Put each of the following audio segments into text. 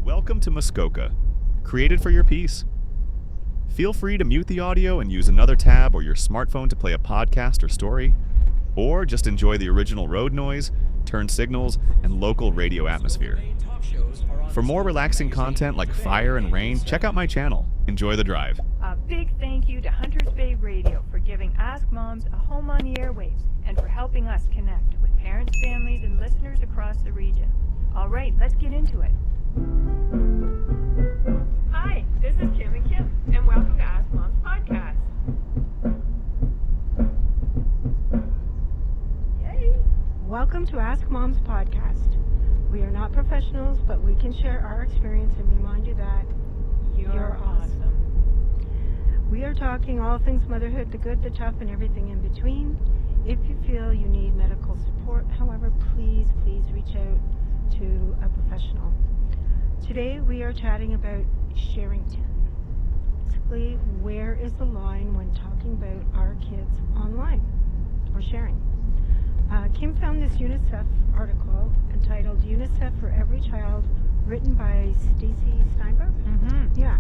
Welcome to Muskoka, created for your peace. Feel free to mute the audio and use another tab or your smartphone to play a podcast or story, or just enjoy the original road noise, turn signals, and local radio atmosphere. For more relaxing content like fire and rain, check out my channel. Enjoy the drive. A big thank you to Hunters Bay Radio for giving Ask Moms a home on the airwaves and for helping us connect with parents, families, and listeners across the region. All right, let's get into it. Hi, this is Kim and Kim, and welcome to Ask Moms Podcast. Yay! Welcome to Ask Moms Podcast. We are not professionals, but we can share our experience and remind you that you're awesome. We are talking all things motherhood, the good, the tough, and everything in between. If you feel you need medical support, however, please reach out to a professional. Today we are chatting about Sharrington. Basically, where is the line when talking about our kids online or sharing? Kim found this UNICEF article entitled UNICEF for Every Child, written by Stacy Steinberg. Yeah.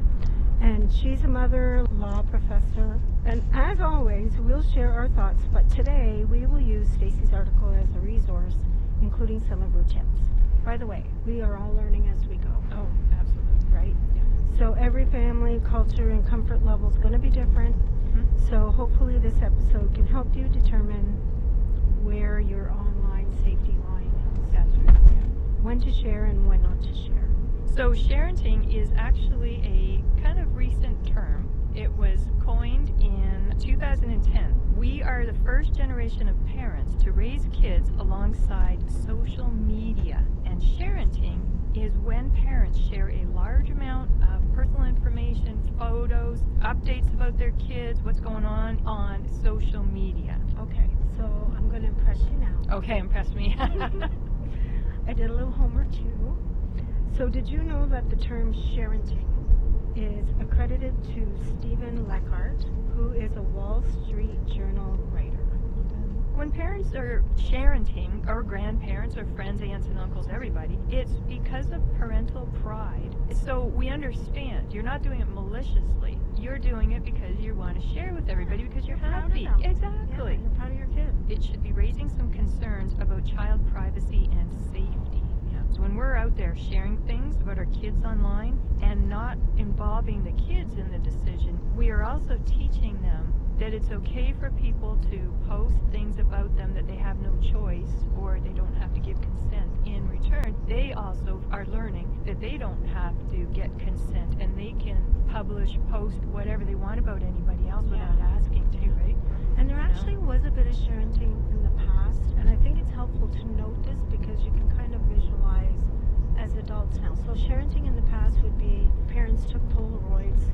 And she's a mother law professor. And as always, we'll share our thoughts, but today we will use Stacy's article as a resource, including some of her tips. By the way, we are all learning as we go. Oh, absolutely. Right? Yeah. So every family, culture, and comfort level is going to be different. So hopefully this episode can help you determine where your online safety line is. That's right. Yeah. When to share and when not to share. So sharenting is actually a kind of recent term. It was coined in 2010. We are the first generation of parents to raise kids alongside social media. And sharenting is when parents share a large amount of personal information, photos, updates about their kids, what's going on social media. Okay, so I'm going to impress you now. Okay, impress me. I did a little homework too. So did you know that the term sharenting is accredited to Stephen Leckhart, who is a Wall Street Journal writer? When parents are sharenting, or grandparents, or friends, aunts and uncles, everybody, it's because of parental pride. So we understand you're not doing it maliciously. You're doing it because you want to share with everybody because you're happy. Proud of them. Exactly. Yeah, you're proud of your kid. It should be raising some concerns about child privacy and safety. So when we're out there sharing things about our kids online and not involving the kids in the decision, we are also teaching them that it's okay for people to post things about them that they have no choice or they don't have to give consent. In return, they also are learning that they don't have to get consent and they can publish, post whatever they want about anybody else without asking to, right? And there actually was a bit of sharenting in the past, and I think it's helpful to note this because you can kind of visualize as adults now. So sharenting in the past would be parents took Polaroids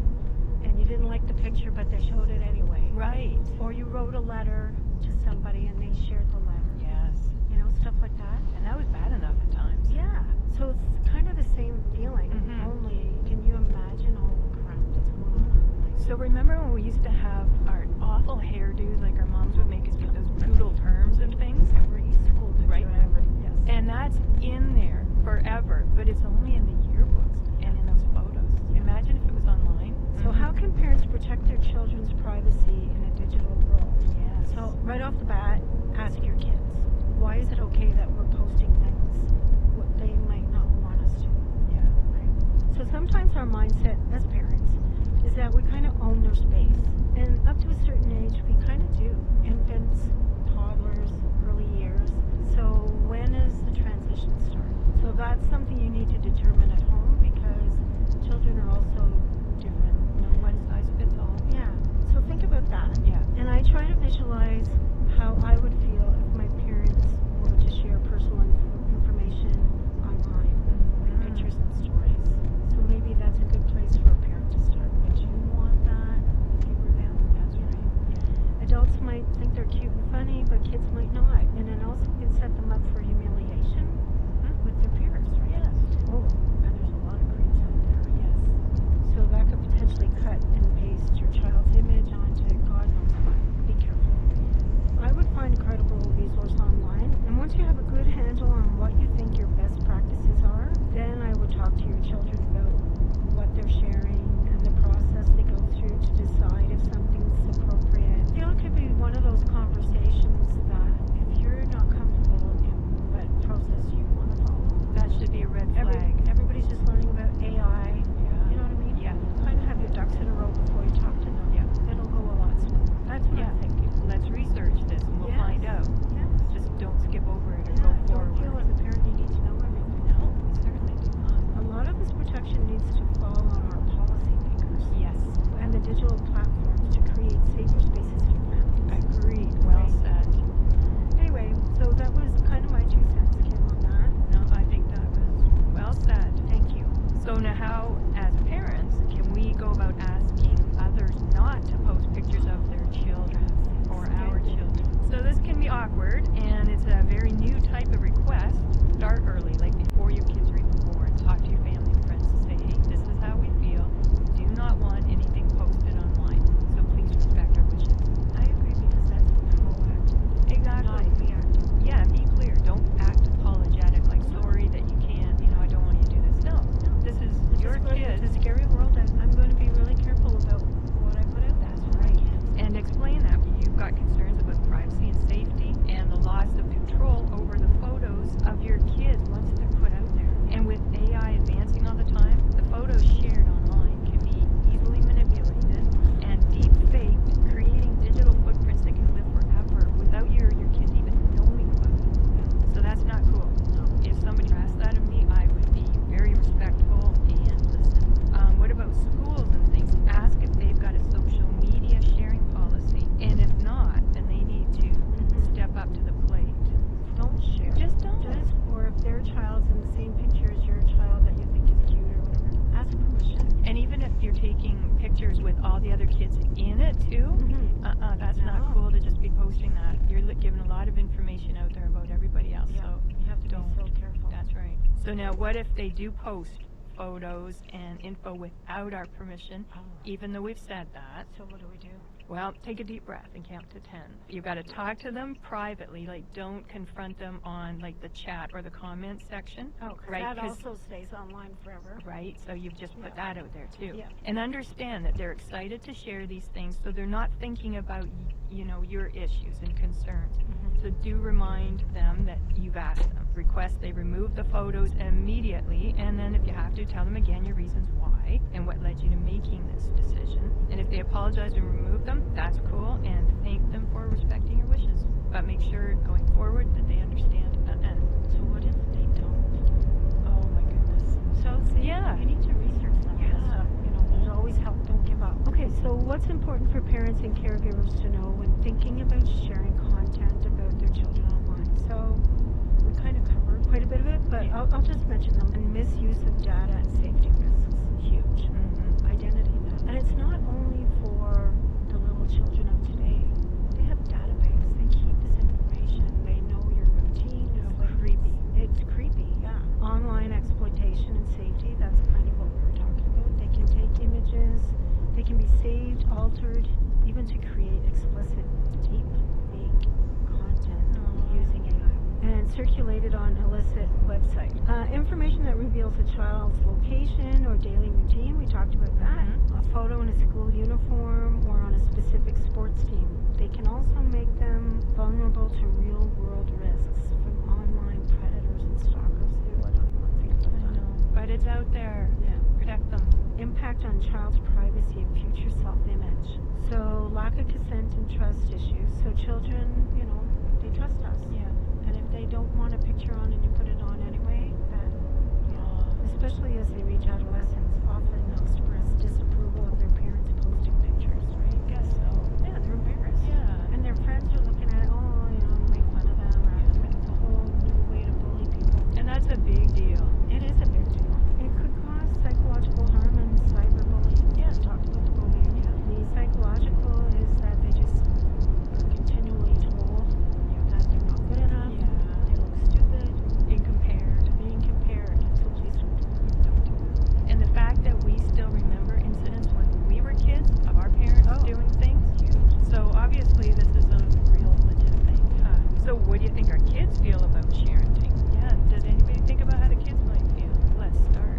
and you didn't like the picture but they showed it anyway. Right. Or you wrote a letter to somebody and they shared the letter. Yes. You know, stuff like that. And that was bad enough at times. Yeah. So it's kind of the same feeling, only can you imagine all the crap that's going on online? So remember when we used to have our awful hairdos, like our moms would make us get those poodle terms and things? Every school did Right. ever. Yes. And that's in there forever, but it's only in the yearbooks and in those photos. Imagine if it was online. So how can parents protect their children's privacy in a digital world? Yes. So right off the bat, ask your kids, why is it okay that we're posting things what they might not want us to? Yeah. Right. So sometimes our mindset as parents is that we kind of own their space. And up to a certain age, we kind of do. Infants, toddlers, early years. So when is the transition start? So that's something you need to determine at home because children are also different. No one size fits all. Yeah. So think about that. Yeah. And I try to visualize how I would feel if my parents were to share personal information online, like pictures and stories. So maybe that's a good place for a parent to start. Would you want that if you were them? That's right. Yeah. Adults might think they're cute and funny, but kids might not. And it also can set them up for humiliation with their peers, right? Yes. So now how, as parents, can we go about asking others not to post pictures of their children or our children? So this can be awkward, and it's a very new type of request. Start early, like before your kids are even born. Talk to your family and friends and say, hey, this is how we feel. We do not want anything posted online, so please respect our wishes. I agree, because that's proactive. Exactly. Not reactive. Yeah, and be clear. Don't act apologetic, like sorry that you can't, I don't want you to do this. No, this is your kid. It's a scary world, and I'm going to be really careful about what I put out. That's right. And explain that. You've got concerns about privacy and safety and the loss of control over the photos of your kids once they're put out there. And with AI advancing all the time, the photos shared online can be easily manipulated and deep faked, creating digital footprints that can live forever without your kids even knowing about it. So that's not cool. If somebody asked that of me, I would be very respectful and listen. What about schools and things? Ask if they've got a social media sharing policy. And if not, then they need to step up to the plate. Don't share. Just don't. Or if their child's in the same picture as your child that you think is cute or whatever, ask permission. And even if you're taking pictures with all the other kids in it too, that's not cool to just be posting that. You're giving a lot of information out there about everybody else. Yeah, So you have to be don't. so careful. That's right. So now what if they do post photos and info without our permission, even though we've said that? So what do we do? Well, take a deep breath and count to 10. You've got to talk to them privately, like don't confront them on like the chat or the comment section. Oh, 'cause right? that 'Cause- also stays online forever. Right, so you've just put Yeah. that out there too. Yeah. And understand that they're excited to share these things, so they're not thinking about, your issues and concerns. So do remind them that you've asked them. Request they remove the photos immediately, and then if you have to, tell them again your reasons why and what led you to making this decision. And if they apologize and remove them, that's cool, and thank them for respecting your wishes. But make sure going forward that they understand. So what if they don't? Oh my goodness. So see, Yeah. you need to research some of this Yeah. stuff. There's always help. Don't give up. Okay, so what's important for parents and caregivers to know when thinking about sharing content about their children online? So we kind of covered quite a bit of it, but Yeah. I'll just mention them. And misuse of data and safety risks, huge. Identity theft. And it's not only for the little children of today. They have databanks. They keep this information. They know your routine. It's like creepy. It's creepy, yeah. Online exploitation and safety, that's kind of what we were talking about. They can take images. They can be saved, altered, even to create explicit, deep, fake content using AI. And circulated on illicit websites. Information that reveals a child's location or daily routine, we talked about that. A photo in a school uniform or on a specific sports team. They can also make them vulnerable to real-world risks from online predators and stalkers. Ew, I don't want to think about that. I know. But it's out there. Yeah. Protect them. Impact on child's privacy and future self-image. So lack of consent and trust issues. So children, they trust us. Yeah. And if they don't want a picture on and you put it on anyway, then, especially as they reach adolescence, often express disapproval of their parents posting pictures, right? I guess so. Yeah, they're embarrassed. Yeah. And their friends are looking at it, make fun of them, or it's a whole new way to bully people. And that's a big deal. It is a big deal. It could cause psychological harm and cyberbullying. Yeah. We talked about the bullying. Yeah. The psychological is that they just are continually told that they're not good enough. Yeah. They look stupid. Being compared. So please don't do it. And the fact that we still remember incidents when we were kids of our parents doing things. So obviously this is a real legit thing. So what do you think our kids feel about sharing things? Yeah, does anybody think about how the kids might feel? Let's start.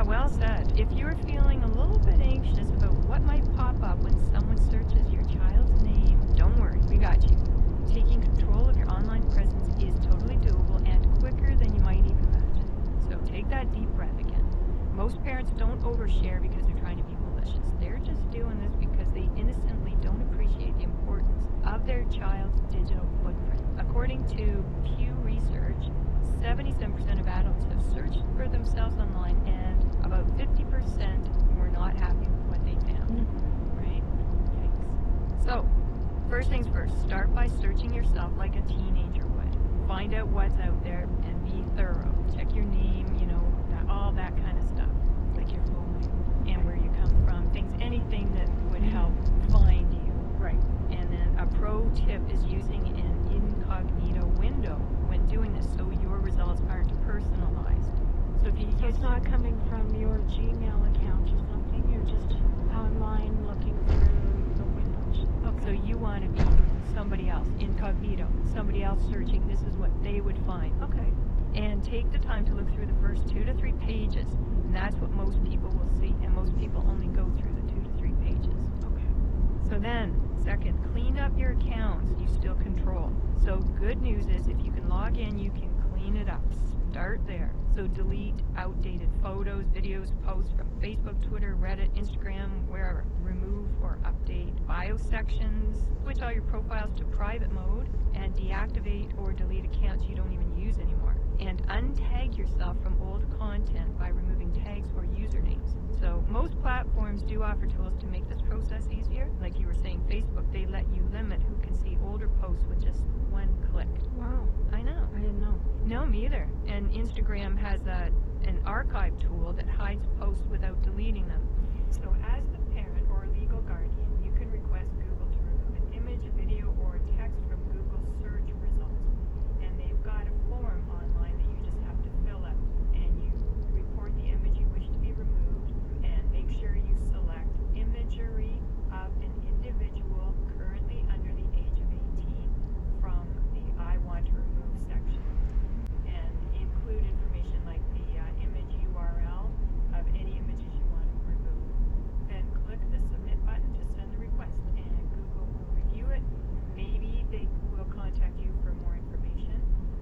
Yeah, well said. If you're feeling a little bit anxious about what might pop up when someone searches your child's name, don't worry, we got you. Taking control of your online presence is totally doable and quicker than you might even imagine. So take that deep breath again. Most parents don't overshare because they're trying to be malicious. They're just doing this because they innocently don't appreciate the importance of their child's digital footprint. According to Pew Research, 77% of adults have searched for themselves online, and about 50% were not happy with what they found. Right? Yikes. So, first things first, start by searching yourself like a teenager would. Find out what's out there and be thorough. Check your name, all that kind of stuff, like your full name and where you come from, anything that would help find you. Right. And then a pro tip is using an incognito window when doing this, so your results aren't personalized. So if you So use it's not coming from your Gmail account or something, you're just online looking through the windows. Okay. So you want to be somebody else, incognito, somebody else searching. This is what they would find. Okay. And take the time to look through the first 2 to 3 pages. And that's what most people will see. And most people only go through the 2 to 3 pages. Okay. So then, second, clean up your accounts you still control. So good news is if you can log in, you can clean it up. Start there. So delete outdated photos, videos, posts from Facebook, Twitter, Reddit, Instagram, wherever. Remove or update bio sections. Switch all your profiles to private mode and deactivate or delete accounts you don't even use anymore. And untag yourself from old content by removing tags or usernames. So most platforms do offer tools to make this process easier. Like you were saying, Facebook, they let you limit who can see older posts with just one click. Wow. I know. I didn't know. No, me either. And Instagram has an archive tool that hides posts without deleting them. So as the parent or legal guardian, you can request Google to remove an image, video, or text from Google search results. And they've got a form online that you just have to fill out. And you report the image you wish to be removed, and make sure you select imagery of an individual currently under the age of 18 from the I want to remove section. And include information like the image URL of any images you want to remove. Then click the submit button to send the request, and Google will review it. Maybe they will contact you for more information,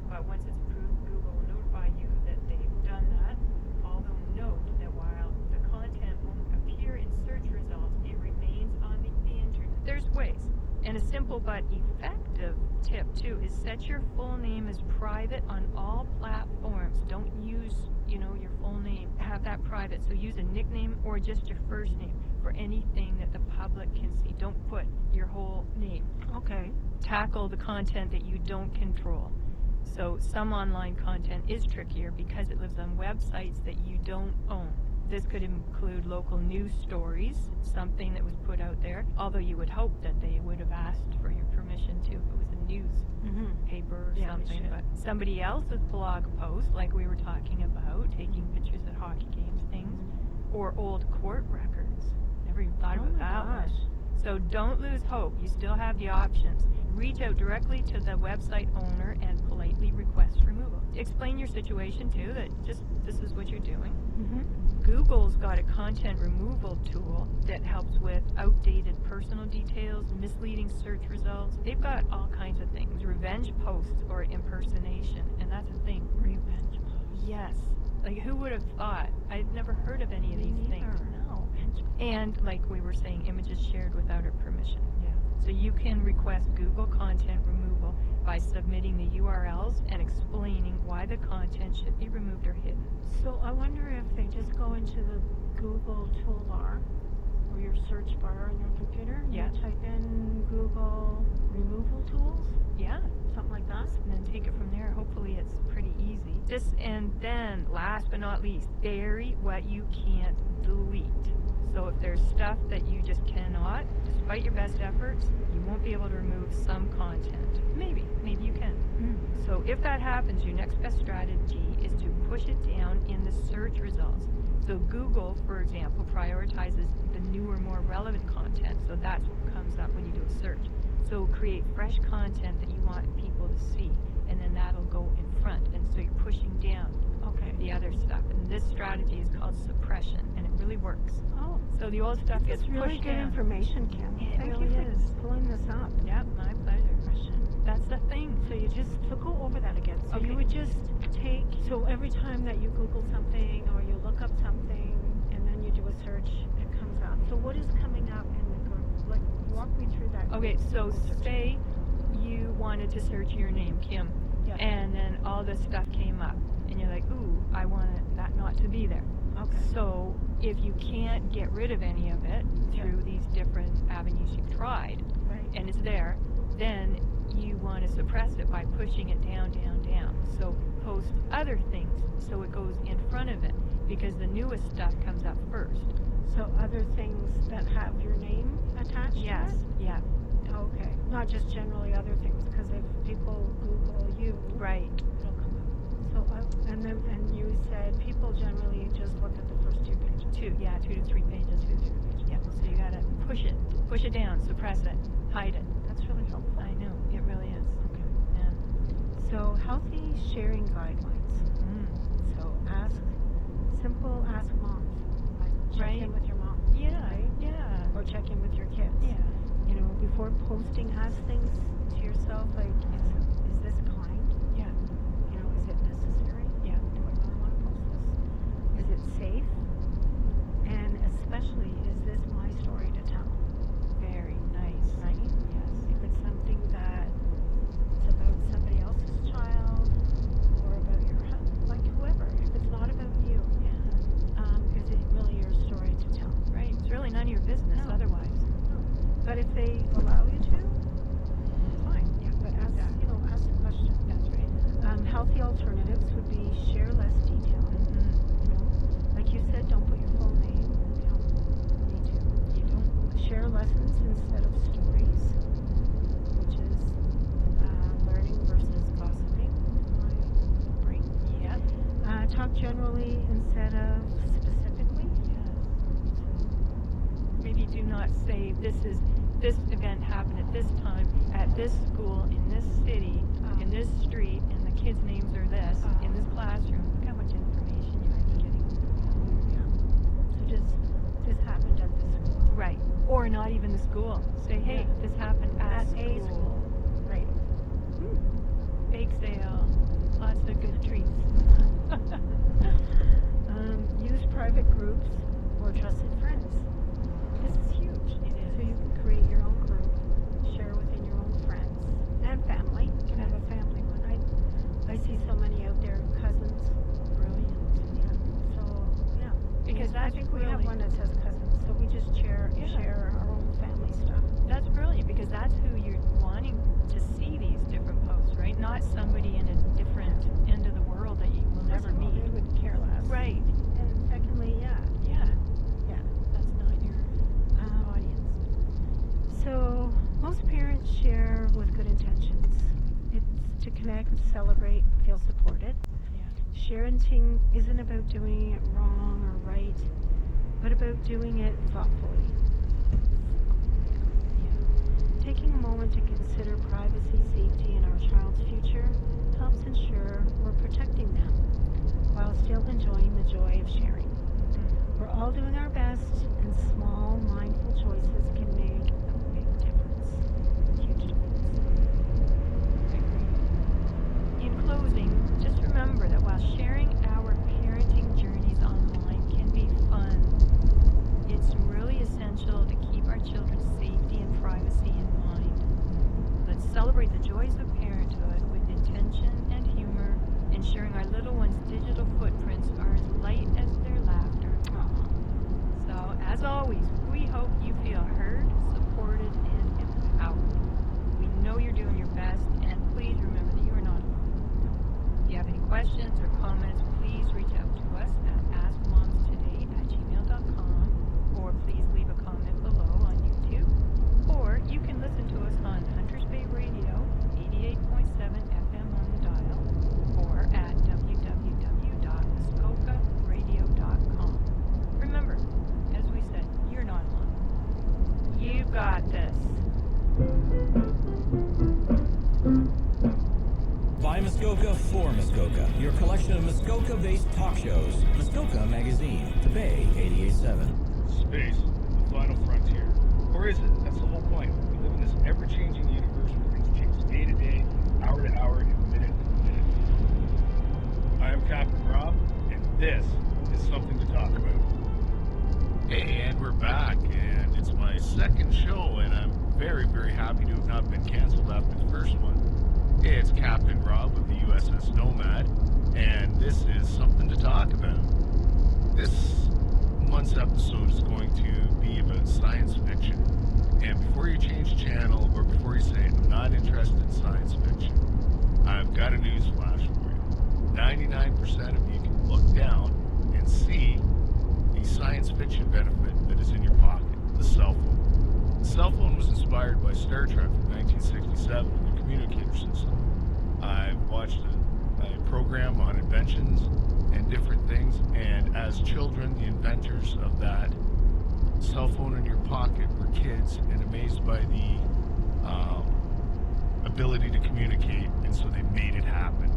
but once it's approved, Google will notify you that they've done that. Although note that while the content won't appear in search results, it remains on the internet. There's ways. And a simple but effective tip too is set your full name as private on all platforms. Don't use, your full name. Have that private. So use a nickname or just your first name for anything that the public can see. Don't put your whole name. Okay. Tackle the content that you don't control. So some online content is trickier because it lives on websites that you don't own. This could include local news stories, something that was put out there, although you would hope that they would have asked for your permission too if it was a news paper or something. But somebody else's blog post, like we were talking about, taking pictures at hockey games, things, or old court records. Never even thought about that one. So don't lose hope. You still have the options. Reach out directly to the website owner and politely request removal. Explain your situation too, that just this is what you're doing. Google's got a content removal tool that helps with outdated personal details, misleading search results. They've got all kinds of things. Revenge posts or impersonation, and that's a thing. Revenge posts. Yes. Like, who would have thought? I'd never heard of any of these things. No. And, like we were saying, images shared without our permission. Yeah. So you can request Google content removal by submitting the URLs and explaining why the content should be removed or hidden. So I wonder if they just go into the Google toolbar or your search bar on your computer and you type in Google removal tools? Yeah. Something like that? And then take it from there. Hopefully it's pretty easy. And then, last but not least, bury what you can't delete. So if there's stuff that you just cannot, despite your best efforts, you won't be able to remove some content. Maybe you can. So if that happens, your next best strategy is to push it down in the search results. So Google, for example, prioritizes the newer, more relevant content. So that's what comes up when you do a search. So create fresh content that you want people to see, and then that'll go in front. And so you're pushing down the other stuff. And this strategy is called suppression, and it really works. Oh, So the old stuff gets that's really pushed good down. information, Kim. It Thank really you is. for pulling this up. Yep, my pleasure. That's the thing. So go over that again. So Okay. you would just so every time that you Google something or you look up something and then you do a search, it comes up. So what is coming up in the group? Like, walk me through that. Okay, so Google search. say you wanted to search your name, Kim, Yeah. and then all this stuff came up, and you're like, ooh, I want that not to be there. Okay. So if you can't get rid of any of it through these different avenues you've tried, Right. and it's there, then you want to suppress it by pushing it down, down, down. So post other things so it goes in front of it, because the newest stuff comes up first. So other things that have your name attached Yes, to it? yeah, Okay. Not just generally other things, because if people Google you, right. it'll come up. So, and you said people generally just look at the first 2 pages. 2 to 3 pages. Yeah, so you gotta push it down, suppress it, hide it. That's really helpful. I know, it really is. Okay. Yeah. So healthy sharing guidelines. So simple ask moms. Like check Right. in with your mom. Yeah, Right? yeah, Or check in with your kids. yeah. You know, before posting, ask things to yourself like, is this kind? Yeah, You know, is it necessary? yeah. Do I really want to post this? Is it safe? And especially, is this my story to tell? Very nice. Right? Yes. If it's something that it's about somebody else's child or about your like whoever, if it's not about you, Yeah. is it really your story to tell? Right. It's really none of your business No. otherwise. But if they allow you to, fine. Yeah, But ask, exactly. ask the question. That's right. Healthy alternatives would be share less detail. You know, like you said, don't put your full name. You don't need to. You don't. Share lessons instead of stories, which is learning versus gossiping. My brain. Yeah. Talk generally instead of specifically. Yes. Maybe do not say this event happened at this time, at this school, in this city, in this street, and the kids' names are this, in this classroom. Look how much information you might be getting. So just this happened at this school. Right. Or not even the school. Say, hey, Yeah. this happened at a school. Right. Bake sale, lots of good treats. Use private groups or trusted friends. This is huge. It is. So you can create your own group, share within your own friends and family. You can have a family one. I see so many out there, cousins. Brilliant. Yeah. So yeah. Because I that's think we have really- one that says cousins. So we just share our own family stuff. That's brilliant, because that's who you're wanting to see these different posts, right? Not somebody in a different end of the world that you will never First of all, meet. they would care less. Right. And secondly, yeah. Yeah. That's not your audience. So most parents share with good intentions. It's to connect, celebrate, feel supported. Yeah. Parenting isn't about doing it wrong or right, but about doing it thoughtfully. Taking a moment to consider privacy, safety, and our child's future helps ensure we're protecting them while still enjoying the joy of sharing. We're all doing our best, and small, mindful choices can make a big difference. Huge difference. In closing, just remember that while sharing our parenting journeys online can be fun, it's really essential to keep our children's safety and privacy in mind. Let's celebrate the joys of parenthood with intention and humor, ensuring our little ones' digital footprints are as light as their laughter. So, as always, we hope you feel heard, supported, and empowered. We know you're doing your best, and please remember that you are not alone. If you have any questions or comments, Muskoka-based talk shows. Muskoka Magazine, The Bay 88.7. Space, the final frontier. Or is it? That's the whole point. We live in this ever-changing universe where things change day to day, hour to hour, and minute to minute. I am Captain Rob, and this is something to talk about. Hey, and we're back, and it's my second show, and I'm very, very happy to have not been canceled after the first one. It's Captain Rob of the USS Nomad, and this is something to talk about. This month's episode is going to be about science fiction. And before you change channel, or before you say I'm not interested in science fiction, I've got a news flash for you. 99% of you can look down and see the science fiction benefit that is in your pocket, the cell phone. The cell phone was inspired by Star Trek from 1967 and the communicator system. I watched a program on inventions and different things, and as children, the inventors of that cell phone in your pocket were kids and amazed by the ability to communicate, and so they made it happen.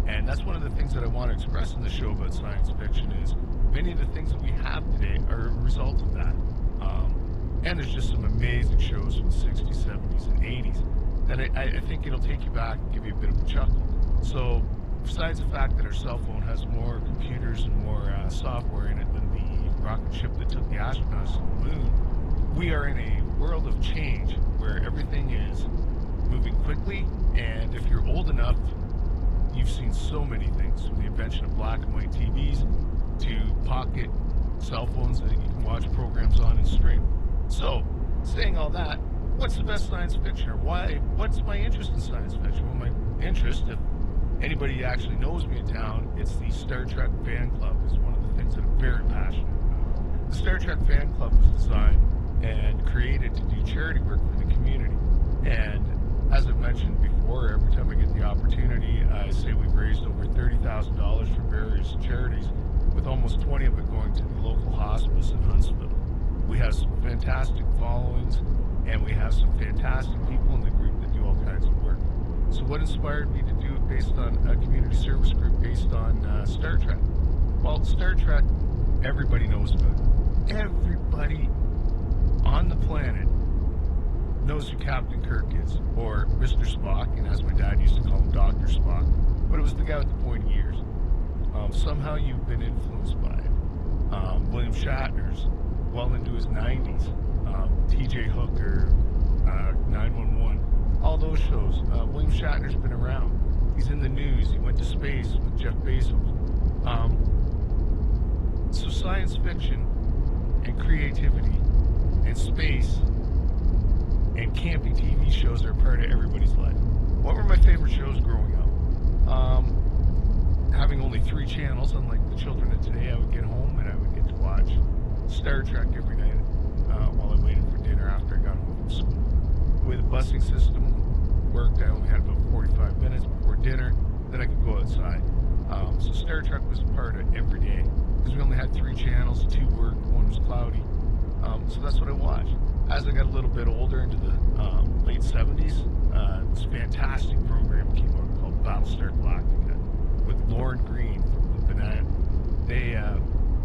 And that's one of the things that I want to express in the show about science fiction is many of the things that we have today are a result of that. And there's just some amazing shows from the 60s, 70s, and 80s that I think it'll take you back and give you a bit of a chuckle. So besides the fact that our cell phone has more computers and more software in it than the rocket ship that took the astronauts to the moon, we are in a world of change where everything is moving quickly, and if you're old enough, you've seen so many things, from the invention of black and white TVs to pocket cell phones that you can watch programs on and stream. So, saying all that, what's the best science fiction, or what's my interest in science fiction? Well, my interest, if anybody actually knows me in town, it's the Star Trek fan club. It's one of the things that I'm very passionate about. The Star Trek fan club was designed and created to do charity work for the community. And as I've mentioned before, every time I get the opportunity, I say we've raised over $30,000 for various charities, with almost 20 of it going to the local hospice in Huntsville. We have some fantastic followings, and we have some fantastic people in the group that do all kinds of work. So what inspired me to do it based on a community service group based on Star Trek? Well, Star Trek, everybody knows about it. Everybody on the planet knows who Captain Kirk is, or Mr. Spock, and as my dad used to call him, Dr. Spock, but it was the guy with the pointy ears. Somehow you've been influenced by it. William Shatner's well into his 90s. TJ Hooker, 911, all those shows. William Shatner's been around. He's in the news. He went to space with Jeff Bezos. So science fiction and creativity and space and campy TV shows are part of everybody's life. What were my favorite shows growing up? Having only 3 channels, unlike the children of today, I would get home and I would get to watch Star Trek every night while I waited for dinner after I got home from school. The way the busing system worked, I only had about 45 minutes before dinner, then I could go outside. So Star Trek was a part of every day, because we only had 3 channels, 2 worked, 1 was cloudy. So that's what I watched. As I got a little bit older, into the late 70s, this fantastic program came out called Battlestar Galactica with Lauren Green from the Banana. They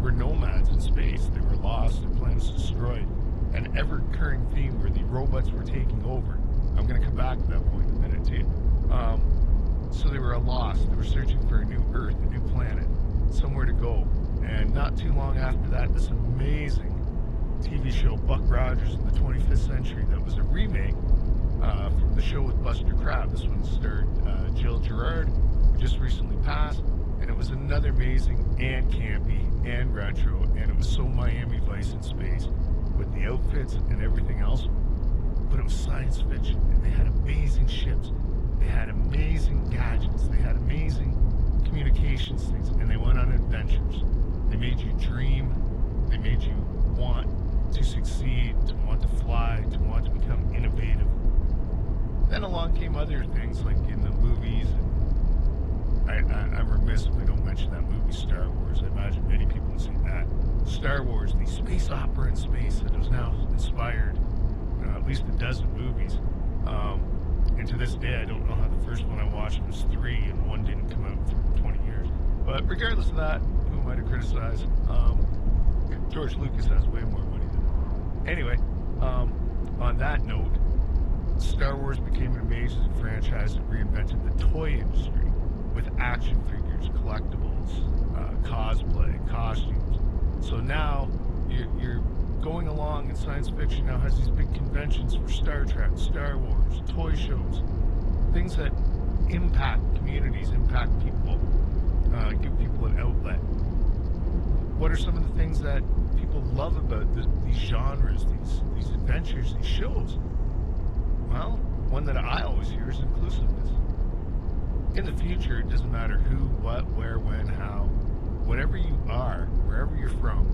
were nomads in space. They were lost, their planet was destroyed. An ever-recurring theme where the robots were taking over. I'm going to come back to that point in a minute too. So they were lost. They were searching for a new Earth, a new planet, somewhere to go. And not too long after that, this amazing TV show, Buck Rogers in the 25th Century, that was a remake from the show with Buster Crabbe. This one starred Jill Gerard, who just recently passed, and it was another amazing and campy and retro, and it was so Miami Vice in space with the outfits and everything else, but it was science fiction, and they had amazing ships, they had amazing gadgets, they had amazing communications things, and they went on adventures. They made you dream, they made you want to succeed, to want to fly, to want to become innovative. Then along came other things, like in the movies, and I'm remiss if I don't mention that movie Star Wars. I imagine many people have seen that. Star Wars, the space opera in space that has now inspired at least a dozen movies. And to this day, I don't know how the first one I watched was 3 and one didn't come out for 20 years. But regardless of that, who am I to criticize? George Lucas has way more money than me. Anyway, on that note, Star Wars became an amazing franchise that reinvented the toy industry with action figures, collectibles, cosplay, costumes. So now you're going along, and science fiction now has these big conventions for Star Trek, Star Wars, toy shows, things that impact communities, impact people, give people an outlet. What are some of the things that people love about these genres, these adventures, these shows? Well, one that I always hear is inclusiveness. In the future, it doesn't matter who, what, where, when, how, whatever you are, wherever you're from,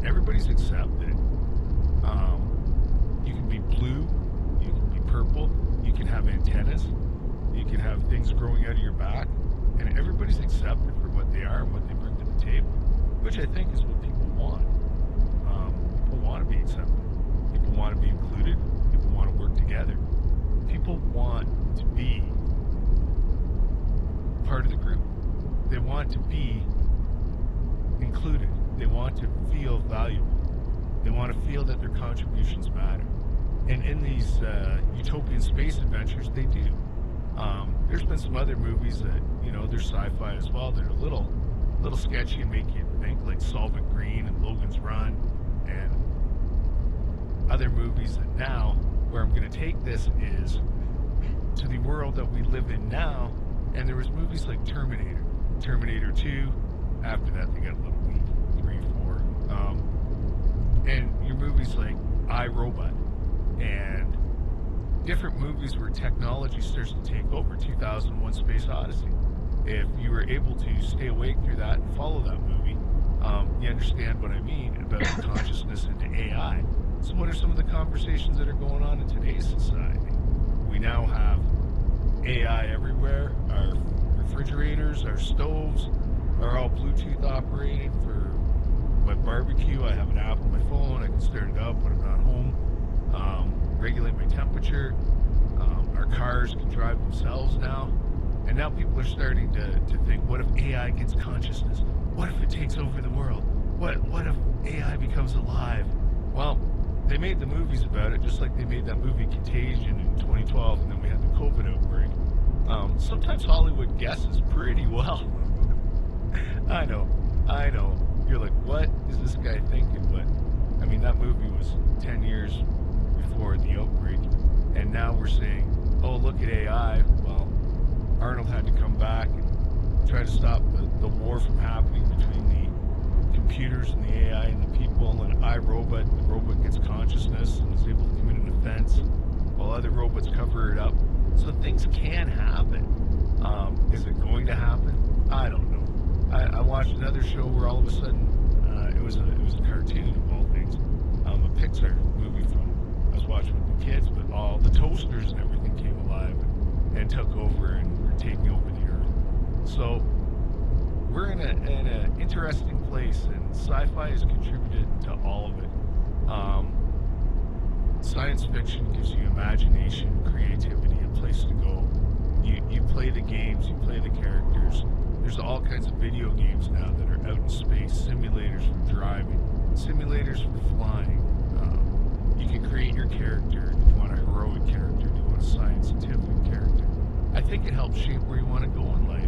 everybody's accepted. You can be blue, you can be purple, you can have antennas, you can have things growing out of your back, and everybody's accepted for what they are and what they bring to the table, which I think is what people want. People want to be accepted. People want to be included. People want to work together. People want to be part of the group. They want to be included. They want to feel valuable. They want to feel that their contributions matter. And in these utopian space adventures, they do. There's been some other movies that, they're sci-fi as well. They're a little sketchy and make you think, like Solvent Green and Logan's Run, and other movies that now, where I'm going to take this is to the world that we live in now. And there was movies like Terminator 2. After that, they got a little weak. 3, 4. And your movies like I, Robot, and different movies where technology starts to take over. 2001: Space Odyssey. If you were able to stay awake through that and follow that movie, you understand what I mean about consciousness into AI. So what are some of the conversations that are going on in today's society? We now have AI everywhere. Our refrigerators, our stoves are all Bluetooth operated. For my barbecue, I have an app on my phone. I can start it up when I'm not home. Regulate my temperature. Our cars can drive themselves now. And now people are starting to think, what if AI gets consciousness? What if it takes over the world? What if AI becomes alive? Well, they made the movies about it, just like they made that movie Contagion in 2012, and then we had the COVID outbreak. Sometimes Hollywood guesses pretty well. I know. You're like, what is this guy thinking? But, I mean, that movie was 10 years before the outbreak, and now we're saying, oh, look at AI. Well, Arnold had to come back and try to stop the war from happening between the computers and the AI and the people. And iRobot, the robot gets consciousness and is able to commit an offense while other robots cover it up. So things can happen. Is it going to happen? I don't know. I watched another show where all of a sudden it was a cartoon of all things, a Pixar movie from I was watching with the kids, but all the toasters and everything came alive and took over and were taking over the earth. So we're in an interesting place, and sci-fi has contributed to all of it. Science fiction gives you imagination, creativity, a place to go. You play the games, you play the characters. There's all kinds of video games now that are out in space, simulators for driving, simulators for flying. You can create your character. Do you want a heroic character? Do you want a scientific character? I think it helps shape where you want to go in life.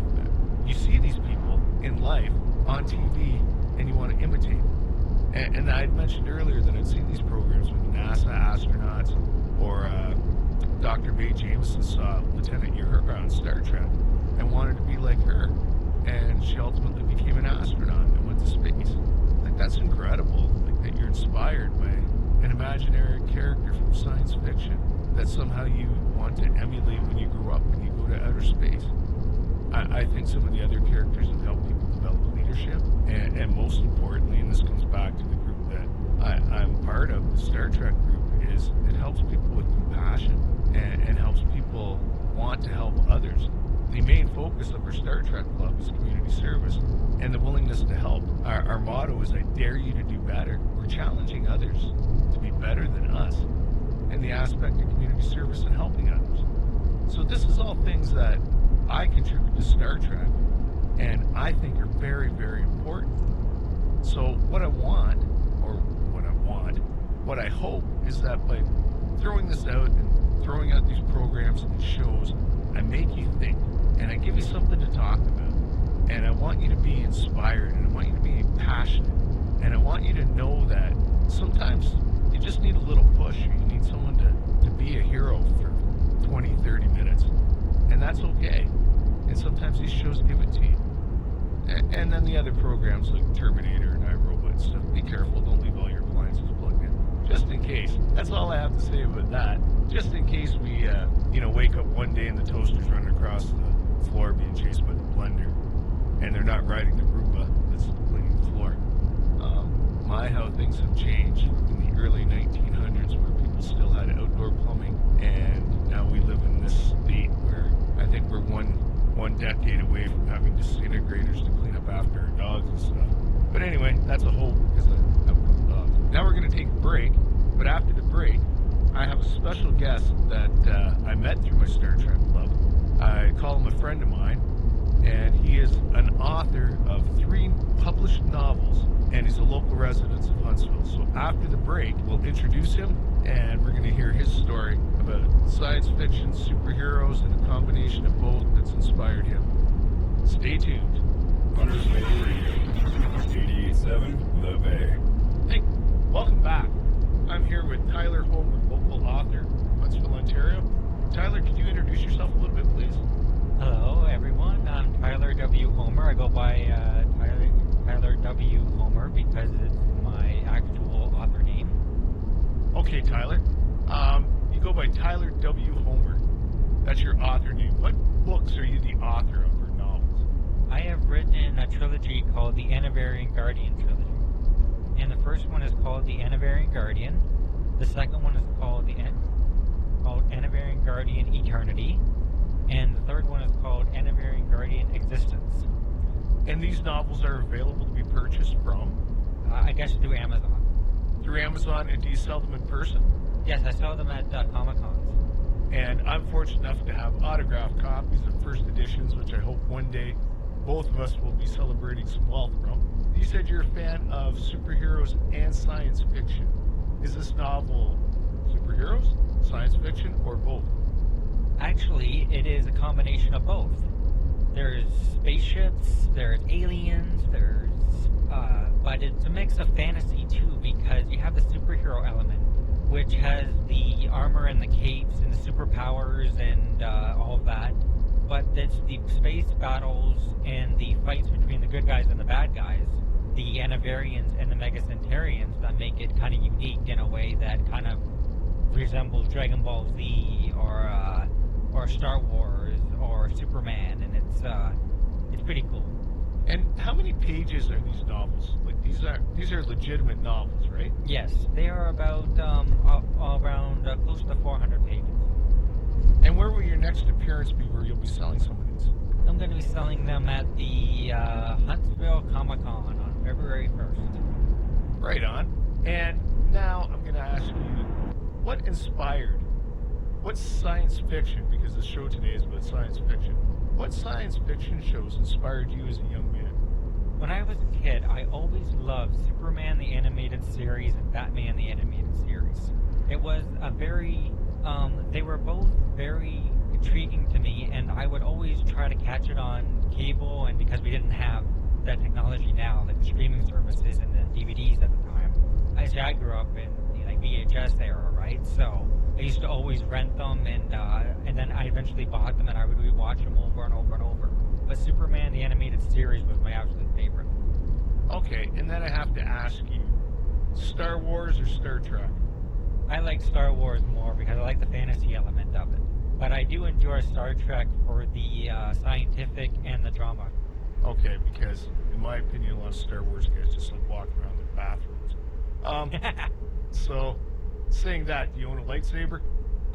You see these people in life on TV, and you want to imitate them. And I had mentioned earlier that I'd seen these programs with NASA astronauts, or Dr. Mae Jameson saw Lieutenant Uhura on Star Trek and wanted to be like her, and she ultimately became an astronaut and went to space. Like, that's incredible, like that you're inspired by an imaginary character from science fiction that somehow you want to emulate when you grow up and you go to outer space. I think some of the other characters have helped people develop leadership, and most importantly, and this comes back to the group that I'm part of, the Star Trek group, is it helps people with compassion and helps people want to help others. The main focus of our Star Trek Club is community service and the willingness to help. Our motto is, I dare you to do better. We're challenging others to be better than us in the aspect of community service and helping others. So this is all things that I contribute to Star Trek, and I think are very, very important. So what I hope is that by throwing this out and throwing out these programs and shows, I make you think, and I give you something to talk about, and I want you to be inspired, and I want you to be passionate, and I want you to know that sometimes you just need a little push, or you need someone to be a hero for 20, 30 minutes, and that's okay. And sometimes these shows give it to you. And then the other programs like Terminator and iRobot and stuff, be careful, don't leave all your appliances plugged in. Just in case. That's all I have to say about that. Just in case we, wake up one day and the toaster's running across the floor being chased by the blender, and they're not riding the Roomba that's cleaning the floor. How things have changed in the early 1900s where people still had outdoor plumbing, and now we live in this state where I think we're one decade away from having disintegrators to clean up after our dogs and stuff. But anyway, that's a whole because I have dogs. Now we're going to take a break, but after the break, I have a special guest that I met through my Star Trek club. I call him a friend of mine, and he is an author of 3 published novels, and he's a local resident of Huntsville. So after the break, we'll introduce him, and we're going to hear his story about science fiction, superheroes, and a combination of both that's inspired him. Stay tuned. Hunters Bay Radio, 88.7 The Bay. Hey, welcome back. I'm here with Tyler Homer, local author, Huntsville, Ontario. Tyler, could you introduce yourself a little bit, please? Hello, everyone. I'm Tyler W. Homer. I go by Tyler W. Homer because it's my actual author name. Okay, Tyler. You go by Tyler W. Homer. That's your author name. What books are you the author of, or novels? I have written a trilogy called the Anavarian Guardian trilogy. And the first one is called the Anavarian Guardian. The second one is called Anavarian Guardian Eternity. And the third one is called Anavarian Guardian Existence. And these novels are available to be purchased from? I guess through Amazon. Through Amazon, and do you sell them in person? Yes, I sell them at Comic-Cons. And I'm fortunate enough to have autographed copies of first editions, which I hope one day both of us will be celebrating some wealth from. You said you're a fan of superheroes and science fiction. Is this novel superheroes, science fiction, or both? Actually, it is a combination of both. There's spaceships, there's aliens, but it's a mix of fantasy too, because you have the superhero element, which has the armor and the capes and the superpowers and all of that. But it's the space battles and the fights between the good guys and the bad guys, the Anavarians and the Megacenterians, that make it kind of unique in a way that kind of resembles Dragon Ball Z or Star Wars or Superman, and it's pretty cool. And how many pages are these novels? Like these are legitimate novels, right? Yes, they are about around close to 400 pages. And where will your next appearance be where you'll be selling some of these? I'm going to be selling them at the Huntsville Comic-Con on February 1st. Right on. And now I'm going to ask you, what science fiction, because the show today is about science fiction, what science fiction shows inspired you as a young man? When I was a kid, I always loved Superman the Animated Series and Batman the Animated Series. It was they were both very intriguing to me, and I would always try to catch it on cable, and because we didn't have that technology now, like the streaming services and the DVDs at the time. I grew up in the VHS era, right? So I used to always rent them, and then I eventually bought them, and I would rewatch them over and over and over. But Superman the Animated Series was my absolute favorite. Okay, and then I have to ask you, Star Wars or Star Trek? I like Star Wars more because I like the fantasy element of it. But I do enjoy Star Trek for the scientific and the drama. Okay, because in my opinion, a lot of Star Wars guys just like walk around in bathrooms. So, saying that, do you own a lightsaber?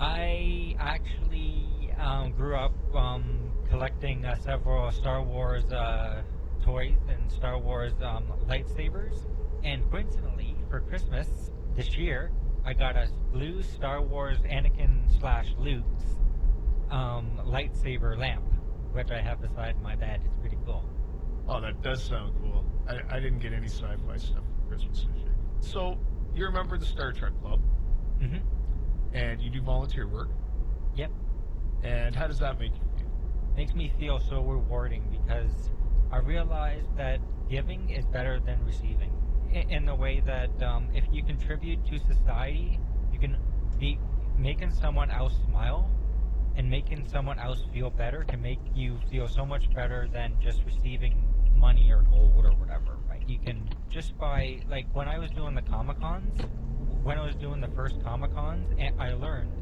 I actually grew up collecting several Star Wars toys and Star Wars lightsabers. And coincidentally, for Christmas this year, I got a blue Star Wars Anakin/Luke's lightsaber lamp, which I have beside my bed. It's pretty cool. Oh, that does sound cool. I didn't get any sci-fi stuff for Christmas this year. So, you're a member of the Star Trek Club, Mm-hmm. and you do volunteer work. Yep. And how does that make you feel? Makes me feel so rewarding because I realize that giving is better than receiving. In the way that if you contribute to society, you can be making someone else smile and making someone else feel better can make you feel so much better than just receiving money or gold or whatever, right? You can just by, like, when I was doing the Comic-Cons, when I was doing the first Comic-Cons, I learned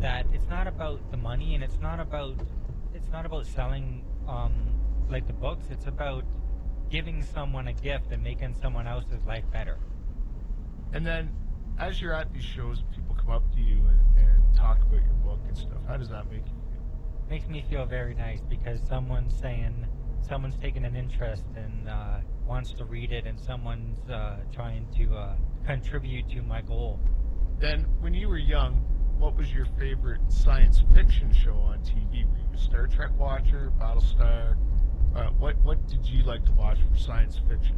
that it's not about the money and it's not about selling like the books. It's about giving someone a gift and making someone else's life better. And then, as you're at these shows, people come up to you and talk about your book and stuff. How does that make you feel? Makes me feel very nice because someone's taken an interest and wants to read it, and someone's trying to contribute to my goal. Then, when you were young, what was your favorite science fiction show on TV? Were you a Star Trek watcher, Battlestar? What did you like to watch for science fiction?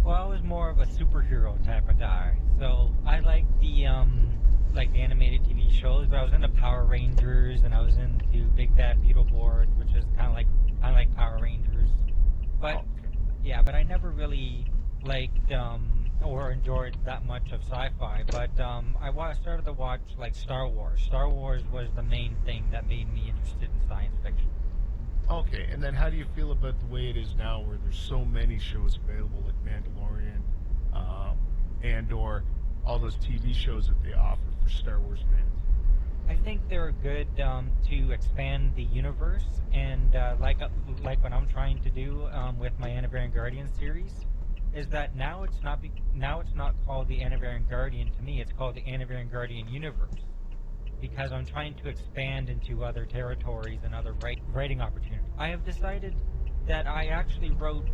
Well, I was more of a superhero type of guy, so I liked the animated TV shows. But I was into Power Rangers, and I was into Big Bad Beetleborgs, which is kind of like Power Rangers. But yeah, but I never really liked or enjoyed that much of sci-fi. But I started to watch like Star Wars. Star Wars was the main thing that made me interested in science fiction. Okay, and then how do you feel about the way it is now where there's so many shows available like Mandalorian, Andor, all those TV shows that they offer for Star Wars fans? I think they're good to expand the universe, and like what I'm trying to do with my Anavarian Guardian series, is that now it's not called the Anavarian Guardian to me. It's called the Anavarian Guardian universe, because I'm trying to expand into other territories and other writing opportunities. I have decided that I actually wrote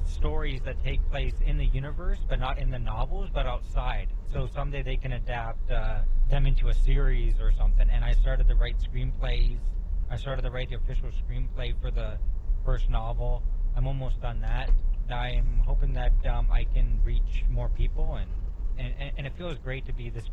stories that take place in the universe, but not in the novels, but outside. So someday they can adapt them into a series or something. And I started to write screenplays. I started to write the official screenplay for the first novel. I'm almost done that. I'm hoping that I can reach more people, and it feels great to be this,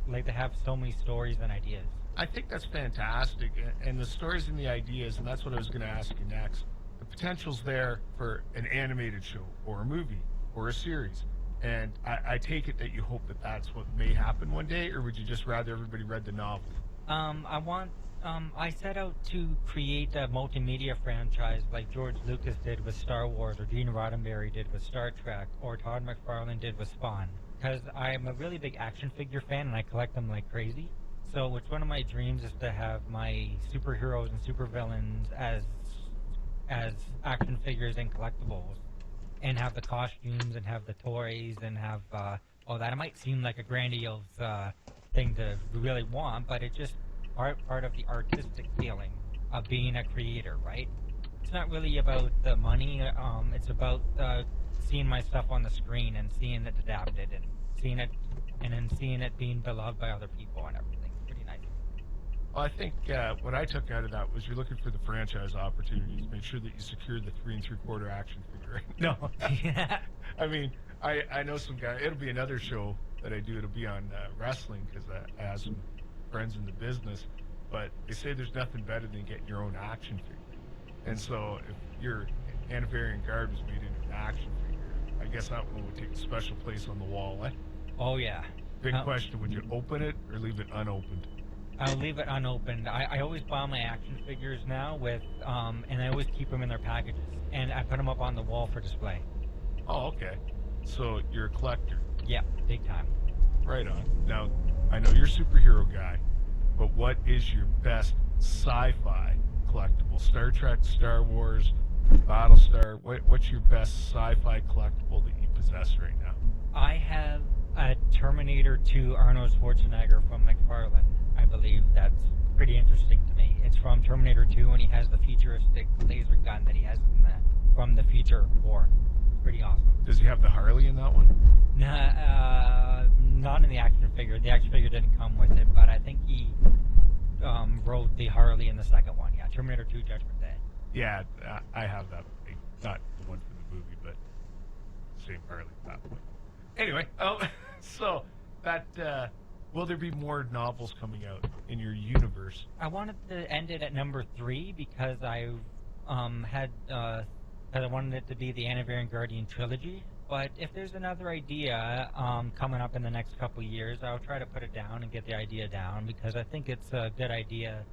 like, to have so many stories and ideas. I think that's fantastic, and the stories and the ideas, and that's what I was going to ask you next. The potential's there for an animated show or a movie or a series, and I take it that you hope that that's what may happen one day, or would you just rather everybody read the novel? I set out to create a multimedia franchise like George Lucas did with Star Wars, or Gene Roddenberry did with Star Trek, or Todd McFarlane did with Spawn. Because I'm a really big action figure fan and I collect them like crazy. So it's one of my dreams is to have my superheroes and supervillains as action figures and collectibles, and have the costumes and have the toys and have all that. It might seem like a grandiose thing to really want, but it's just part of the artistic feeling of being a creator, right? It's not really about the money. It's about seeing my stuff on the screen and seeing it adapted and seeing it being beloved by other people and everything. It's pretty nice. Well, I think what I took out of that was you're looking for the franchise opportunities. Make sure that you secure the 3 3/4 action figure. No. Yeah. I mean, I know some guy. It'll be another show that I do. It'll be on wrestling, because I have some friends in the business. But they say there's nothing better than getting your own action figure. And so if your Anavarian Guard was made into an action figure, I guess that one would take a special place on the wall, eh? Oh yeah. Big question, would you open it or leave it unopened? I'll leave it unopened. I always buy my action figures now with, and I always keep them in their packages. And I put them up on the wall for display. Oh, okay. So you're a collector. Yeah, big time. Right on. Now, I know you're a superhero guy, but what is your best sci-fi collectible? Star Trek, Star Wars, Battlestar? What's your best sci-fi collectible that you possess right now? I have a Terminator 2 Arnold Schwarzenegger from McFarlane. I believe that's pretty interesting to me. It's from Terminator 2, and he has the futuristic laser gun that he has from the future war. It's pretty awesome. Does he have the Harley in that one? Not in the action figure. The action figure didn't come with it, but I think he rode the Harley in the second one. Yeah, Terminator 2 Judgment Day. Yeah, I have that Not the one from the movie, but same Harley at that point. Anyway, so that will there be more novels coming out in your universe? I wanted to end it at number 3 because I wanted it to be the Anavarian Guardian trilogy. But if there's another idea coming up in the next couple years, I'll try to put it down and get the idea down, because I think it's a good idea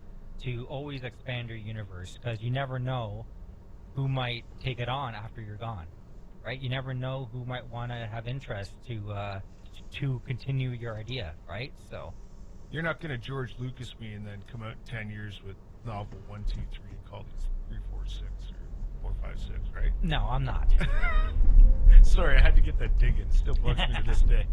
to always expand your universe, because you never know who might take it on after you're gone, right? You never know who might want to have interest to continue your idea, right? So You're not going to George Lucas me and then come out in 10 years with novel 1, 2, 3 and call these 3, 4, 6 or 4, 5, 6, right? no, I'm not. Sorry, I had to get that dig in. Still bugs me to this day.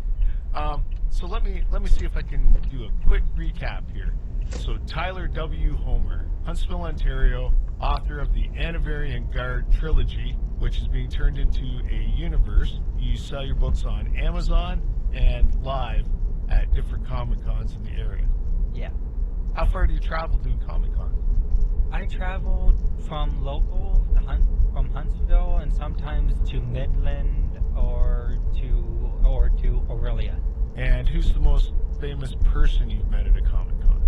So let me see if I can do a quick recap here. So Tyler W. Homer, Huntsville, Ontario, author of the Anavarian Guard trilogy, which is being turned into a universe. You sell your books on Amazon and live at different Comic-Cons in the area. Yeah. How far do you travel doing Comic-Cons? I traveled from local from Huntsville and sometimes to Midland or to Aurelia. And who's the most famous person you've met at a Comic-Con?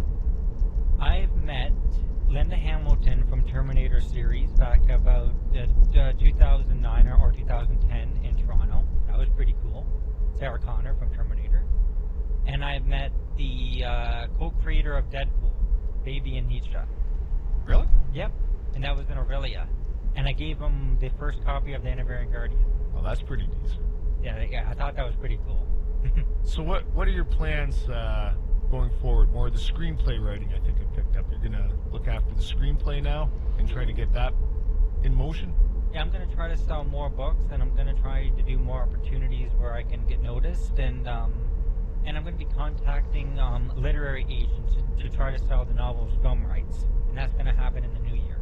I've met Linda Hamilton from Terminator series back about 2009 or 2010 in Toronto. That was pretty cool. Sarah Connor from Terminator. And I've met the co-creator of Deadpool, Baby and Nietzsche. Really? Yep. And that was in Aurelia. And I gave him the first copy of the Anavarian Guardian. Well, that's pretty decent. Yeah, I thought that was pretty cool. So what are your plans going forward? More of the screenplay writing, I think I picked up. You're going to look after the screenplay now and try to get that in motion? Yeah, I'm going to try to sell more books, and I'm going to try to do more opportunities where I can get noticed, and I'm going to be contacting literary agents to try to sell the novel's film rights, and that's going to happen in the new year.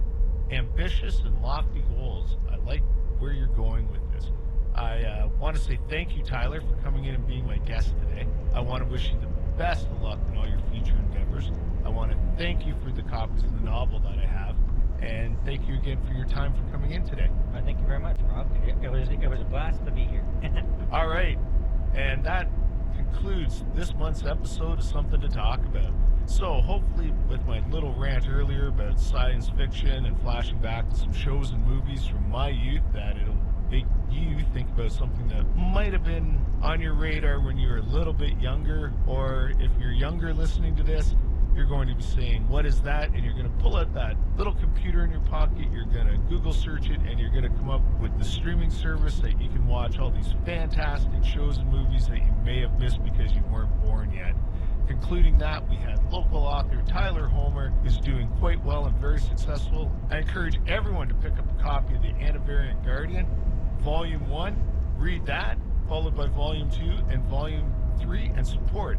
Ambitious and lofty goals. I like where you're going with this. I want to say thank you, Tyler, for coming in and being my guest today. I want to wish you the best of luck in all your future endeavors. I want to thank you for the copies of the novel that I have, and thank you again for your time for coming in today. Thank you very much, Rob. It was a blast to be here. All right, and that concludes this month's episode of Something to Talk About. So hopefully with my little rant earlier about science fiction and flashing back to some shows and movies from my youth, that it'll make you think about something that might have been on your radar when you were a little bit younger, or if you're younger listening to this, you're going to be saying, what is that? And you're going to pull out that little computer in your pocket, you're going to Google search it, and you're going to come up with the streaming service that you can watch all these fantastic shows and movies that you may have missed because you weren't born yet. Concluding that, we had local author Tyler Homer, who's doing quite well and very successful. I encourage everyone to pick up a copy of the Anavarian Guardian, Volume 1, read that, followed by Volume 2 and Volume 3, and support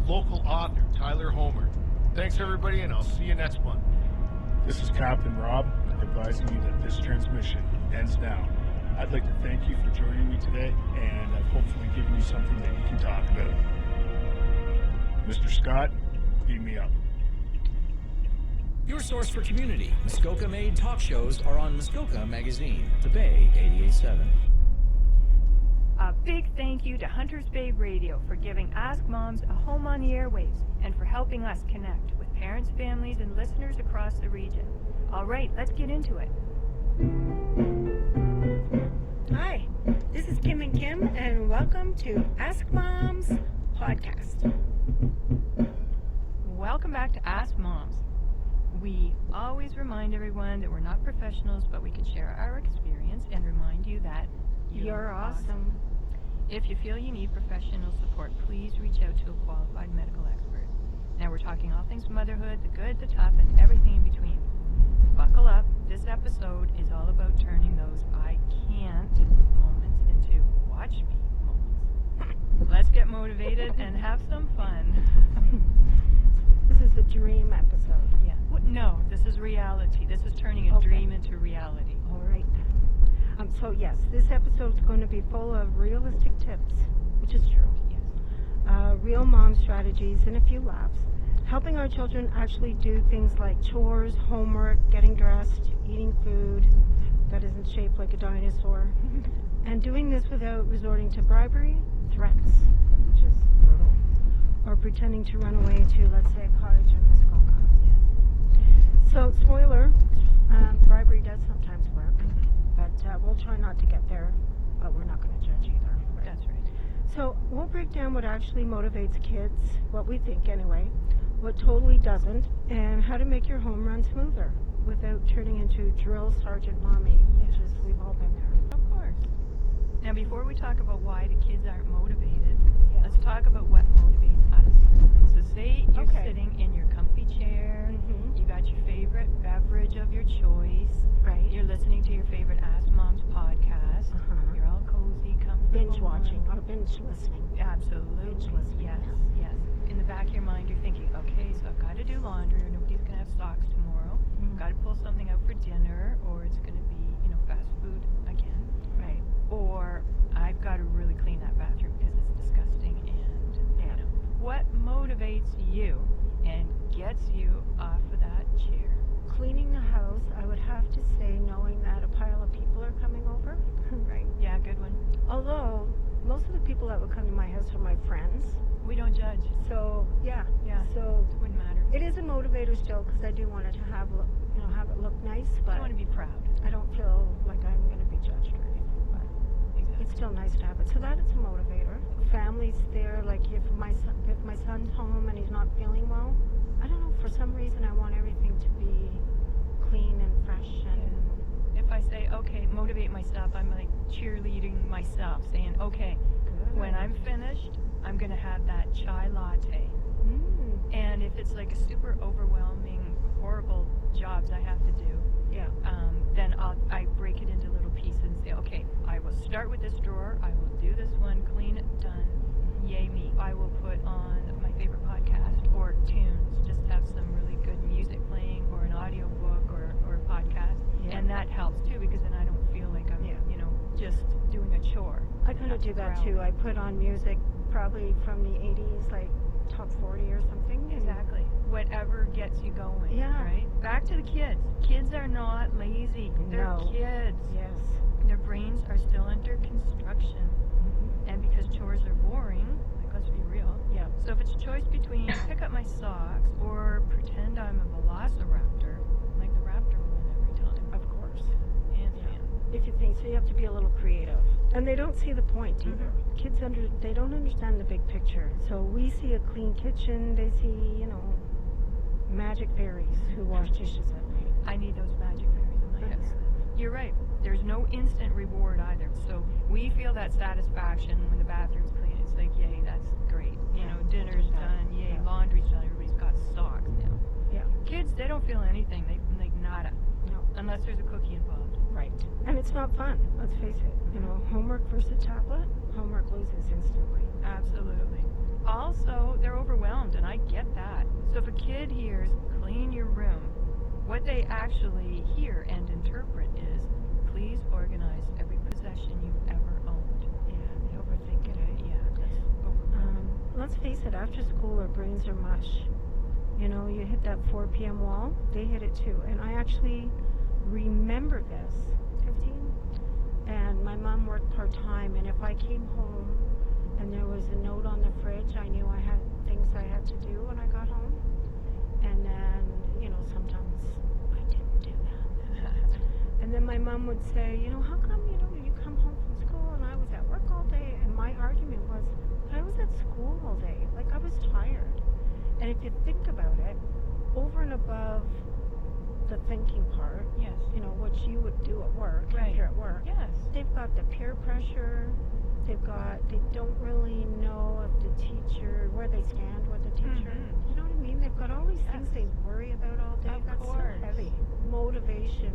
local author Tyler Homer. Thanks, everybody, and I'll see you next month. This is Captain Rob, advising you that this transmission ends now. I'd like to thank you for joining me today, and I've hopefully given you something that you can talk about. Mr. Scott, beam me up. Your source for community, Muskoka-made talk shows are on Muskoka Magazine, the Bay 88.7. A big thank you to Hunters Bay Radio for giving Ask Moms a home on the airwaves and for helping us connect with parents, families, and listeners across the region. All right, let's get into it. Hi, this is Kim and Kim, and welcome to Ask Moms podcast. Welcome back to Ask Moms. We always remind everyone that we're not professionals, but we can share our experience and remind you that You're awesome. If you feel you need professional support, please reach out to a qualified medical expert. Now we're talking all things motherhood, the good, the tough, and everything in between. Buckle up. This episode is all about turning those I can't moments into watch me moments. Let's get motivated and have some fun. This is a dream episode. Yeah. No, this is reality. This is turning a dream into reality. All right. So yes, this episode's going to be full of realistic tips, which is true. Yes. Real mom strategies and a few laughs, helping our children actually do things like chores, homework, getting dressed, eating food, that isn't shaped like a dinosaur. And doing this without resorting to bribery, threats, which is brutal, or pretending to run away to, let's say, a cottage in Muskoka. So, spoiler, bribery does sometimes work, but we'll try not to get there, but we're not going to judge either. Right? That's right. So, we'll break down what actually motivates kids, what we think anyway, what totally doesn't, and how to make your home run smoother without turning into drill sergeant mommy, which is, we've all been there. Of course. Now, before we talk about why the kids aren't motivated, Yeah. let's talk about what motivates us. So say you're Okay. sitting in your comfy chair, you got your favorite beverage of your choice, Right. you're listening to your favorite Ask Moms podcast, Uh-huh. you're all cozy, comfortable. Binge watching or binge listening. Absolutely. Binge listening, Yes, yeah. yes. In the back of your mind, you're thinking, okay, so I've got to do laundry, or nobody's going to have socks tomorrow. Mhm. Got to pull something out for dinner, or it's going to be, fast food again. Right. Or I've got to really clean that bathroom because it's disgusting. And Yeah. what motivates you and gets you off of that chair? Cleaning the house, I would have to say, knowing that a pile of people are coming over. Right. Yeah, good one. Although, most of the people that would come to my house are my friends. We don't judge. So, yeah. Yeah. So, It wouldn't matter. it is a motivator still because I do want it to have it look nice, I but want to be proud. I don't feel like I'm going to be judged or anything. But Exactly. it's still nice to have it. So that is a motivator. Family's there. Like if my son's home and he's not feeling well, I don't know. For some reason, I want everything to be clean and fresh and If I say, okay, motivate myself, I'm like cheerleading myself, saying, okay, good. when I'm finished, I'm going to have that chai latte. And if it's like a super overwhelming, horrible jobs I have to do, Yeah. then I break it into little pieces and say, okay, I will start with this drawer, I will do this one, clean it, done, yay me. I will put on my favorite podcast or tunes, just have some really good music playing or an audio book or a podcast. Yeah. And that helps too because then I don't feel like I'm, just doing a chore. I kind of do that too. I put on music probably from the 80s, like top 40 or something. and- Exactly. Whatever gets you going. Yeah. Right? Back to the kids. Kids are not lazy. They're No. kids. Yes. Their brains are still under construction. And because chores are boring, like let's be real. Yeah. So if it's a choice between pick up my socks or pretend I'm a velociraptor, like the raptor one every time. Of course. Hands Yeah. down. If you think so, you have to be a little creative. And they don't see the point either. Kids they don't understand the big picture. So we see a clean kitchen, they see, magic fairies who wash dishes at night. I need those magic fairies in my house. You're right. There's no instant reward either. So we feel that satisfaction when the bathroom's clean. It's like, yay, that's great. Dinner's done. Yay, Yeah. laundry's done. Everybody's got socks now. Yeah. Kids, they don't feel anything. They like nada. No. Unless there's a cookie involved. Right. And it's not fun, let's face it. Homework versus tablet, homework loses instantly. Absolutely. Also, they're overwhelmed, and I get that. So if a kid hears, clean your room, what they actually hear and interpret is, please organize every possession you've ever owned. Yeah, they overthink it, eh? Yeah, that's overwhelming. Let's face it, after school our brains are mush. You hit that 4 p.m. wall, they hit it too. And I actually remember this, 15, and my mom worked part-time, and if I came home and there was a note on the fridge, I knew I had things I had to do when I got home. And then, sometimes I didn't do that. And then my mom would say, how come, you come home from school and I was at work all day? And my argument was, I was at school all day. Like, I was tired. And if you think about it, over and above the thinking part, Yes. what you would do at work, Right. if you're at work, Yes. they've got the peer pressure, they don't really know if the teacher, where they stand with the teacher. Mhm. You know what I mean? They've got all these things Yes. they worry about all day. Of That's course. so heavy. Motivation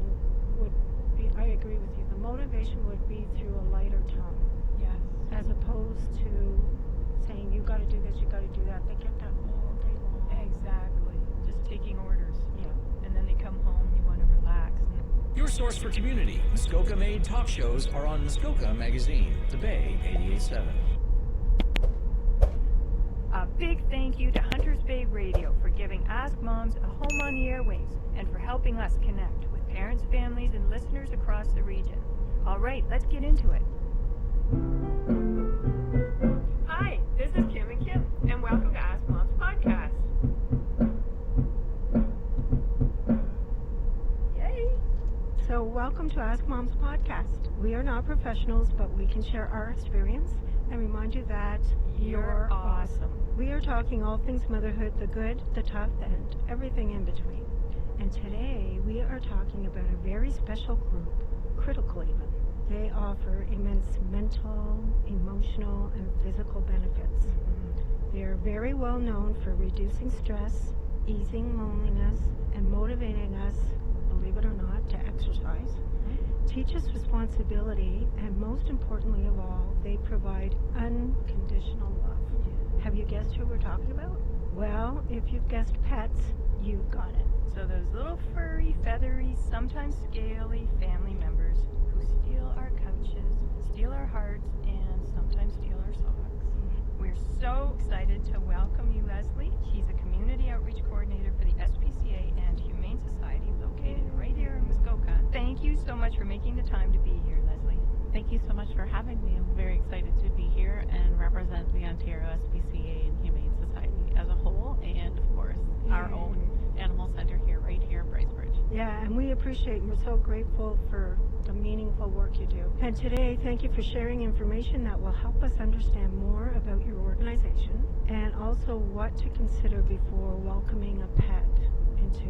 would be, I agree with you, the motivation would be through a lighter tone, Yes. as opposed to saying, you gotta do this, you gotta do that. They get that all day long. Exactly. Just taking orders. Yeah. And then they come home, you want to relax. Your source for community. Muskoka-made talk shows are on Muskoka Magazine, The Bay 88.7. A big thank you to Hunters Bay Radio for giving Ask Moms a home on the airwaves and for helping us connect with parents, families, and listeners across the region. All right, let's get into it. Hi, this is Kim and Kim, and welcome to Ask Mom's podcast. Yay! So, welcome to Ask Mom's podcast. We are not professionals, but we can share our experience and remind you that You're awesome. We are talking all things motherhood, the good, the tough, and everything in between. And today we are talking about a very special group, critical even. They offer immense mental, emotional, and physical benefits. They are very well known for reducing stress, easing loneliness, and motivating us, believe it or not, to exercise. Teach us responsibility, and most importantly of all, they provide unconditional love. Have you guessed who we're talking about? Well, if you've guessed pets, you've got it. So those little furry, feathery, sometimes scaly family members who steal our couches, steal our hearts, and sometimes steal our socks. We're so excited to welcome you, Leslie. She's a community outreach coordinator for the SPCA and Humane Society located right here in Muskoka. Thank you so much for making the time to be here, Leslie. Thank you so much for having me. I'm very excited to be here and represent the Ontario SPCA and Humane Society as a whole, and of course our own animal center right here in Bracebridge. Yeah, and we appreciate, we're so grateful for the meaningful work you do. And today, thank you for sharing information that will help us understand more about your organization and also what to consider before welcoming a pet into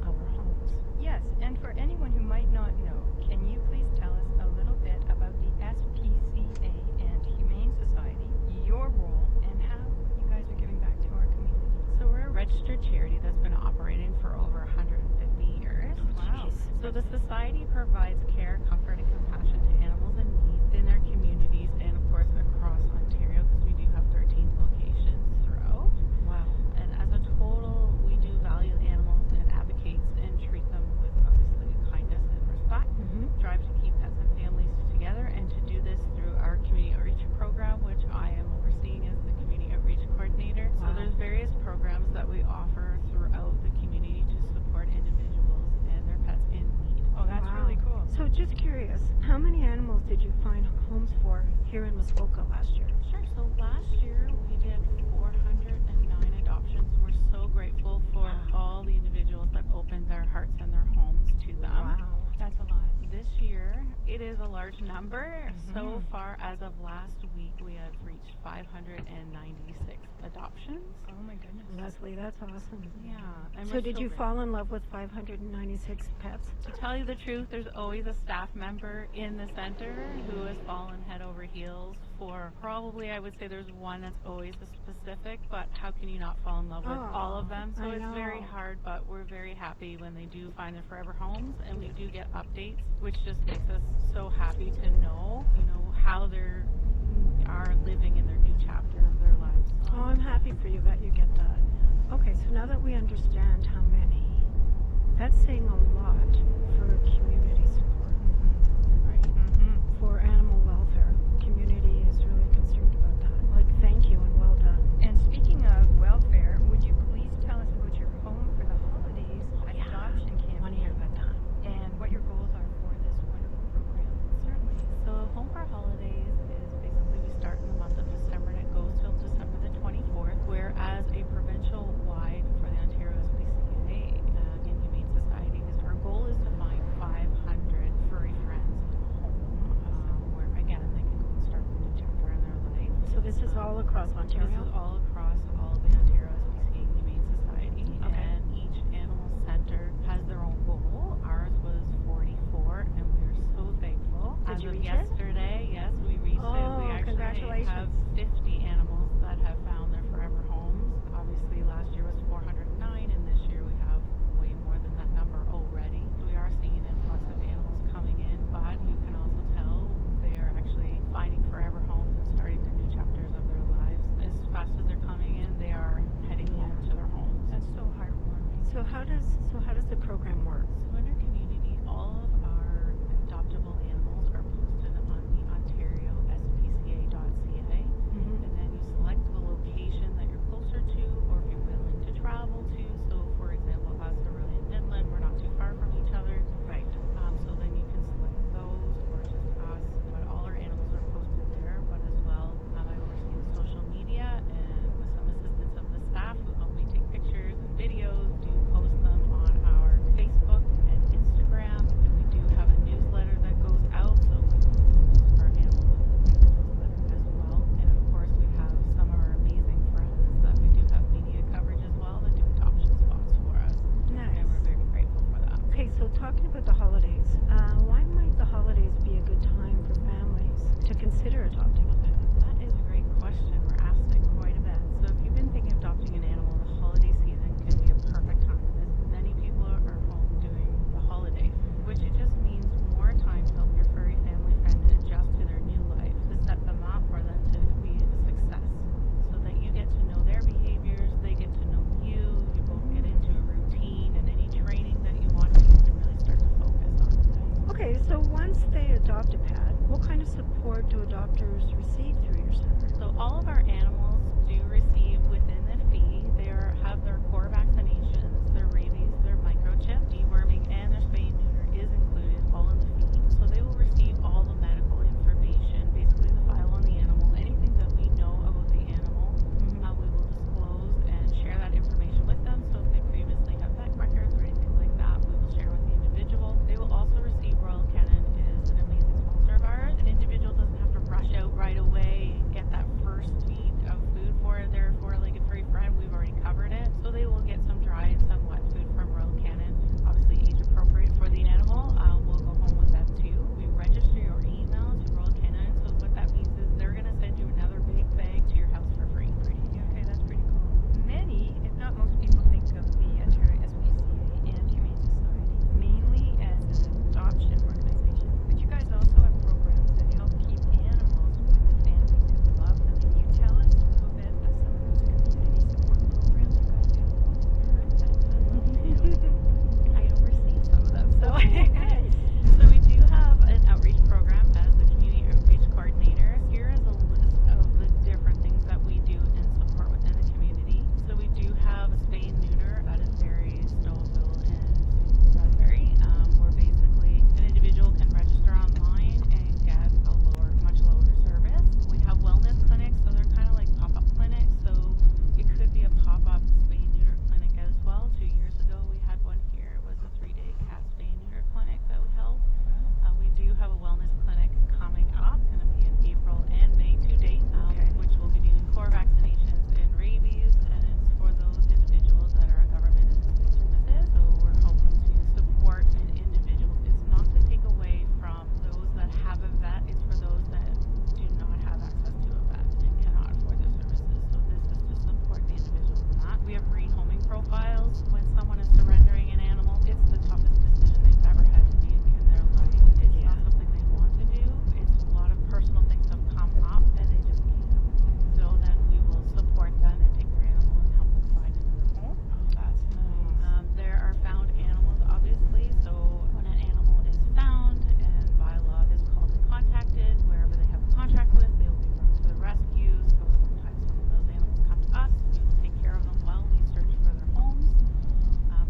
our homes. Yes, and for anyone who might not know, can you please tell us a little bit about the SPCA and Humane Society, your role, and how you guys are giving back to our community? So we're a registered charity that's been operating for over 150 years. Wow. So the society provides care, comfort, and compassion to animals in need in their communities and of course across Ontario, because we do have 13 locations throughout. Wow. And as a total, we do value animals and advocates and treat them with obviously kindness and respect. Strive to keep pets and families together, and to do this through our community outreach program, which I am overseeing as the community outreach coordinator. Wow. So there's various programs that we offer throughout the community to support individuals and their pets in need. Oh, that's Wow. really cool. So just curious, how many animals did you find homes for here in Muskoka last year? Sure. So last year we did 409 adoptions. We're so grateful for all the individuals that opened their hearts and their homes to them. Wow. That's a lot. This year, it is a large number. So far, as of last week, we have reached 596 adoptions. Oh my goodness. Leslie, that's awesome. Yeah. And So we're did you grateful. fall in love with 596 pets? To tell you the truth, there's always a staff member in the center who has fallen head over heels for probably, I would say there's one that's always a specific, but how can you not fall in love with all of them? So I it's very know. hard, but we're very happy when they do find their forever homes, and we do get updates, which just makes us so happy to know, how they are living in their new chapter of their lives. Oh, I'm happy for you that you get that. Okay, so now that we understand how many, that's saying a lot for community support, right? For animal welfare. Community is really concerned about that. Thank you and well done. And speaking of welfare, would you please tell us about your Home for the Holidays adoption I want to hear campaign about that. and what your goals are for this wonderful program? Certainly. So Home for Holidays is basically, we start in the month of December and it goes till December the 24th, whereas a provincial-wide for the Ontario SPCA and Humane Societies, our goal is to find 500 furry friends home, where again they can go and start a new chapter in their life. So this is all across Ontario? This is all across all of the Ontario SPCA and Humane Society, Okay. and each animal center has their own goal. Ours was 44, and we are so thankful. Did As you of reach it? yesterday, yes, we reached it. Oh, We actually congratulations. have 50 animals that have found their forever homes. Obviously, last year was 409, and this year we have way more than that number already. So we are seeing an influx of animals coming in, but you can also tell they are actually finding forever homes and starting their new chapters of their lives. As fast as they're coming in, they are heading home to their homes. That's so heartwarming. So how does the program work? So in our community, all of our adoptable animals are posted on the Ontario SPCA.ca, and then you select the location that you're closer to, or if you're willing to travel to. So, for example, us are really in Midland, we're not too far from each other. Right. support do adopters receive through your center? So all of our animals do receive within the fee. They have their core vaccinations, their rabies, their microchip, deworming, and their spay and neuter is included all in the fee. So they will receive all the medical information, basically the file on the animal, anything that we know about the animal, we will disclose and share that information with them. So if they previously have vet records or anything like that, we will share with the individual. They will also receive Royal Canin is an amazing sponsor of ours. An individual doesn't have to rush out right away and get that first feed of food for their four-legged furry friend. We've already covered it. So they will get some dry and some wet food from Royal Canin, obviously age appropriate for the animal. We'll go home with them too. We register your email to Royal Canin, so what that means is they're going to send you another big bag to your house for free. Okay, that's pretty cool. Many, if not most people, think of the Ontario SPCA and Humane Society mainly as an adoption organization. But you guys also have programs that help keep animals with the families who love them. Can you tell us a little bit of some of those community support programs you guys do? I oversee some of them, so so we do have an outreach program as the community outreach coordinator. Here is a list of the different things that we do and support within the community. So we do have a spay and neuter that is very Stouffville and Sudbury, where basically an individual can register online and get a much lower service. We have wellness clinics, so they're kind of like pop-up clinics. So it could be a pop-up spay and neuter clinic as well. 2 years ago we had one here. It was a 3-day cat spay and neuter clinic that we held. We do have a wellness clinic coming up, going to be in April and May 2 dates, which will be doing core vaccinations and rabies, and it's for those individuals that are government assisted services. So we're hoping to support an individual. It's not to take away from those that have a vet, it's for those that do not have access to a vet and cannot afford their services. So this is to support the individual in that. We have rehoming profiles. When someone is surrendering an animal, it's the toughest decision they've ever had to make in their life. It's not something they want to do. It's a lot of personal things have come up and they just need help. So then we will support them and take their animal and help them find another home. That's nice. There are found animals, obviously. So when an animal is found and by law is called and contacted, wherever they have a contract with, they will be brought to the rescue. So sometimes some of those animals come to us. We will take care of them while we search for their homes.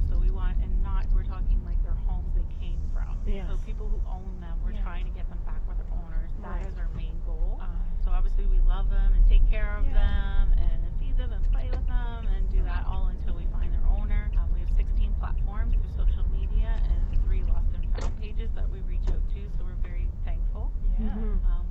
So we want, and not, we're talking like their homes they came from. Yes. So people who own them, we're trying to get them back with their owners. That Right. is our main goal. So obviously we love them and take care of them and feed them and play with them and do that all until we find their owner. We have 16 platforms through social media and 3 lost and found pages that we reach out to, so we're very thankful.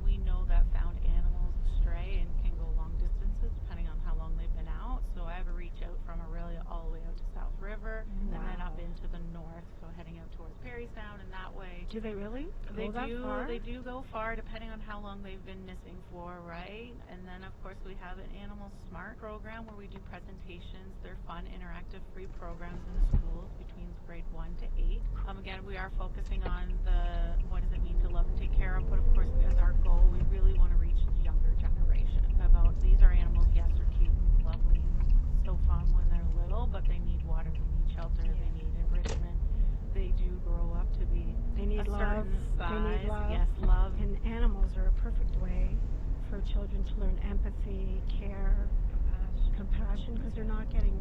We know that found animals stray and can go long distances depending on how long they've been out. So I have a reach out from Aurelia all the way out to South River and then up into the north, so heading out towards Perry Sound, and that way. Do they really They go that far? They do go far depending on how long they've been missing for, right? And then of course we have an Animal Smart program where we do presentations. They're fun, interactive, free programs in the schools between grade 1 to 8. Again, we are focusing on the what does it mean to love and take care of, but of course as our goal, we really want to reach the younger generation about these are animals, yes, they're cute and lovely and so fun when they're little, but they need water, they need shelter, they need enrichment. They do grow up to be They need a love. certain size. They need love. Yes, love. And animals are a perfect way for children to learn empathy, care, compassion, because they're not getting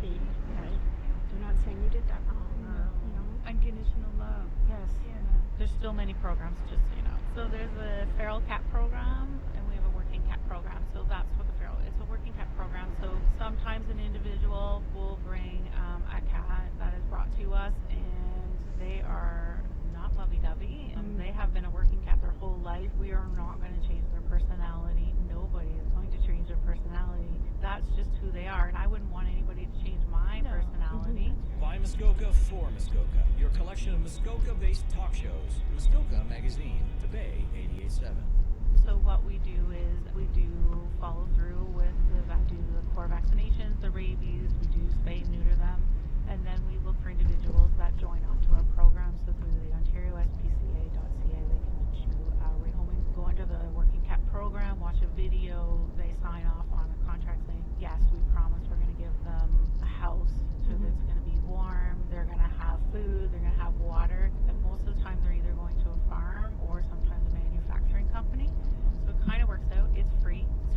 feed. Right? They're not saying you did that wrong. You know. Unconditional love. Yes. There's still many programs, just so you know. So there's a feral cat program, and we have a working cat program. So that's what the feral. It's a working cat program. So sometimes an individual will bring a cat that is brought to us, and they are not lovey-dovey. They have been a working cat their whole life. We are not going to change their personality. Nobody is going to change their personality. That's just who they are, and I wouldn't want anybody to change my personality. By Muskoka for Muskoka, your collection of Muskoka-based talk shows. Muskoka Magazine, the Bay 88.7. So what we do is we do follow through with the core vaccinations, the rabies, we do spay and neuter them, and then we look for individuals that join onto our program. So through the OntarioSPCA.ca, they can do rehoming, go under the working cat program, watch a video, they sign off on a contract saying, yes, we promise we're going to give them a house, so that's going to be warm, they're going to have food, they're going to have water, and most of the time they're either going to a farm or sometimes a manufacturing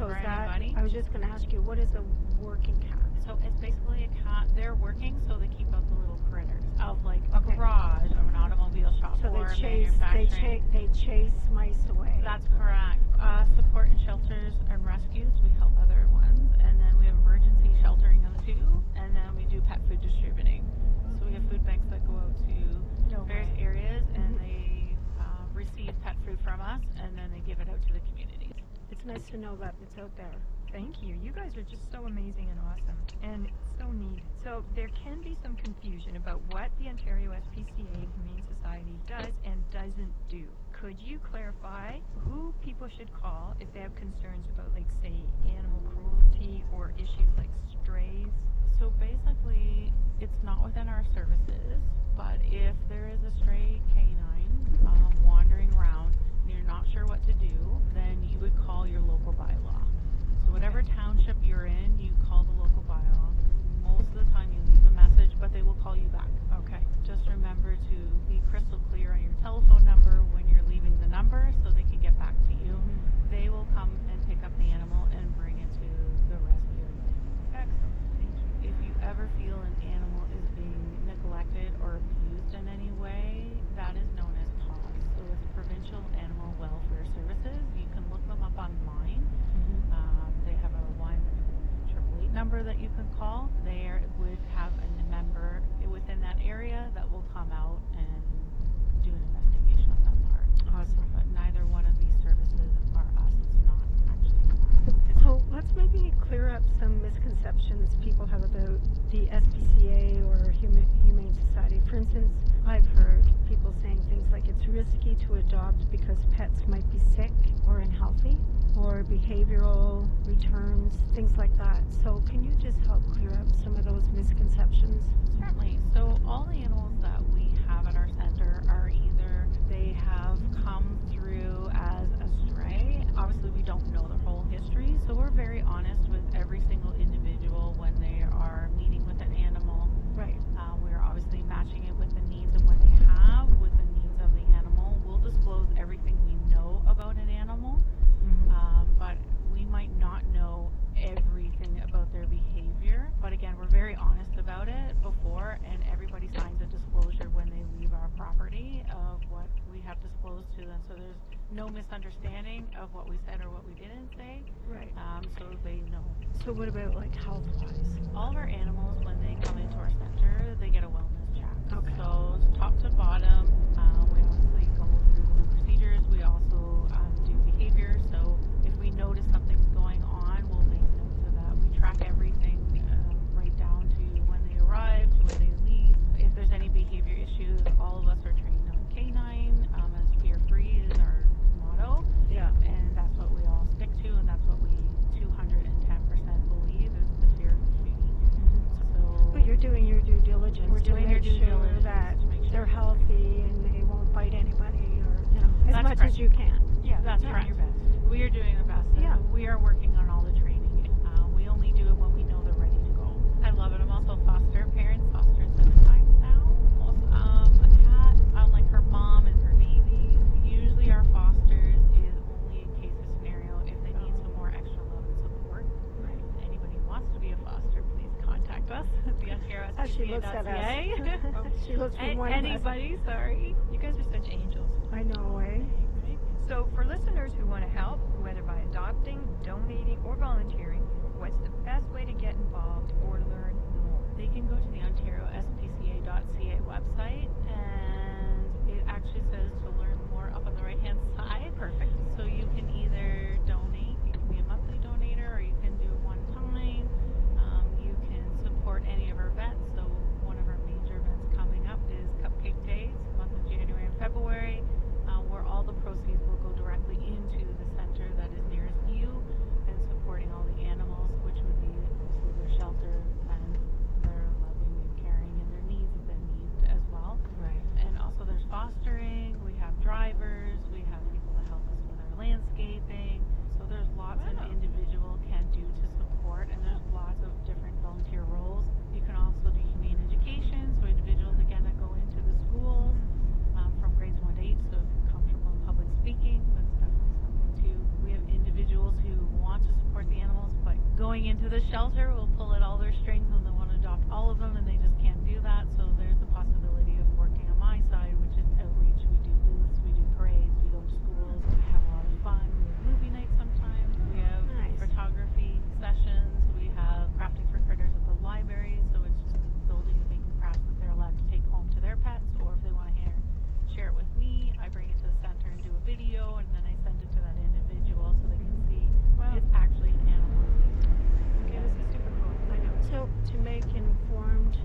So for is that, anybody. I was just going to ask you, what is a working cat? So it's basically a cat. They're working so they keep out the little critters of like a Okay. garage or an automobile shop So or they manufacturing. chase mice away. That's correct. Support in shelters and rescues. We help other ones, and then we have emergency sheltering them too, and then we do pet food distributing. So we have food banks that go out to various areas, and they receive pet food from us, and then they give it out to the communities. It's nice to know that it's out there. Thank you. You guys are just so amazing and awesome, and so neat. So there can be some confusion about what the Ontario SPCA Humane Society does and doesn't do. Could you clarify who people should call if they have concerns about, like, say, animal cruelty or issues like strays? So basically, it's not within our services, but if there is a stray canine wandering around and you're not sure what to do, then you would call your local bylaw. So whatever township you're in, you call the local bylaw. Most of the time you leave a message, but they will call you back. Okay. Just remember to be crystal clear on your telephone number when you're leaving the number so they can get back to you. They will come and pick up the animal and bring it to the rescue. Excellent. Thank you. If you ever feel an animal is being neglected or abused in any way, that is known as PAWS. So it's Provincial Animal Welfare Services. You can look them up online. They have a 1-888 number that you can call. They would have a member within that area that will come out and do an investigation on that part. Awesome. But neither one of these services are us. It's not actually. So let's maybe clear up some misconceptions people have about the SPCA or Humane Society. For instance, I've heard people saying things like it's risky to adopt because pets might be sick or unhealthy, or behavioral returns, things like that. So can you just help clear up some of those misconceptions? Certainly. So all the animals that we have at our center are either they have come through as a stray. Obviously, we don't know their whole history, so we're very honest with every single individual when they are meeting with an animal. Right. We're obviously matching it with the needs of what they have, with the needs of the animal. We'll disclose everything we know about an animal, but we might not know everything about their behavior. But again, we're very honest about it before, and everybody signs a disclosure when they leave our property of what we have disclosed to them. So there's no misunderstanding of what we said or what we didn't say. Right. So they know. So what about like health-wise? All of our animals, when they come into our center, they get a wellness check. Okay. So top to bottom, we obviously go through the procedures. We also do behavior. So if we notice something's going on, we'll make notes of that. We track everything right down to when they arrive, to when they leave. If there's any behavior issues, all of us are trained on canine, as fear-free is our motto. Yeah. And that's what we all stick to, and that's what we 210% believe is the fear-free. So But you're doing your due diligence. We're doing to your make due sure diligence that to make sure they're it's healthy and they won't bite anybody, or as That's much correct. as you can. Yeah, that's Yeah. correct. Your best. We are doing our best. And Yeah. We are working on all the training. We only do it when we know they're ready to go. I love it. I'm also a foster parent, fostered 7 times now. A cat, unlike her mom and her babies, usually our fosters is only in case of scenario if they need some more extra love and support. Right. If anybody wants to be a foster, please contact us at the As she looks at us. She looks from one of us. Anybody, sorry. You guys are such angels. I know, eh? So for listeners who want to help, whether by adopting, donating, or volunteering, what's the best way to get involved or learn more? They can go to the OntarioSPCA.ca website, and it actually says to learn more up on the right-hand side. Perfect. So you can either donate, you can be a monthly donator, or you can do it one time. You can support any of our events. So one of our major events coming up is Cupcake Days, month of January and February, where all the proceeds will go directly into the center that is nearest you and supporting all the animals, which would be obviously their shelter and their loving and caring and their needs that they need as well. Right. And also there's fostering, we have drivers, we have people that help us with our landscaping. going into the shelter will pull at all their strings and they want to adopt all of them, and they just can't do that. So there's the possibility of working on my side, which is outreach. We do booths, we do parades, we go to schools, we have a lot of fun. We have movie nights sometimes. We have photography sessions. We have crafting for critters at the library. So it's just building and making crafts that they're allowed to take home to their pets, or if they want to share it with me, I bring it to the center and do a video, and then I send it to that individual so they can see it's actually an animal. Okay, this is super cool. I know. So to make an informed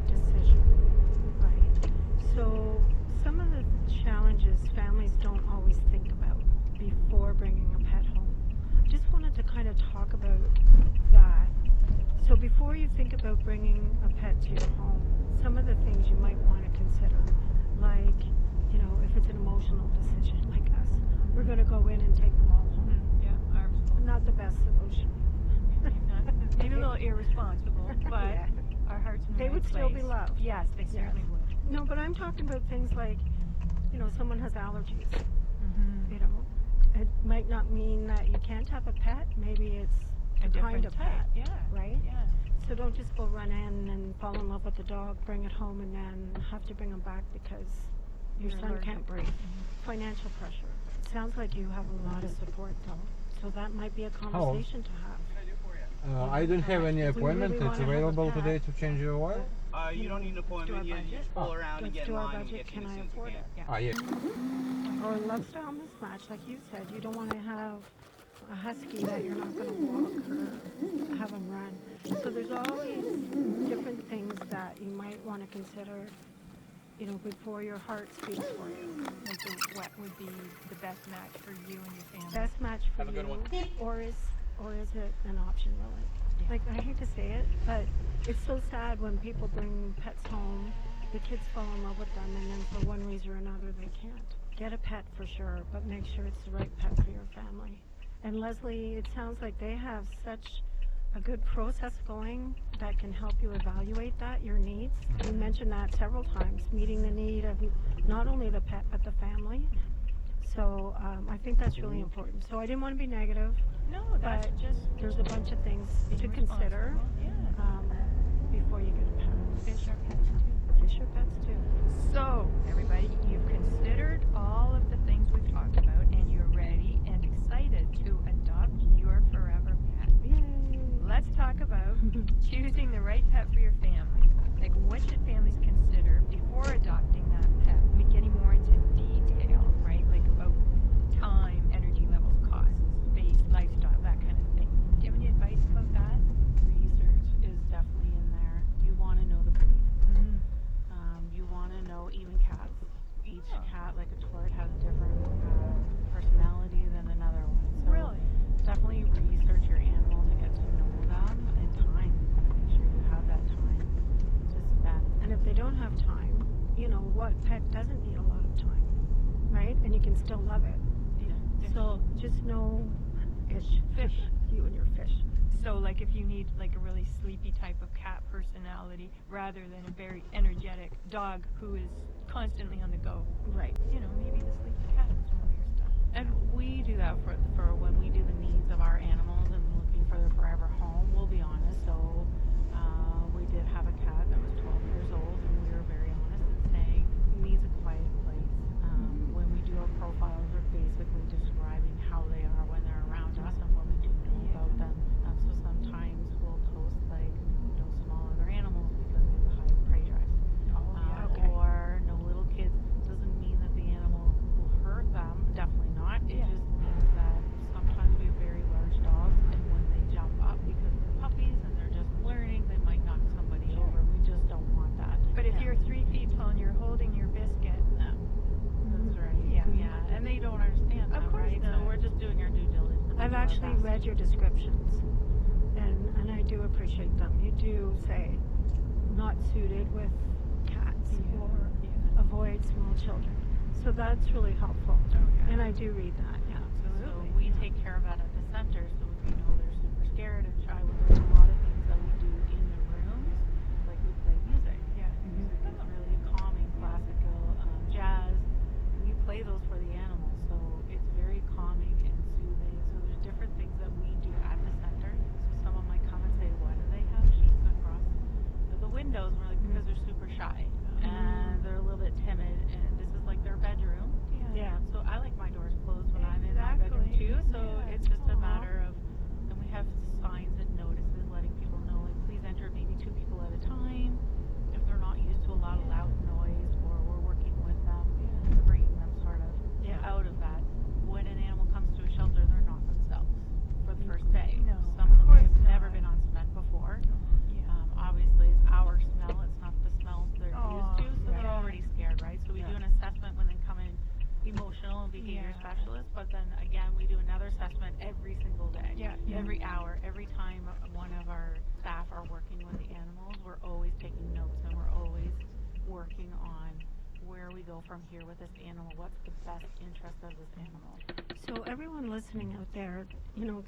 decision, right? So some of the challenges families don't always think about before bringing a pet home. I just wanted to kind of talk about that. So before you think about bringing a pet to your home, some of the things you might want to consider, like, you know, if it's an emotional decision like us, we're going to go in and take them all home. Yeah, arms full. Not the best solution. Maybe a little irresponsible, but Yeah. our hearts in the They right would still be place. loved. Yes, they certainly would. No, but I'm talking about things like, you know, someone has allergies. Mm-hmm. You know, it might not mean that you can't have a pet. Maybe it's A the different kind of type. pet, Yeah. right? Yeah. So don't just go run in and fall in love with the dog, bring it home, and then have to bring them back because your You're son allergic. can't breathe. Financial pressure. It sounds like you have a lot of support, though. So that might be a conversation to have. I don't have any If we appointment. really It's wanna have a available pet, today to change your oil. You don't need an appointment. You just pull around and Let's get do in our line and budget. get you Can as I soon as you afford can. it? Yeah. Or a lifestyle mismatch, like you said. You don't want to have a husky that you're not going to walk or have him run. So there's all these different things that you might want to consider, you know, before your heart speaks for you. Like what would be the best match for you and your family? Best match for Have a good you, one. or is it an option really? Yeah. Like, I hate to say it, but it's so sad when people bring pets home, the kids fall in love with them, and then for one reason or another they can't. Get a pet for sure, but make sure it's the right pet for your family. And Leslie, it sounds like they have such a good process going that can help you evaluate that, your needs. You mentioned that several times, meeting the need of not only the pet but the family. So I think that's really important. So I didn't want to be negative, No, that's but just there's a bunch of things being to consider responsible. Yeah. before you get a pet. Fish are pets too. Fish are pets too. So, everybody, you've considered all of the things we've talked about, and you're ready and excited to adopt your forever pet. Yay! Let's talk about choosing the right pet for your family. Like, what should families consider before adopting that pet? I mean, getting more into detail, right? Like about time, energy levels, costs, space, lifestyle, that kind of thing. Do you have any advice about that? Research is definitely in there. You want to know the breed. Mm. You want to know even cats. Each cat, like a tort, has a different personality than another one. So Really? definitely research your animal to get to know them, and time. Make sure you have that time to spend. And if they don't have time, you know, what pet doesn't need a lot of time, right? And you can still love it. Yeah. So just know fish, you and your fish. So, like, if you need like a really sleepy type of cat personality, rather than a very energetic dog who is constantly on the go, Right. you know, maybe the sleepy cat is one of your stuff. And we do that for when we do the needs of our animals and looking for their forever home. We'll be honest. So we did have a cat that was 12 years old, and we were very honest in saying needs a quiet place. When we do our profiles, we're basically describing how they are when they're around us and what we do know about them. So sometimes we'll post like no small other animals because they have a high prey drive. Okay. Or no little kids. Doesn't mean that the animal will hurt them. Definitely not. It just means that sometimes we have very large dogs, and when they jump up because they're puppies and they're just learning, they might knock somebody over. We just don't want that. But if you're 3 feet tall and you're holding your biscuit, That's right. Yeah. And they don't understand Of that, course right? not. So we're just doing our due diligence. I've to do our actually best. read your descriptions, and I do appreciate them. You do say not suited with cats or avoid small children. So that's really helpful. And I do read that, yeah. So we take care of that at the center. So if you know they're super scared or shy, well, there's a lot of things that we do in the rooms. Like we play music. Yeah. Music is really calming, classical, jazz. We play those for the animals, so it's very calming and soothing. So there's different things that we do at the center. So some of my Every hour, every time one of our staff are working with the animals, we're always taking notes and we're always working on where we go from here with this animal. What's the best interest of this animal? So everyone listening out there,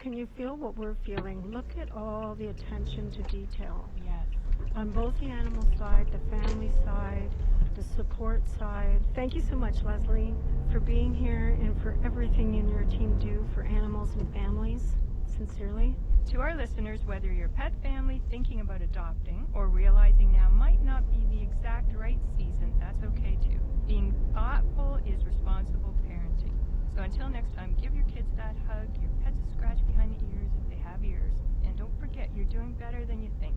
can you feel what we're feeling? Look at all the attention to detail. Yes. On both the animal side, the family side, the support side. Thank you so much, Leslie, for being here and for everything you and your team do for animals and families. Sincerely. To our listeners, whether you're a pet family thinking about adopting or realizing now might not be the exact right season, that's okay too. Being thoughtful is responsible parenting. So until next time, give your kids that hug, your pets a scratch behind the ears if they have ears, and don't forget you're doing better than you think.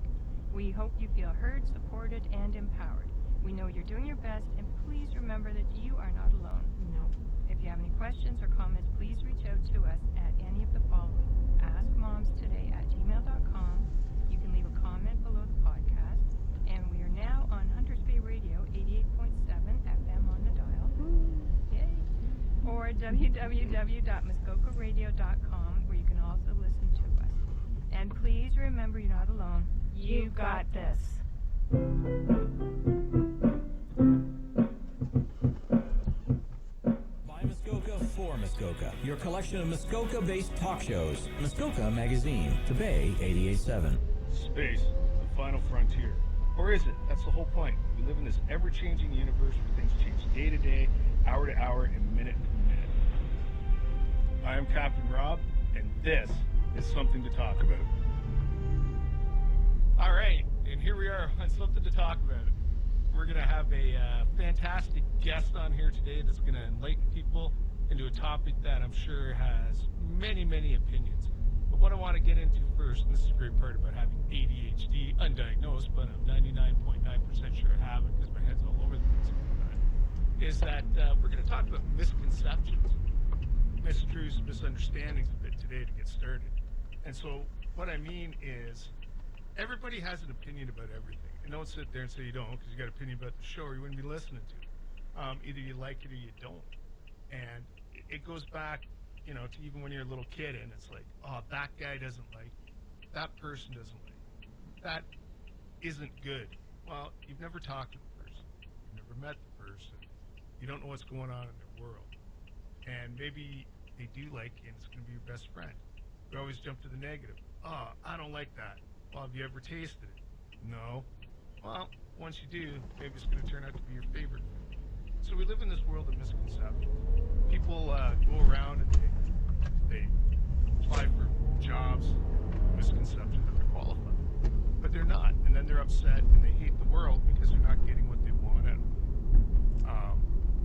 We hope you feel heard, supported, and empowered. We know you're doing your best, and please remember that you are not alone. No. If you have any questions or comments, please reach out to us at any of the following. askmomstoday@gmail.com. You can leave a comment below the podcast. And we are now on Hunters Bay Radio, 88.7 FM on the dial. Yay. Or www.muskokaradio.com, where you can also listen to us. And please remember you're not alone. You got this. By Muskoka for Muskoka, your collection of Muskoka-based talk shows. Muskoka Magazine, to Bay 88.7. Space, the final frontier. Or is it? That's the whole point. We live in this ever-changing universe where things change day to day, hour to hour, and minute to minute. I am Captain Rob, and this is something to talk about. All right, and here we are on something to talk about. We're going to have a fantastic guest on here today that's going to enlighten people into a topic that I'm sure has many, many opinions. But what I want to get into first, and this is the great part about having ADHD, undiagnosed, but I'm 99.9% sure I have it because my head's all over the place, is that we're going to talk about misconceptions, mistruths, misunderstandings a bit today to get started. And so what I mean is everybody has an opinion about everything. And don't sit there and say you don't, because you got an opinion about the show or you wouldn't be listening to it. Either you like it or you don't. And it goes back, to even when you're a little kid and it's like, oh, that guy doesn't like me. That person doesn't like me. That isn't good. Well, you've never talked to the person. You've never met the person. You don't know what's going on in their world. And maybe they do like you and it's going to be your best friend. We always jump to the negative. Oh, I don't like that. Well, have you ever tasted it? No. Well, once you do, maybe it's going to turn out to be your favorite food. So we live in this world of misconceptions. People go around and they apply for jobs, misconception that they're qualified. But they're not. And then they're upset and they hate the world because they're not getting what they want out of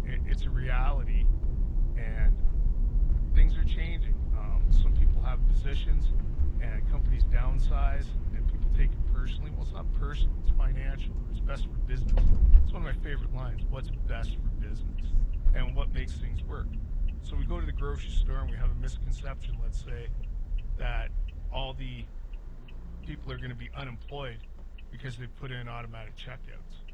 it. It's a reality, and things are changing. Some people have positions and companies downsize and people take it personally. Well, it's not personal, it's financial, it's best for business. It's one of my favorite lines, what's best for business and what makes things work. So we go to the grocery store and we have a misconception, let's say, that all the people are going to be unemployed because they put in automatic checkouts.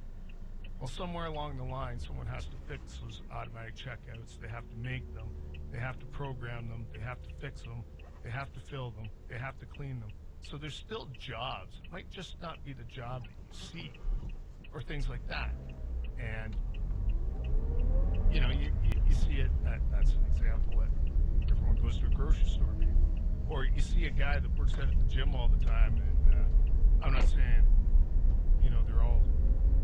Well, somewhere along the line, someone has to fix those automatic checkouts. They have to make them, they have to program them, they have to fix them, they have to fill them, they have to clean them. So there's still jobs. It might just not be the job that you see or things like that. And, you see it, that's an example that everyone goes to a grocery store maybe. Or you see a guy that works out at the gym all the time, and I'm not saying, they're all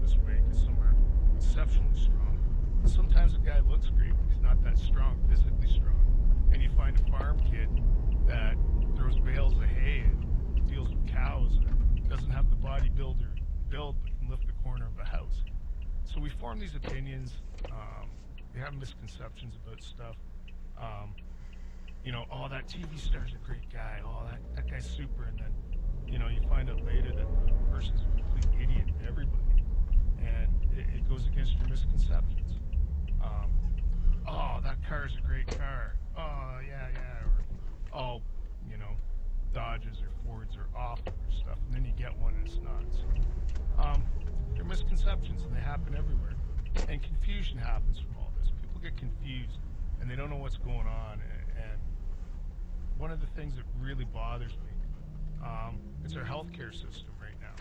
this way because some are exceptionally strong. Sometimes a guy looks great, but he's not that strong, physically strong. And you find a farm kid that throws bales of hay and deals with cows and doesn't have the bodybuilder build but can lift the corner of a house. So we form these opinions. We have misconceptions about stuff. Oh, that TV star's a great guy. Oh, that guy's super. And then, you find out later that the person's a complete idiot to everybody. And it goes against your misconceptions. Oh, that car's a great car. Oh, yeah. Or, Dodges or Fords are awful or stuff, and then you get one and it's not. So, they're misconceptions, and they happen everywhere. And confusion happens from all this. People get confused, and they don't know what's going on. And one of the things that really bothers me, it's our healthcare system right now.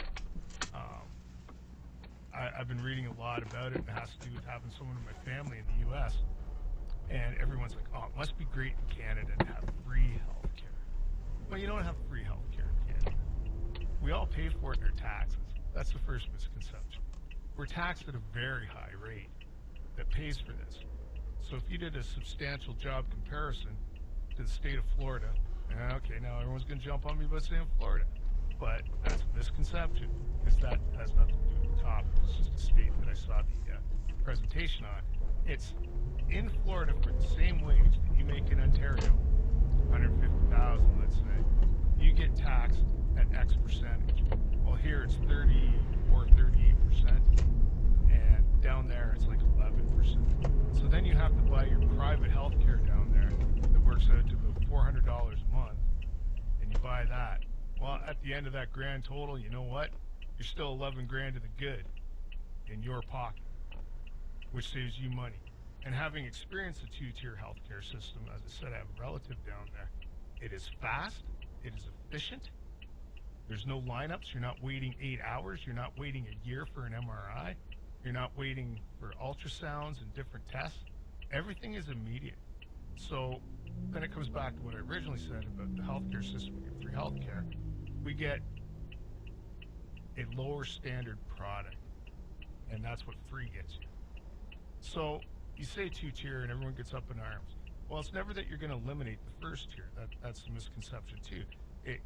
I've been reading a lot about it, and it has to do with having someone in my family in the U.S., and everyone's like, oh, it must be great in Canada to have free healthcare. Well, you don't have free healthcare in Canada. We all pay for it in our taxes. That's the first misconception. We're taxed at a very high rate that pays for this. So if you did a substantial job comparison to the state of Florida, okay, now everyone's going to jump on me about saying Florida, but that's a misconception, because that has nothing to do with the topic. It's just a state that I saw the presentation on. It's in Florida for the same wage that you make in Ontario, $150,000, let's say, you get taxed at X percentage. Well, here it's 30 or 38%, and down there it's like 11%. So then you have to buy your private health care down there that works out to about $400 a month, and you buy that. Well, at the end of that grand total, you know what? You're still 11 grand to the good in your pocket, which saves you money. And having experienced a two-tier healthcare system, as I said, I have a relative down there. It is fast, it is efficient, there's no lineups, you're not waiting 8 hours, you're not waiting a year for an MRI, you're not waiting for ultrasounds and different tests. Everything is immediate. So then it comes back to what I originally said about the healthcare system. We get free healthcare, we get a lower standard product, and that's what free gets you. So you say two-tier and everyone gets up in arms. Well, it's never that you're going to eliminate the first tier. That's the misconception too.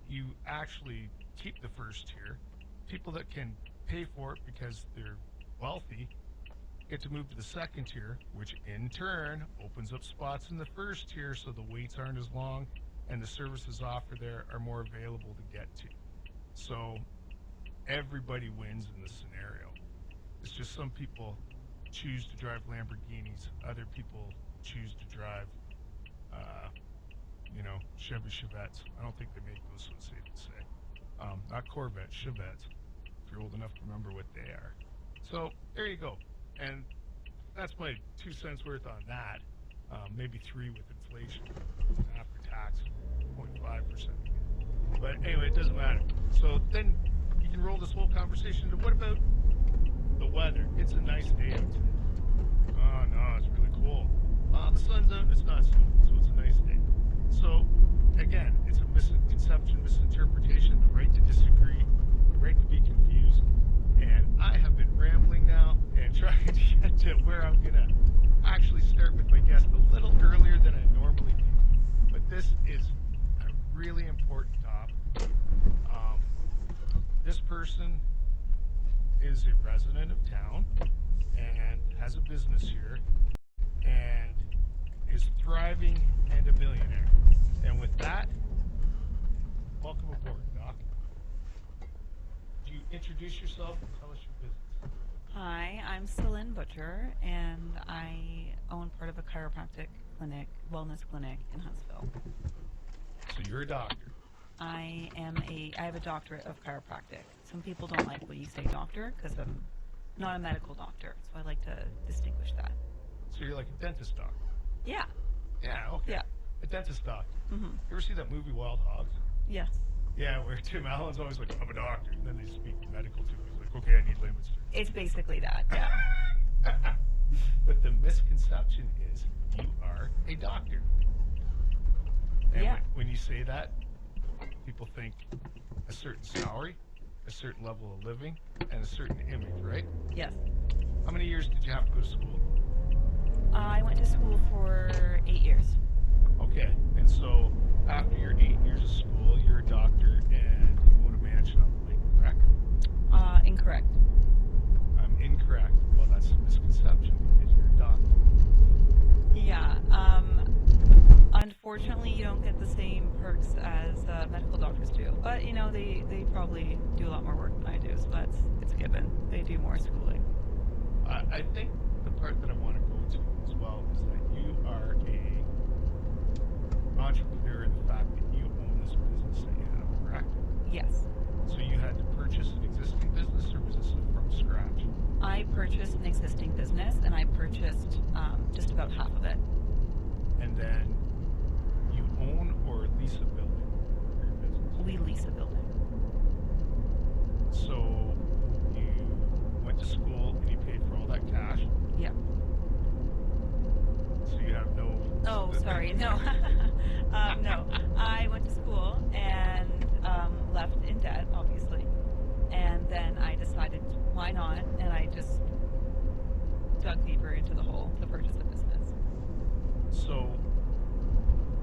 You actually keep the first tier. People that can pay for it because they're wealthy get to move to the second tier, which in turn opens up spots in the first tier so the waits aren't as long and the services offered there are more available to get to. So everybody wins in this scenario. It's just some people choose to drive Lamborghinis, other people choose to drive Chevy Chevettes. I don't think they make those, so it's safe to say. Not Corvettes, Chevettes, if you're old enough to remember what they are. So there you go. And that's my 2 cents worth on that. Maybe 3 with inflation. After tax, 0.5%. But anyway, it doesn't matter. So then you can roll this whole conversation to, what about the weather? It's a nice day out today. Oh no, it's really cool. The sun's out, it's not snowing, so it's a nice day. So again, it's a misconception, misinterpretation, the right to disagree, the right to be confused. And I have been rambling now and trying to get to where I'm going to actually start with my guest a little earlier than I normally do. But this is a really important topic. This person is a resident of town and has a business here and is thriving and a millionaire. And with that, welcome aboard, Doc. Do you introduce yourself and tell us your business? Hi, I'm Celine Butcher, and I own part of a chiropractic clinic, wellness clinic in Huntsville. So you're a doctor. I have a doctorate of chiropractic. Some people don't like when you say doctor because I'm not a medical doctor, so I like to distinguish that. So you're like a dentist doctor? Yeah. Yeah, okay. Yeah. A dentist doctor. Mm-hmm. You ever see that movie Wild Hogs? Yes. Yeah, where Tim Allen's always like, I'm a doctor, and then they speak medical to him. He's like, okay, I need layman's terms. It's basically that, yeah. But the misconception is you are a doctor. And Yeah. when you say that, people think a certain salary, a certain level of living, and a certain image, right? Yes. How many years did you have to go to school? I went to school for 8 years. Okay, and so after your 8 years of school, you're a doctor and you own a mansion on the lake, correct? Incorrect. I'm incorrect. Well, that's a misconception because you're a doctor. Yeah. Unfortunately, you don't get the same perks as medical doctors do. But, they probably do a lot more work than I do, so it's a given. They do more schooling. I think the part that I want to go to as well is that you are a entrepreneur in the fact that you own this business that you have, correct? Yes. So you had to purchase an existing business, or was this from scratch? I purchased an existing business, and I purchased just about half of it. And then you own or lease a building for your business? We lease a building. So you went to school and you paid for all that cash. Yeah. So you have no. Oh, sorry. No. No. I went to school and left in debt, obviously. And then I decided, why not? And I just dug deeper into the hole to purchase a business. So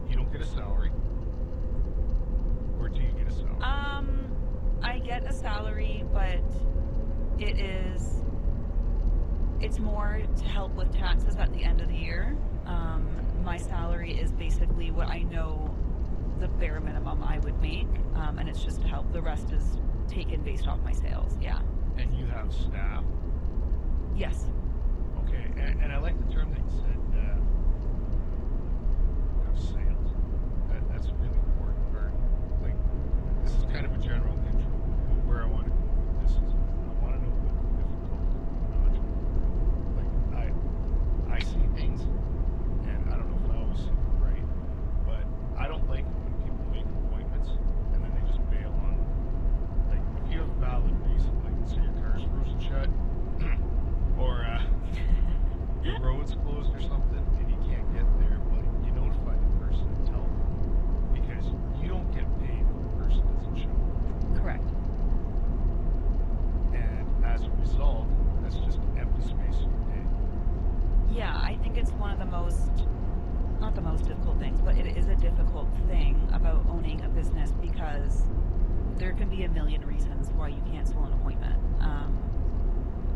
you don't get a salary, or do you get a salary? I get a salary, but it's more to help with taxes at the end of the year. My salary is basically what I know the bare minimum I would make, and it's just to help. The rest is taken based off my sales, yeah. And you have staff? Yes. Okay, and I like the term that you said, have sales. That's a really important word. Like, this is kind of a general intro. Where I want to go with this is, I want to know what the difficulties are. Like, I see things, and I don't know if I always see them right, but I don't like it when people make appointments, and then they just bail on them. Like, if you have a valid reason, like, say your car's frozen shut, or the road's closed or something, and you can't get there, but you notify the person and tell them, because you don't get paid if the person doesn't show up. Correct. And as a result, that's just an empty space in your day. Yeah, I think it's one of the not the most difficult things, but it is a difficult thing about owning a business because there can be a million reasons why you cancel an appointment.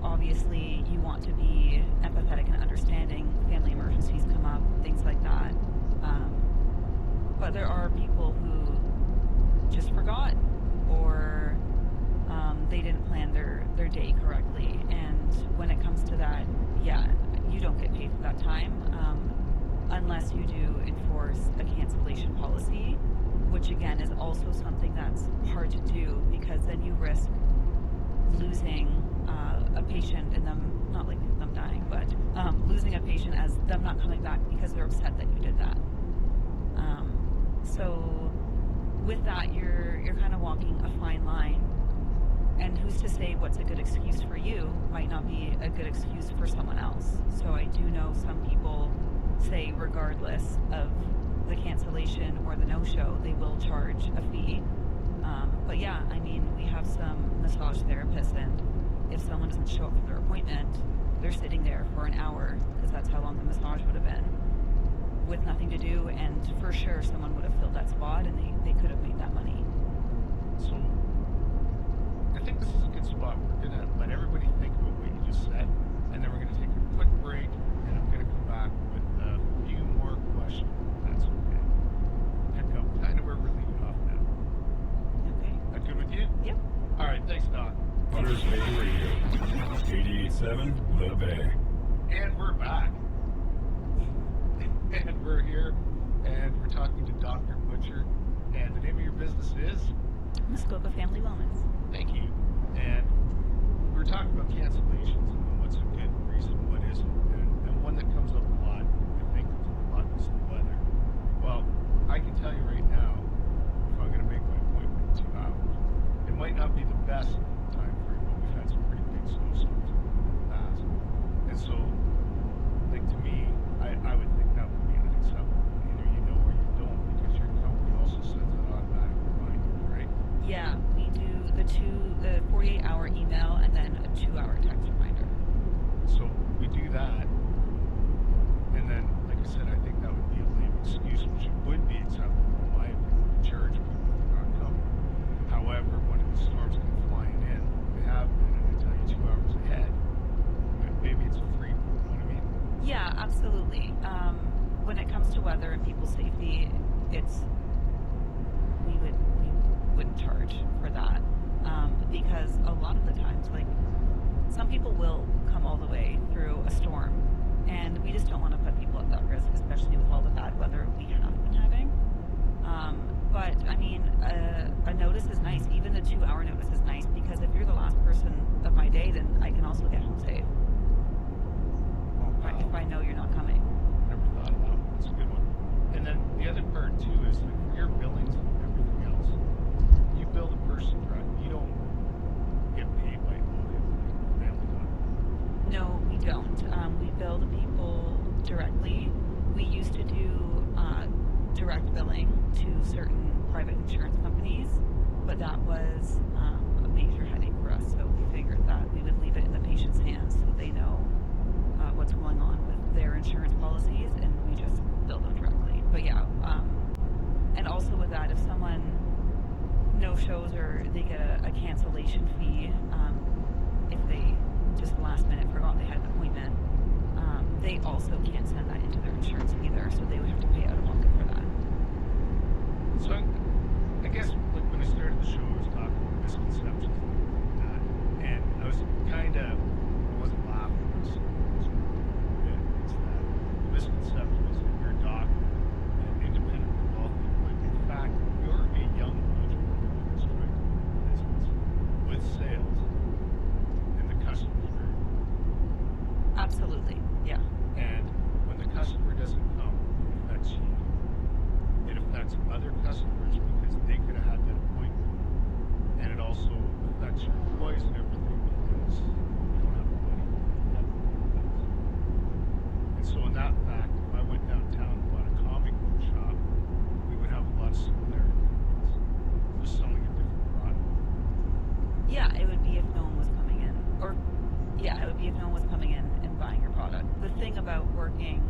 Obviously, you want to be empathetic and understanding. Family emergencies come up, things like that. But there are people who just forgot, or they didn't plan their day correctly. And when it comes to that, yeah, you don't get paid for that time unless you do enforce a cancellation policy, which again is also something that's hard to do because then you risk losing a patient and them, not like them dying, but losing a patient as them not coming back because they're upset that you did that. So with that, you're kind of walking a fine line, and who's to say what's a good excuse for you might not be a good excuse for someone else. So I do know some people say regardless of the cancellation or the no-show, they will charge a fee. But yeah, I mean, we have some massage therapists, and if someone doesn't show up for their appointment, they're sitting there for an hour because that's how long the massage would have been, with nothing to do, and for sure someone would have filled that spot and they could have made that money. So, I think this is a good spot. We're going to let everybody think about what you just said, and then we're going to take a quick break, and I'm going to come back with a few more questions, if that's okay. Pick up kind of where we're leaving off now. Okay. That good with you? Yep. All right, thanks, Doc. Hunters Bay Radio, 88.7 The Bay. And we're back. And we're here, and we're talking to Dr. Butcher, and the name of your business is? Muskoka Family Wellness. Thank you. And we were talking about cancellations and what's a good reason, what isn't. And one that comes up a lot, I think it's a lot, is the weather. Well, I can tell you right now, if I'm going to make my appointment in 2 hours, it might not be the best time frame, but we've had some pretty big snowstorms in the past. And so, like, to me, I would think that would be unacceptable. Either you know or you don't, because your company also sends an automatic reminder, right? Yeah, we do the 48-hour email and then a 2-hour text reminder. So we do that, and then, like I said, I think that would be a lame excuse, which would be acceptable in my opinion, to charge people if they're not coming. However, when the storms come flying in, they have been, and they tell you 2 hours ahead, maybe it's a free, you know what I mean? Yeah, absolutely. When it comes to weather and people's safety, we wouldn't charge for that because a lot of the times, like, some people will come all the way through a storm, and we just don't want to put people at that risk, especially with all the bad weather we have been having. But I mean, a notice is nice. Even the 2-hour notice is nice because if you're the last person of my day, then I can also get home safe. Oh, wow. If I know you're not coming. Never thought of that. That's a good one. And then the other part too is like for your billings and everything else, you bill the person, right? You don't get paid by family doctor. No, we don't. We bill the people directly. We used to do direct billing to certain private insurance companies, but that was a major headache for us. So we figured that we would leave it in the patient's hands so they know what's going on with their insurance policies, and we just bill them directly. But yeah, and also with that, if someone no shows or they get a cancellation fee, if they just last minute forgot they had an appointment, they also can't send that into their insurance either, so they would have to pay out of pocket for that. So I guess like when I started the show, I was talking about misconceptions and that, and I was kind of, I wasn't laughing, I was it's that the misconception is that you're a doctor and independently wealthy, but in fact, you're a young entrepreneur who's trying to build a business with sales and the customer's very important. Absolutely, yeah. And when the customer doesn't come, it affects you. It affects other customers because they could have had that appointment. And it also affects your employees and everything because you don't have the money. You have appointments. And so in that fact, if I went downtown and bought a comic book shop, we would have a lot of similarities. Just selling a different product. Yeah, it would be if no one was coming in. Or, yeah, it would be if no one was coming in and buying your product. The thing about working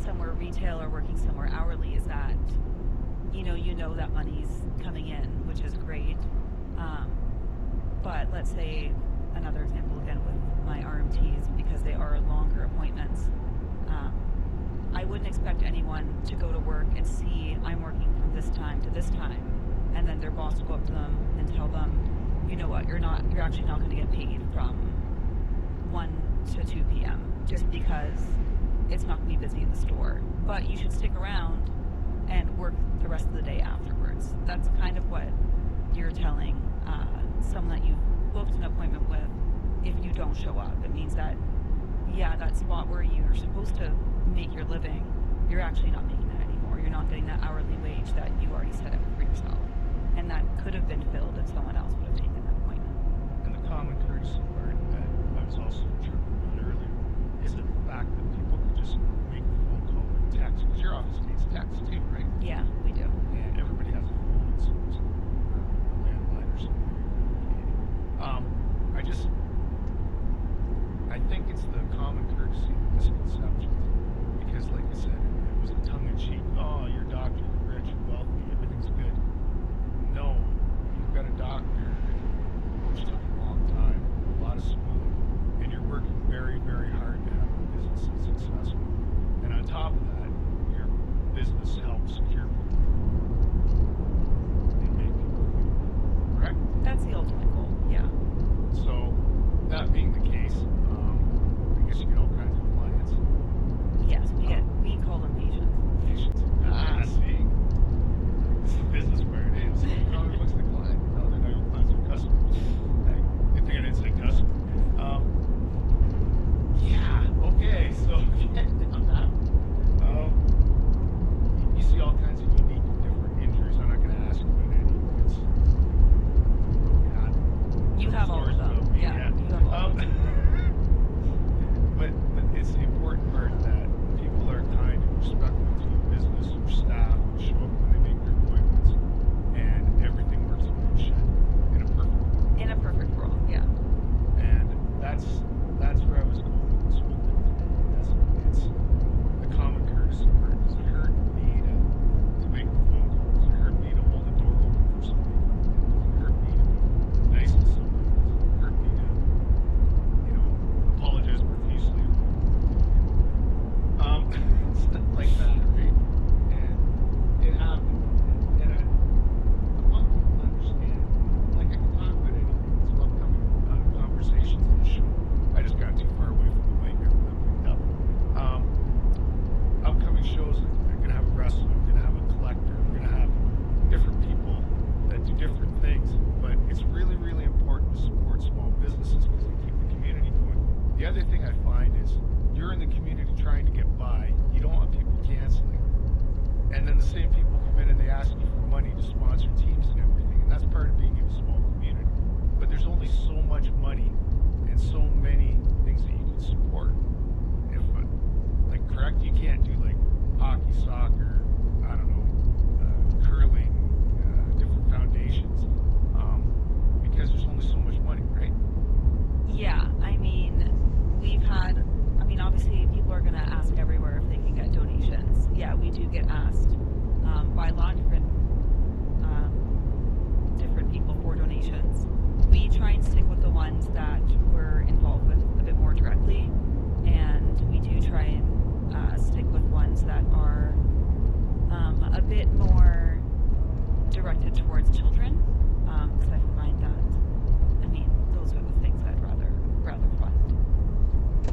somewhere retail or working somewhere hourly is that, you know that money's coming in, which is great. But let's say, another example again with my RMTs, because they are longer appointments, I wouldn't expect anyone to go to work and see I'm working from this time to this time, and then their boss go up to them and tell them, you know what, you're actually not going to get paid from 1 to 2 p.m. just because it's not going to be busy in the store. But you should stick around and work the rest of the day afterwards. That's kind of what you're telling someone that you've booked an appointment with. If you don't show up, it means that, yeah, that spot where you're supposed to make your living, you're actually not making that anymore. You're not getting that hourly wage that you already set up for yourself. And that could have been filled if someone else would have taken that appointment. And the common courtesy part that I was also joking about earlier is the fact that people can just make a phone call or text, because your office takes text too, right? Yeah, we do. And everybody has a phone, so it's a landline or something. I think it's the common courtesy and misconceptions, because like I said, it was a tongue-in-cheek, oh, you're a doctor, you're rich, you're wealthy, everything's good. No, you've got a doctor, which took a long time, a lot of schooling, and you're working very, very hard to have a business that's successful. And on top of that, your business helps secure people and make people feel good, correct? That's the ultimate goal, yeah. So, that being the case, I guess you get all kinds of clients. Yes, we call them patients. Patients. Ah, see? It's the business where it is. What's the client? No, they're not your clients, they're customers. Good thing I didn't say customer. Yeah, okay, so on that, you see all kinds of unique, different injuries. I'm not going to ask you about any. It's you have all of them. Yeah, you have all of them. But it's the important part that people are kind and respectful to your business, your staff, show up when they make their appointments, and everything works in good shit in a perfect world. In a perfect world, yeah. And that's where I was going with this whole thing today. It's the common courtesy part. Does it hurt me to make a phone call? Does it hurt me to hold the door open for somebody? Does it hurt me to be nice to somebody? Does it hurt me to, apologize profusely? Stuff like that, right? And it happened. And I want people to understand, like I can talk about anything. It's upcoming conversations in the show. I just got too far away from the mic. I picked up. Upcoming shows, I'm going to have a wrestler, I'm going to have a collector, I'm going to have different people that do different things. But it's really, really important to support small businesses because they keep the community going. The other thing I find is you're in the community trying to get by. You don't want people And then the same people come in and they ask you for money to sponsor teams and everything. And that's part of being in a small community. But there's only so much money and so many things that you can support. If, like, correct, you can't do like hockey, soccer, I don't know, curling, different foundations, because there's only so much money, right? Yeah, I mean, obviously people are going to ask everywhere if they can get donations. Yeah, we do get asked by a lot of different people for donations. We try and stick with the ones that we're involved with a bit more directly, and we do try and stick with ones that are a bit more directed towards children, because I find that, those are the things I'd rather fund.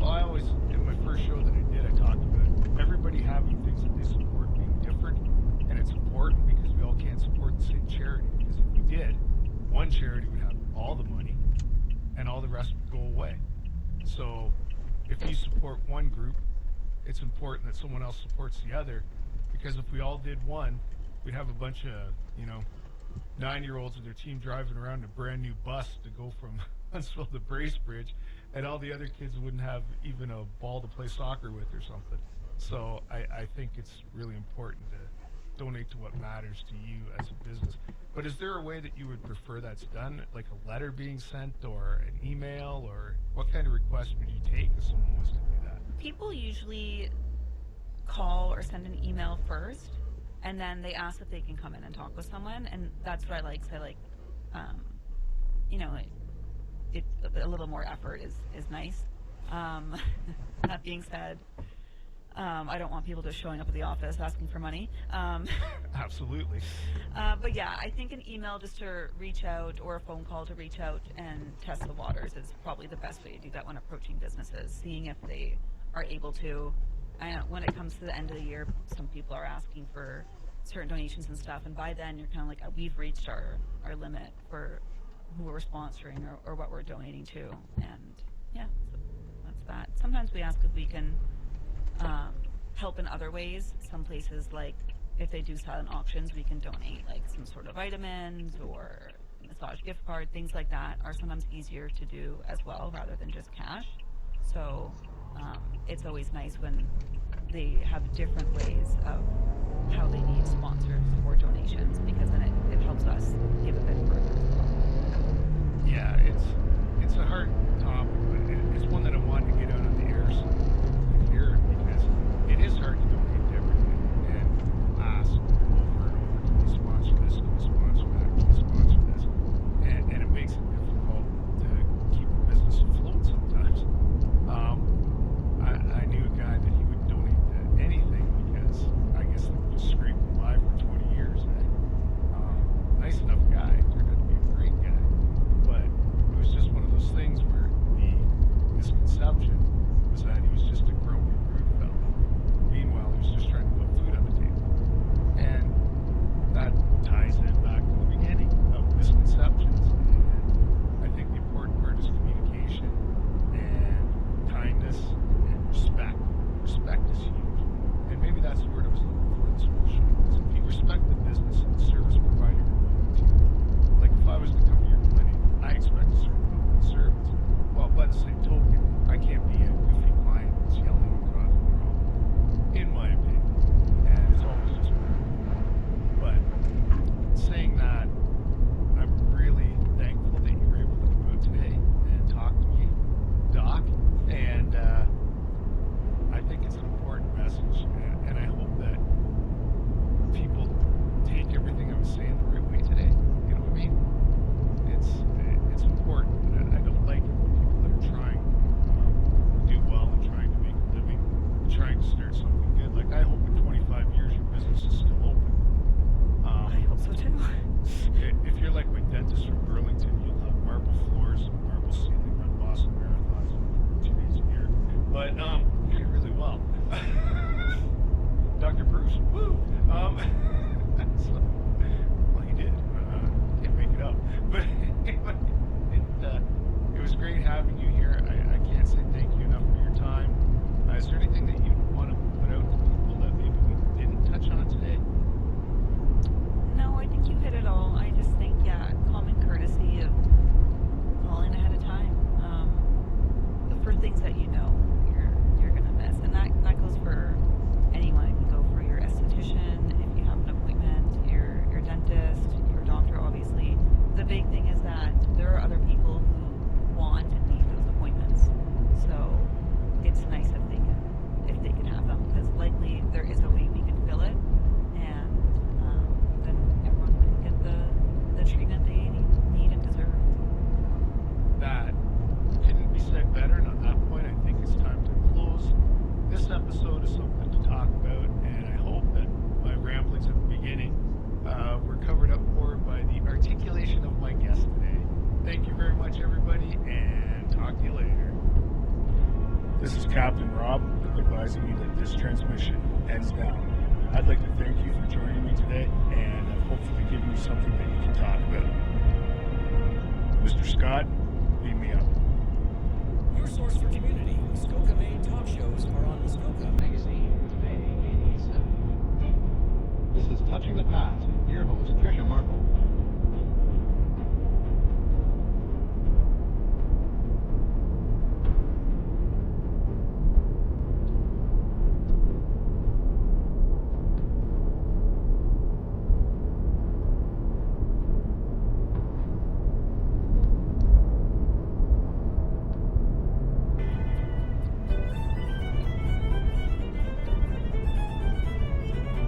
Well, I always, in my first show that I did, I talked about everybody having things that they support being different, and it's important because we all can't support the same charity. Because if we did, one charity would have all the money, and all the rest would go away. So, if you support one group, it's important that someone else supports the other, because if we all did one, we'd have a bunch of, 9-year-olds and their team driving around in a brand new bus to go from Huntsville to Bracebridge, and all the other kids wouldn't have even a ball to play soccer with or something. So I think it's really important to donate to what matters to you as a business. But is there a way that you would prefer that's done, like a letter being sent or an email, or what kind of request would you take if someone was to do that? People usually call or send an email first, and then they ask if they can come in and talk with someone, and that's what I like. So I like, it a little more effort is nice. That being said, I don't want people just showing up at the office asking for money. Absolutely. But yeah, I think an email just to reach out, or a phone call to reach out and test the waters, is probably the best way to do that when approaching businesses, seeing if they are able to. I know when it comes to the end of the year, some people are asking for certain donations and stuff, and by then you're kind of like, we've reached our limit for who we're sponsoring or what we're donating to, and yeah, so that's that. Sometimes we ask if we can help in other ways. Some places, like if they do silent auctions, we can donate like some sort of vitamins or massage gift card, things like that are sometimes easier to do as well rather than just cash. So it's always nice when they have different ways of how they need sponsors or donations, because then it helps us give a bit further as well. Yeah, it's a hard topic, but it's one that I wanted to get out of the air so people can hear it, because it is hard to donate to everything and ask over and over, can you sponsor this, can you sponsor that, can you sponsor this, and it makes it difficult to keep the business afloat sometimes. I knew a guy that he would donate to anything because I guess they would just scrape him by for 20 years. Nice enough guy, turned out to be a great guy, but it was just one of those things where the there is a way we could fill it, and then everyone can get the treatment they need and deserve. That couldn't be said better, and on that point, I think it's time to close this episode of Something to Talk About, and I hope that my ramblings at the beginning were covered up for by the articulation of my guest today. Thank you very much, everybody, and talk to you later. This is Captain Rob advising you that this transmission ends now. I'd like to thank you for joining me today, and I've hopefully given you something that you can talk about. Mr. Scott, beam me up. Your source for community, Muskoka made talk shows are on Muskoka Magazine, today 88.7. This is Touching the Past, your host, Trisha Markle.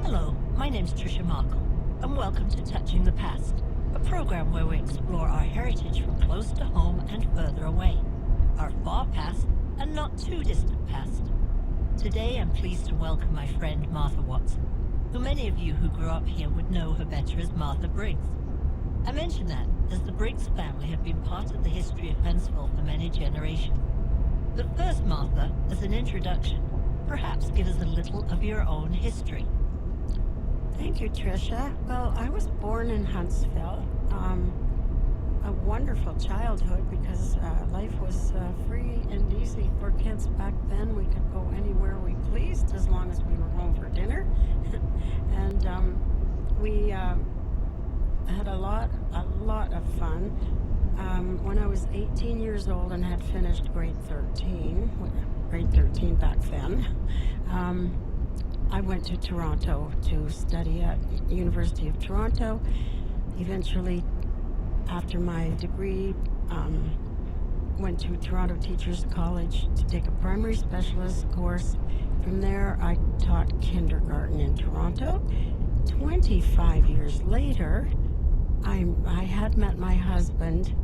Hello, my name's Trisha Markle, and welcome to Touching the Past, a program where we explore our heritage from close to home and further away, our far past and not too distant past. Today I'm pleased to welcome my friend Martha Watson, who many of you who grew up here would know her better as Martha Briggs. I mention that as the Briggs family have been part of the history of Huntsville for many generations. But first, Martha, as an introduction, perhaps give us a little of your own history. Thank you, Tricia. Well, I was born in Huntsville. A wonderful childhood because life was free and easy for kids back then. We could go anywhere we pleased as long as we were home for dinner. And we had a lot of fun. When I was 18 years old and had finished grade 13 back then, I went to Toronto to study at University of Toronto. Eventually, after my degree, went to Toronto Teachers College to take a primary specialist course. From there, I taught kindergarten in Toronto. 25 years later, I had met my husband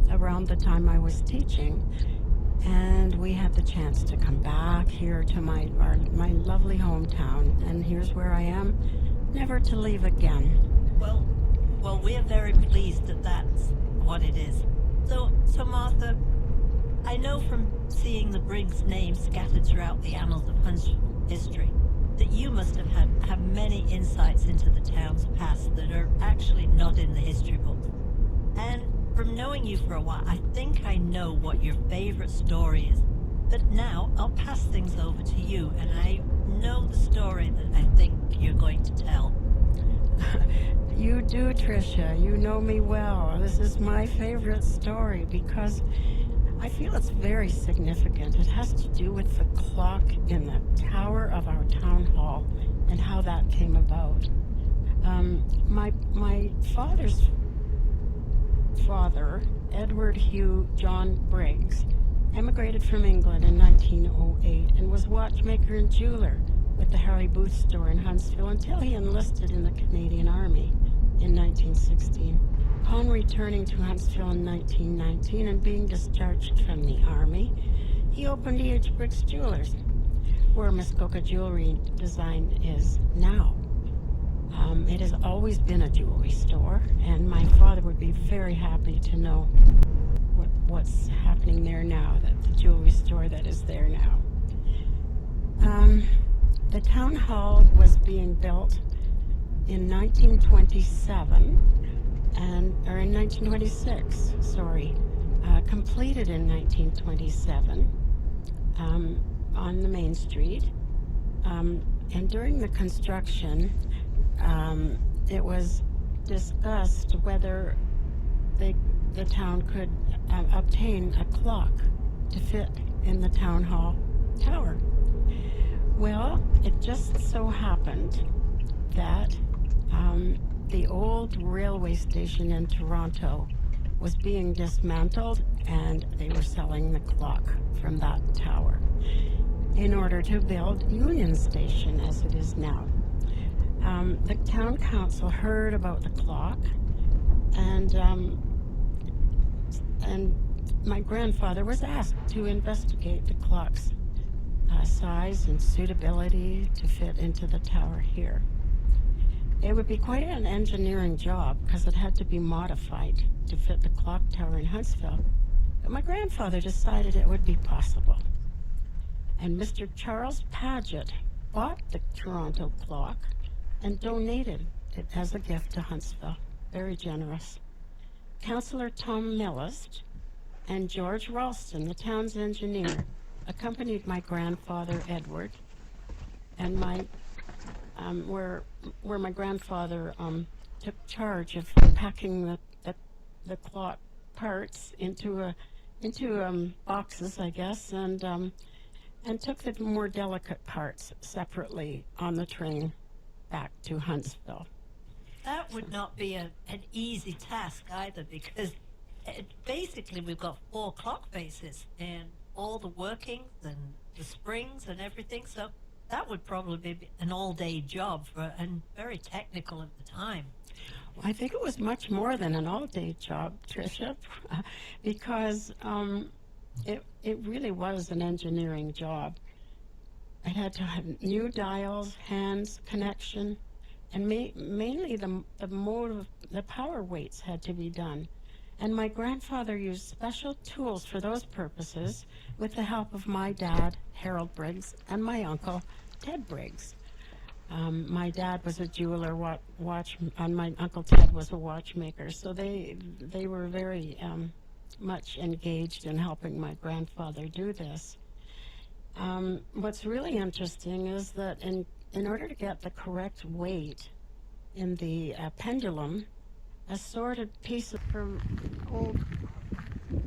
around the time I was teaching, and we had the chance to come back here to my lovely hometown, and here's where I am, never to leave again. Well, we're very pleased that that's what it is. So Martha, I know from seeing the Briggs name scattered throughout the annals of Huntsville history that you must have had many insights into the town's past that are actually not in the history books. And from knowing you for a while, I think I know what your favorite story is. But now I'll pass things over to you, and I know the story that I think you're going to tell. You do, Tricia. You know me well. This is my favorite story because I feel it's very significant. It has to do with the clock in the tower of our town hall and how that came about. My father's father, Edward Hugh John Briggs, emigrated from England in 1908 and was watchmaker and jeweler with the Harry Booth store in Huntsville until he enlisted in the Canadian Army in 1916. Upon returning to Huntsville in 1919 and being discharged from the Army, he opened E.H. Briggs Jewelers, where Muskoka Jewelry Design is now. It has always been a jewelry store, and my father would be very happy to know what's happening there now, that the jewelry store that is there now. The town hall was being built in 1926, completed in 1927 on the main street. And during the construction, it was discussed whether the town could obtain a clock to fit in the town hall tower. Well, it just so happened that the old railway station in Toronto was being dismantled, and they were selling the clock from that tower. in order to build Union Station as it is now. The town council heard about the clock, and my grandfather was asked to investigate the clock's size and suitability to fit into the tower here. It would be quite an engineering job because it had to be modified to fit the clock tower in Huntsville. But my grandfather decided it would be possible. And Mr. Charles Paget bought the Toronto clock and donated it as a gift to Huntsville. Very generous. Councillor Tom Millist and George Ralston, the town's engineer, accompanied my grandfather Edward, and where my grandfather took charge of packing the clock parts into boxes, I guess, and took the more delicate parts separately on the train back to Huntsville. That would not be an easy task either, because basically we've got 4 clock faces and all the workings and the springs and everything, so that would probably be an all-day job and very technical at the time. Well, I think it was much more than an all-day job, Tricia, because it really was an engineering job. I had to have new dials, hands, connection, and mainly the power weights had to be done. And my grandfather used special tools for those purposes with the help of my dad, Harold Briggs, and my uncle, Ted Briggs. My dad was a jeweler, and my uncle Ted was a watchmaker, so they were very much engaged in helping my grandfather do this. What's really interesting is that in order to get the correct weight in the pendulum, assorted pieces from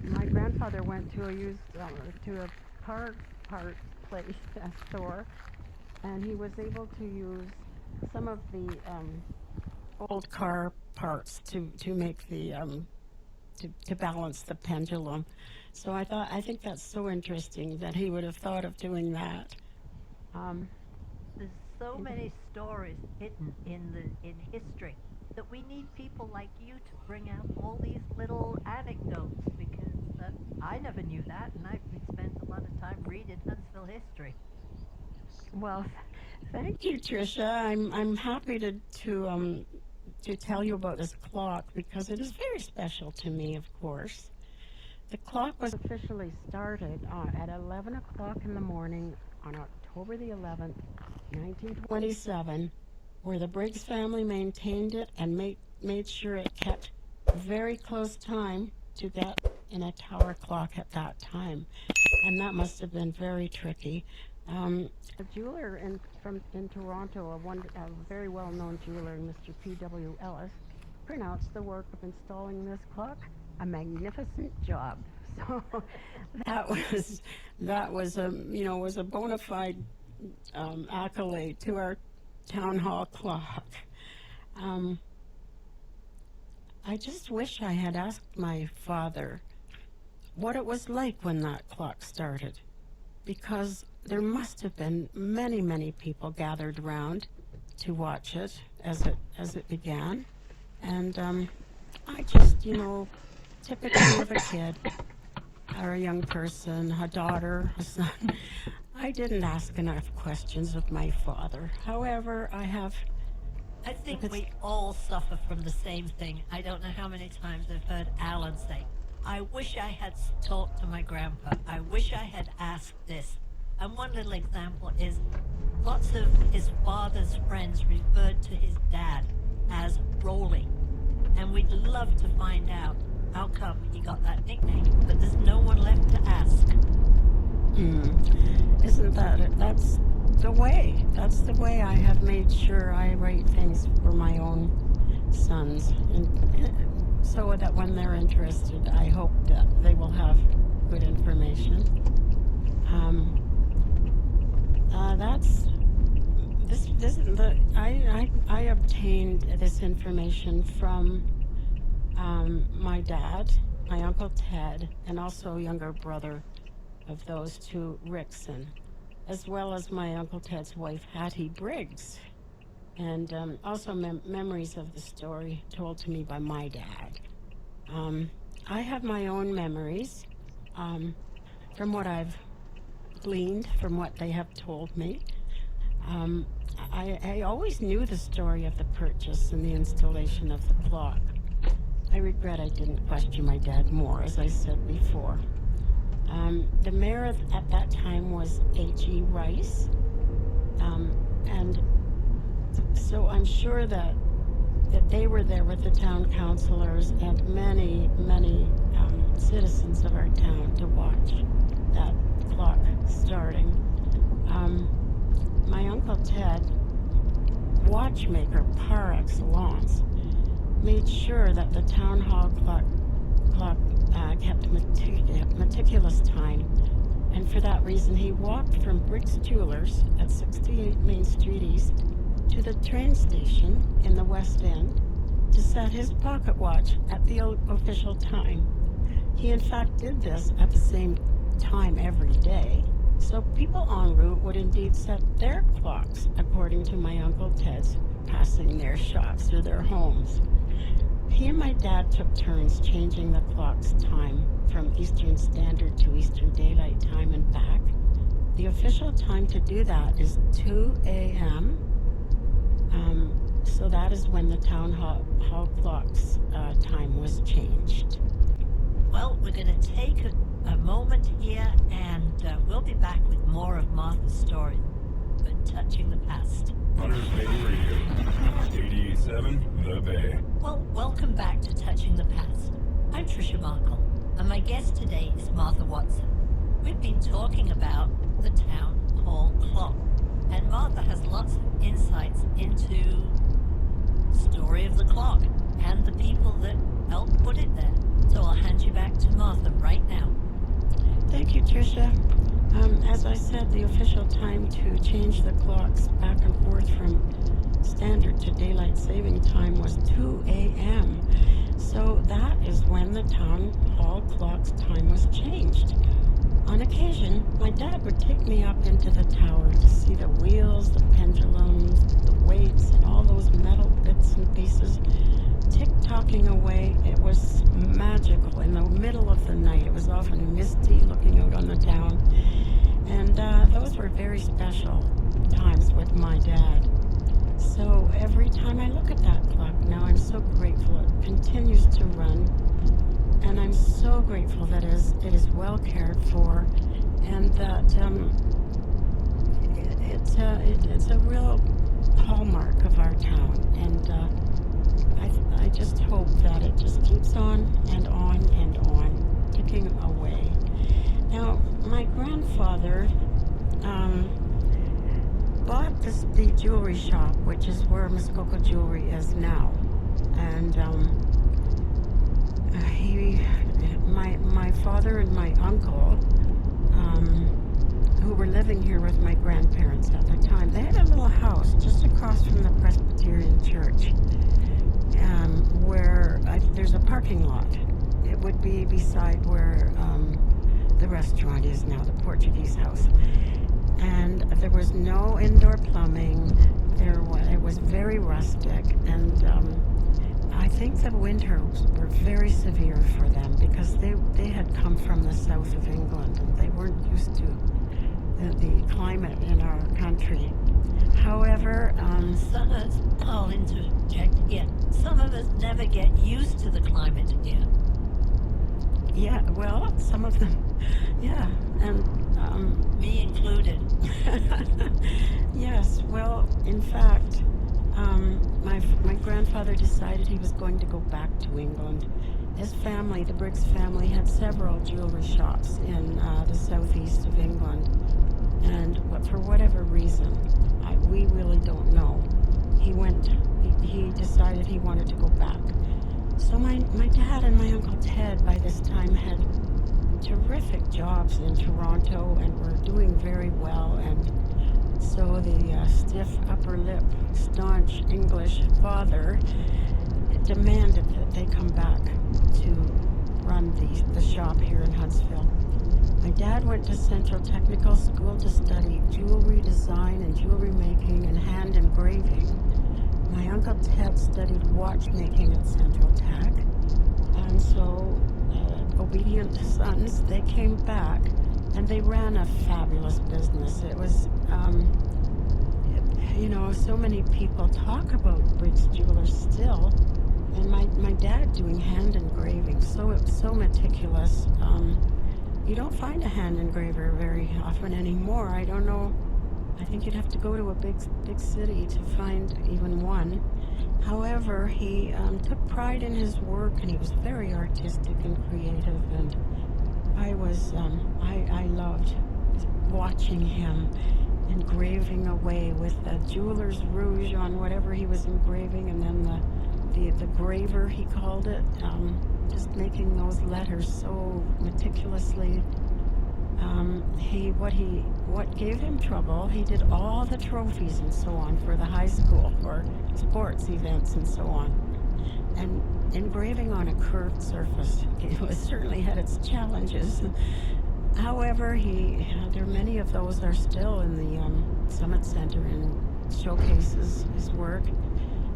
my grandfather went to a car part place, a store, and he was able to use some of the old car parts to make the to balance the pendulum. So I think that's so interesting that he would have thought of doing that. There's so many stories hidden in history that we need people like you to bring out all these little anecdotes, because I never knew that, and I've spent a lot of time reading Huntsville history. Well, thank you, Tricia. I'm happy to tell you about this clock because it is very special to me, of course. The clock was officially started at 11 o'clock in the morning on October the 11th, 1927, where the Briggs family maintained it and made sure it kept very close time to that in a tower clock at that time. And that must have been very tricky. A jeweler in Toronto, a very well-known jeweler, Mr. P.W. Ellis, pronounced the work of installing this clock a magnificent job. So that was a bona fide accolade to our town hall clock. I just wish I had asked my father what it was like when that clock started, because there must have been many, many people gathered around to watch it as it began. And I just, typically of a kid or a young person, a daughter, a son, I didn't ask enough questions of my father. However, I think we all suffer from the same thing. I don't know how many times I've heard Alan say, I wish I had talked to my grandpa. I wish I had asked this. And one little example is lots of his father's friends referred to his dad as Rolly. And we'd love to find out how come he got that nickname, but there's no one left to ask. Isn't that it? That's the way. That's the way I have made sure I write things for my own sons. And so that when they're interested, I hope that they will have good information. I obtained this information from my dad, my Uncle Ted, and also younger brother of those two, Rickson. as well as my Uncle Ted's wife, Hattie Briggs. And also memories of the story told to me by my dad. I have my own memories from what I've gleaned from what they have told me. I always knew the story of the purchase and the installation of the clock. I regret I didn't question my dad more, as I said before. The mayor at that time was H.E. Rice, and so I'm sure that they were there with the town councilors and many citizens of our town to watch that clock starting. My Uncle Ted, watchmaker par excellence, made sure that the town hall clock kept meticulous time, and for that reason he walked from Briggs Jewelers at 68 Main Street East to the train station in the West End to set his pocket watch at the official time. He in fact did this at the same time every day, so people en route would indeed set their clocks according to my Uncle Ted's passing their shops or their homes. He and my dad took turns changing the clock's time from Eastern Standard to Eastern Daylight Time and back. The official time to do that is 2 a.m. So that is when the town hall clock's time was changed. Well, we're going to take a moment here, and we'll be back with more of Martha's story, but touching the past. Hunter's Bay Radio, 88.7 The Bay. Well, welcome back to Touching the Past. I'm Trisha Markle, and my guest today is Martha Watson. We've been talking about the town hall clock, and Martha has lots of insights into the story of the clock and the people that helped put it there. So I'll hand you back to Martha right now. Thank you, Tricia. As I said, the official time to change the clocks back and forth from standard to daylight saving time was 2 a.m. So that is when the town hall clock's time was changed. On occasion, my dad would take me up into the tower to see the wheels, the pendulums, the weights, and all those metal bits and pieces tick-tocking away. It was magical. In the middle of the night, it was often misty looking out on the town. And those were very special times with my dad. So every time I look at that clock now, I'm so grateful it continues to run. And I'm so grateful that it is well cared for, and that it's a real hallmark of our town. And I just hope that it just keeps on and on and on, ticking away. Now, my grandfather bought the jewelry shop, which is where Muskoka Jewelry is now. And my father and my uncle, who were living here with my grandparents at the time, they had a little house just across from the Presbyterian church, where there's a parking lot. It would be beside where the restaurant is now, the Portuguese house. And there was no indoor plumbing. It was very rustic, and I think the winters were very severe for them because they had come from the south of England and they weren't used to the climate in our country. However, some of us, I'll interject here, some of us never get used to the climate here. Yeah, well, some of them, yeah, and me included. Yes, well, in fact, my grandfather decided he was going to go back to England. His family, the Briggs family, had several jewelry shops in the southeast of England, and for whatever reason, we really don't know. He decided he wanted to go back. So my dad and my Uncle Ted by this time had terrific jobs in Toronto and were doing very well, and so the stiff upper lip, staunch English father demanded that they come back to run the shop here in Huntsville. My dad dad went to Central Technical School to study jewelry design and jewelry making and hand engraving. My Uncle Ted studied watchmaking at Central Tech. And so, obedient sons, they came back and they ran a fabulous business. It was, so many people talk about Briggs Jewelers still. And my dad doing hand engraving, so meticulous. You don't find a hand engraver very often anymore. I don't know. I think you'd have to go to a big city to find even one. However, he took pride in his work, and he was very artistic and creative. And I loved watching him engraving away with a jeweler's rouge on whatever he was engraving, and then the graver, he called it, just making those letters so meticulously. What gave him trouble, he did all the trophies and so on for the high school, for sports events and so on. And engraving on a curved surface, certainly had its challenges. However, there many of those are still in the Summit Center and showcases his work.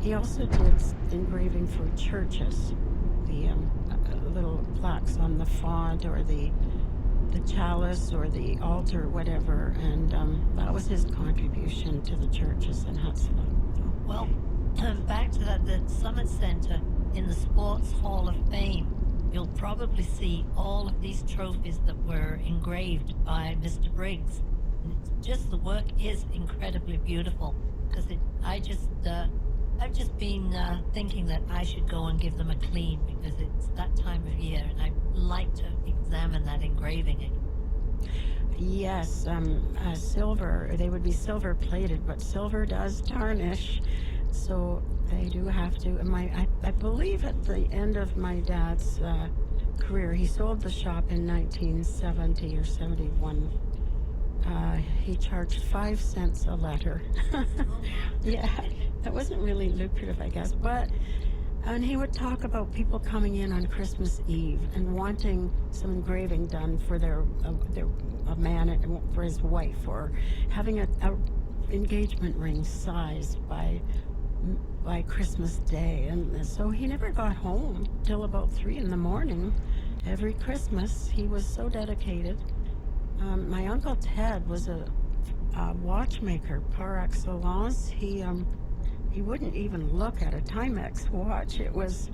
He also did engraving for churches, the little plaques on the font or the chalice or the altar, whatever, and that was his contribution to the churches in Huntsville. Well, back to the Summit Center in the Sports Hall of Fame, you'll probably see all of these trophies that were engraved by Mr. Briggs. And the work is incredibly beautiful, because I've just been thinking that I should go and give them a clean, because it's that time of year, and I like to examine that engraving. Yes, silver, they would be silver plated, but silver does tarnish, so they do have to. And I believe at the end of my dad's career, he sold the shop in 1970 or 71. He charged 5 cents a letter. Yeah, that wasn't really lucrative, I guess, and he would talk about people coming in on Christmas Eve and wanting some engraving done for a man, for his wife, or having a engagement ring sized by Christmas Day. And so he never got home till about 3 a.m. every Christmas. He was so dedicated. My Uncle Ted was a watchmaker par excellence. He wouldn't even look at a Timex watch. It was,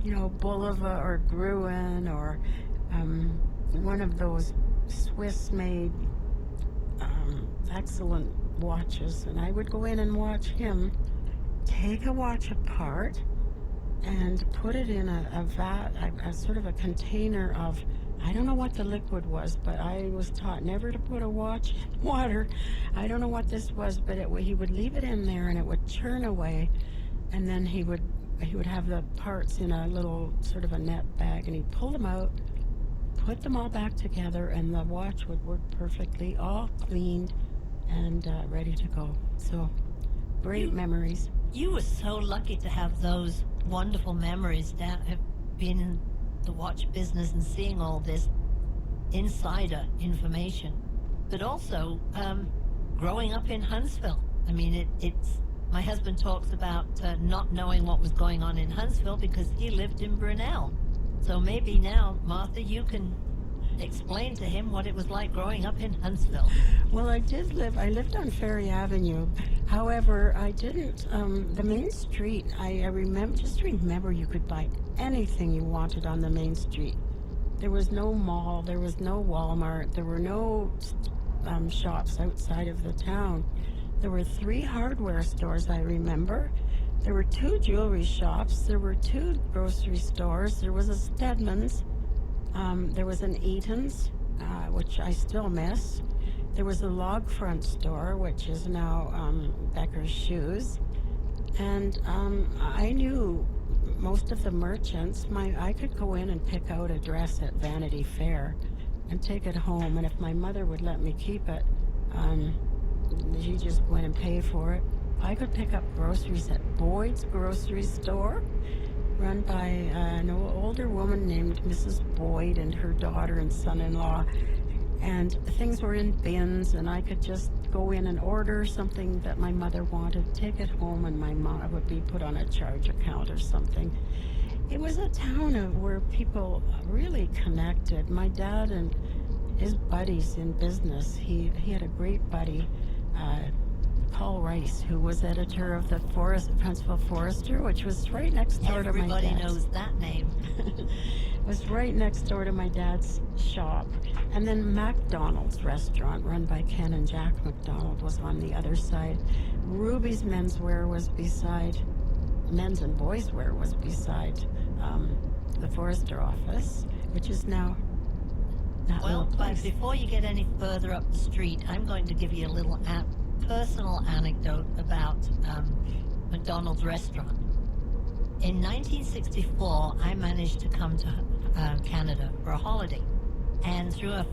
Bulova or Gruen or one of those Swiss-made excellent watches. And I would go in and watch him take a watch apart and put it in a vat, a sort of a container of, I don't know what the liquid was, but I was taught never to put a watch in water. I don't know what this was, but he would leave it in there and it would churn away, and then he would have the parts in a little sort of a net bag, and he'd pull them out, put them all back together, and the watch would work perfectly, all cleaned and ready to go. So, great memories. You were so lucky to have those wonderful memories, being in the watch business and seeing all this insider information, but also growing up in Huntsville. I mean, it's my husband talks about not knowing what was going on in Huntsville because he lived in Brunel. So maybe now, Martha, you can explain to him what it was like growing up in Huntsville. Well, I lived on Ferry Avenue. However, I didn't, the main street, I remember you could buy anything you wanted on the main street. There was no mall, there was no Walmart, there were no shops outside of the town. There were 3 hardware stores, I remember. There were 2 jewelry shops, there were 2 grocery stores, there was a Stedman's, there was an Eaton's, which I still miss. There was a log front store, which is now Becker's Shoes. And I knew most of the merchants. I could go in and pick out a dress at Vanity Fair and take it home. And if my mother would let me keep it, she'd just go in and pay for it. I could pick up groceries at Boyd's grocery store, run by an older woman named Mrs. Boyd and her daughter and son-in-law. And things were in bins, and I could just go in and order something that my mother wanted, take it home, and my mom would be put on a charge account or something. It was a town where people really connected. My dad and his buddies in business, he had a great buddy, Paul Rice, who was editor of the Huntsville Forester, which was right next door to my dad's. Everybody knows that name. It was right next door to my dad's shop. And then McDonald's restaurant, run by Ken and Jack McDonald, was on the other side. Ruby's Menswear was beside, Men's and Boys Wear was beside the Forester office, which is now that Well, little but place. before you get any further up the street, I'm going to give you a little personal anecdote about McDonald's restaurant. In 1964, I managed to come to Canada for a holiday. And through a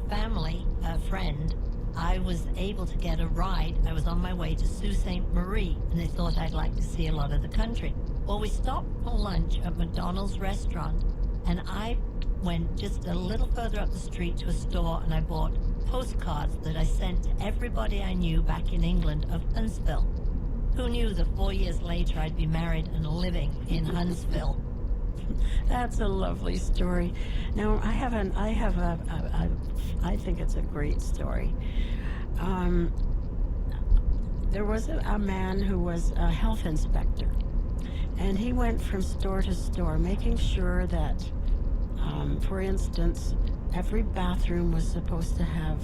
friend, I was able to get a ride. I was on my way to Sault Ste. Marie, and they thought I'd like to see a lot of the country. Well, we stopped for lunch at McDonald's restaurant, and I went just a little further up the street to a store, and I bought postcards that I sent to everybody I knew back in England of Huntsville. Who knew that 4 years later I'd be married and living in Huntsville? That's a lovely story. Now, I think it's a great story. There was a man who was a health inspector, and he went from store to store, making sure that, for instance, every bathroom was supposed to have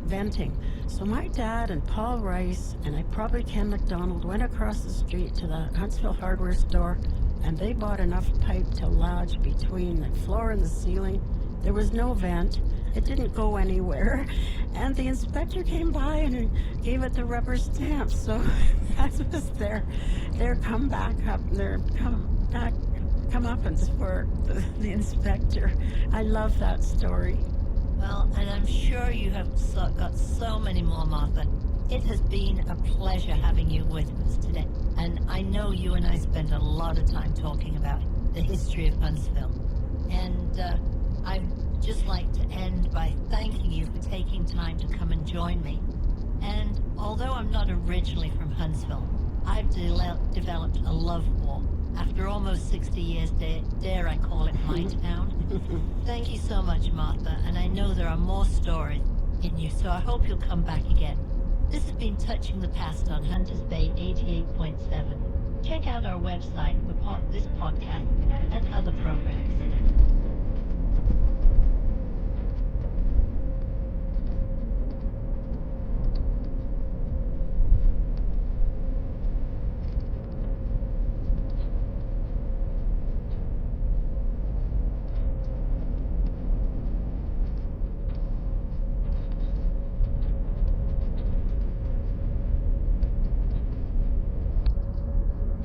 venting. So my dad and Paul Rice and probably Ken McDonald went across the street to the Huntsville hardware store, and they bought enough pipe to lodge between the floor and the ceiling. There was no vent. It didn't go anywhere. And the inspector came by and gave it the rubber stamp. So that was their comeuppance for the inspector. I love that story. Well, and I'm sure you have got so many more, Martha. It has been a pleasure having you with us today. And I know you and I spent a lot of time talking about the history of Huntsville. And I'd just like to end by thanking you for taking time to come and join me. And although I'm not originally from Huntsville, I've developed a love for, after almost 60 years, dare I call it my town. Thank you so much, Martha, and I know there are more stories in you, so I hope you'll come back again. This has been Touching the Past on Hunters Bay 88.7. Check out our website for this podcast and other programs.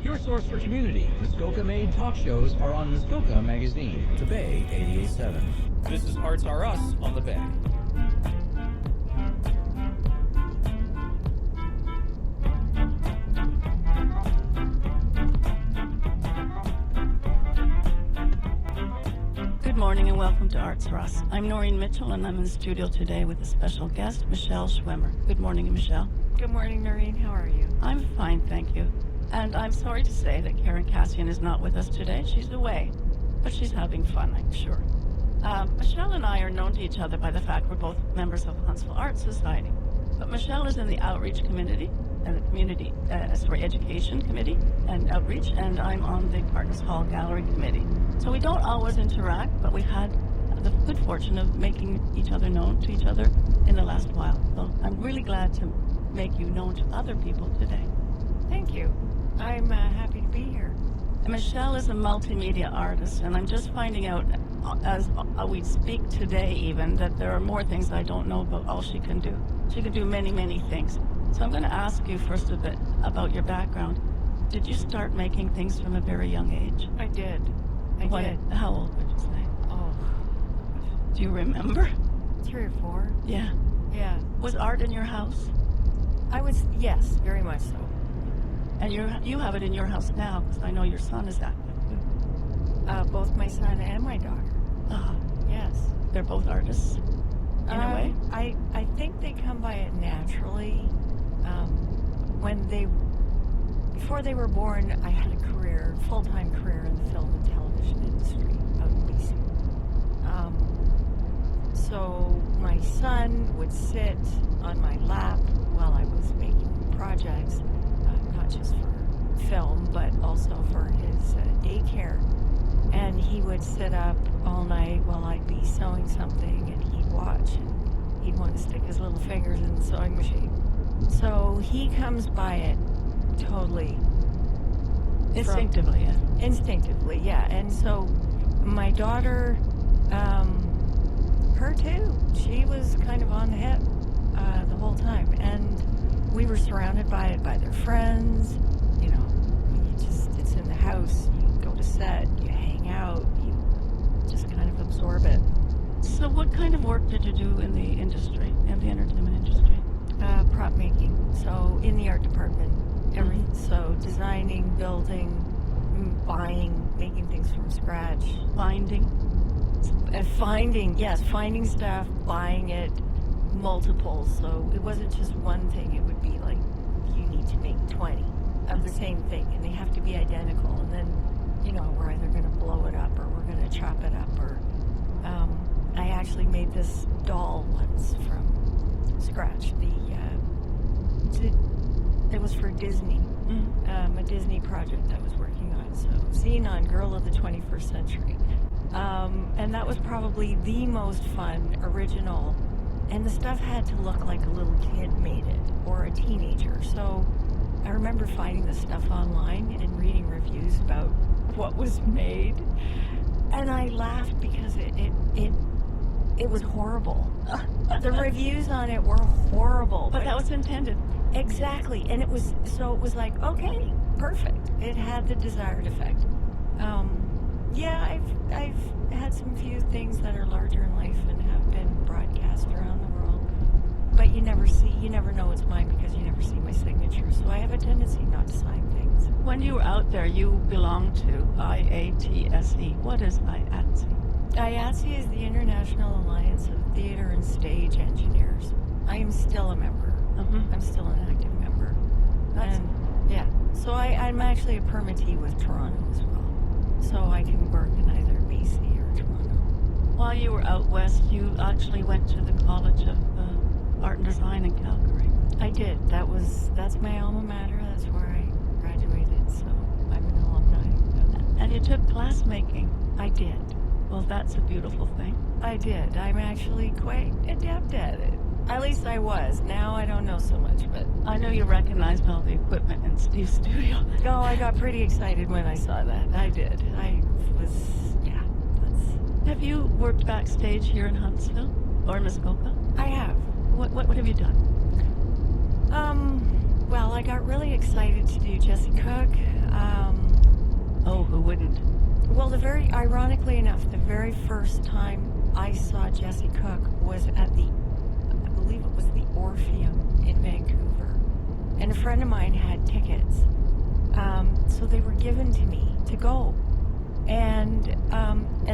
Your source for community. Muskoka-made talk shows are on Muskoka Magazine. The Bay 88.7. This is Arts R Us on the Bay. Good morning and welcome to Arts R Us. I'm Noreen Mitchell and I'm in the studio today with a special guest, Michelle Schwimmer. Good morning, Michelle. Good morning, Noreen. How are you? I'm fine, thank you. And I'm sorry to say that Karen Cassian is not with us today. She's away, but she's having fun, I'm sure. Michelle and I are known to each other by the fact we're both members of the Huntsville Art Society. But Michelle is in the Outreach Committee, Education Committee and Outreach, and I'm on the Partners Hall Gallery Committee. So we don't always interact, but we've had the good fortune of making each other known to each other in the last while. So I'm really glad to make you known to other people today. Thank you. I'm happy to be here. And Michelle is a multimedia artist, and I'm just finding out as we speak today even that there are more things I don't know about all she can do. She can do many, many things. So I'm going to ask you first a bit about your background. Did you start making things from a very young age? I did. I did. How old would you say? Oh. Do you remember? 3 or 4. Yeah. Yeah. Was art in your house? Yes, very much so. And you have it in your house now, because I know your son is active too. Both my son and my daughter. yes. They're both artists, in a way? I think they come by it naturally. Before they were born, I had a full-time career in the film and television industry out in BC. So my son would sit on my lap while I was making projects, not just for film, but also for his daycare. And he would sit up all night while I'd be sewing something, and he'd watch, and he'd want to stick his little fingers in the sewing machine. So he comes by it totally. Instinctively, yeah. Instinctively, yeah. And so my daughter, her too, she was kind of on the hip the whole time. And we were surrounded by it, by their friends. You know, it's in the house, you go to set, you hang out, you just kind of absorb it. So what kind of work did you do in the industry, in the entertainment industry? Prop making, so in the art department, everything. So designing, building, buying, making things from scratch. Finding? Finding stuff, buying it, multiples. So it wasn't just one thing, it would be like, you need to make 20 of the same thing, and they have to be identical, and then, you know, we're either going to blow it up, or we're going to chop it up, or, I actually made this doll once from scratch. It was for Disney, a Disney project I was working on. So Xenon, Girl of the 21st Century. And that was probably the most fun, original. And the stuff had to look like a little kid made it, or a teenager. So I remember finding this stuff online and reading reviews about what was made. And I laughed because it was horrible. The reviews on it were horrible. But that was intended. Exactly. And it was like, okay, perfect. It had the desired effect. Yeah, I've had some few things that are larger in life and have been broadcast around the world. But you never know it's mine because you never see my signature. So I have a tendency not to sign things. When you were out there, you belonged to IATSE. What is IATSE? IATSE is the International Alliance of Theater and Stage Engineers. I am still a member. I'm still an active member. Yeah. So I'm actually a permittee with Toronto as well. So I can work in either BC or Toronto. While you were out west, you actually went to the College of Art and Design in Calgary. I did. That's my alma mater. That's where I graduated. So I'm an alumni. And you took glassmaking. I did. Well, that's a beautiful thing. I did. I'm actually quite adept at it. At least I was. Now I don't know so much, but... I know you recognized all the equipment in Steve's studio. Oh, I got pretty excited when I saw that. I did. Have you worked backstage here in Huntsville? Or Muskoka? I have. What have you done? Well, I got really excited to do Jesse Cook. Oh, who wouldn't? Well, ironically enough, the very first time I saw Jesse Cook was at I believe it was the Orpheum in Vancouver. And a friend of mine had tickets. So they were given to me to go. And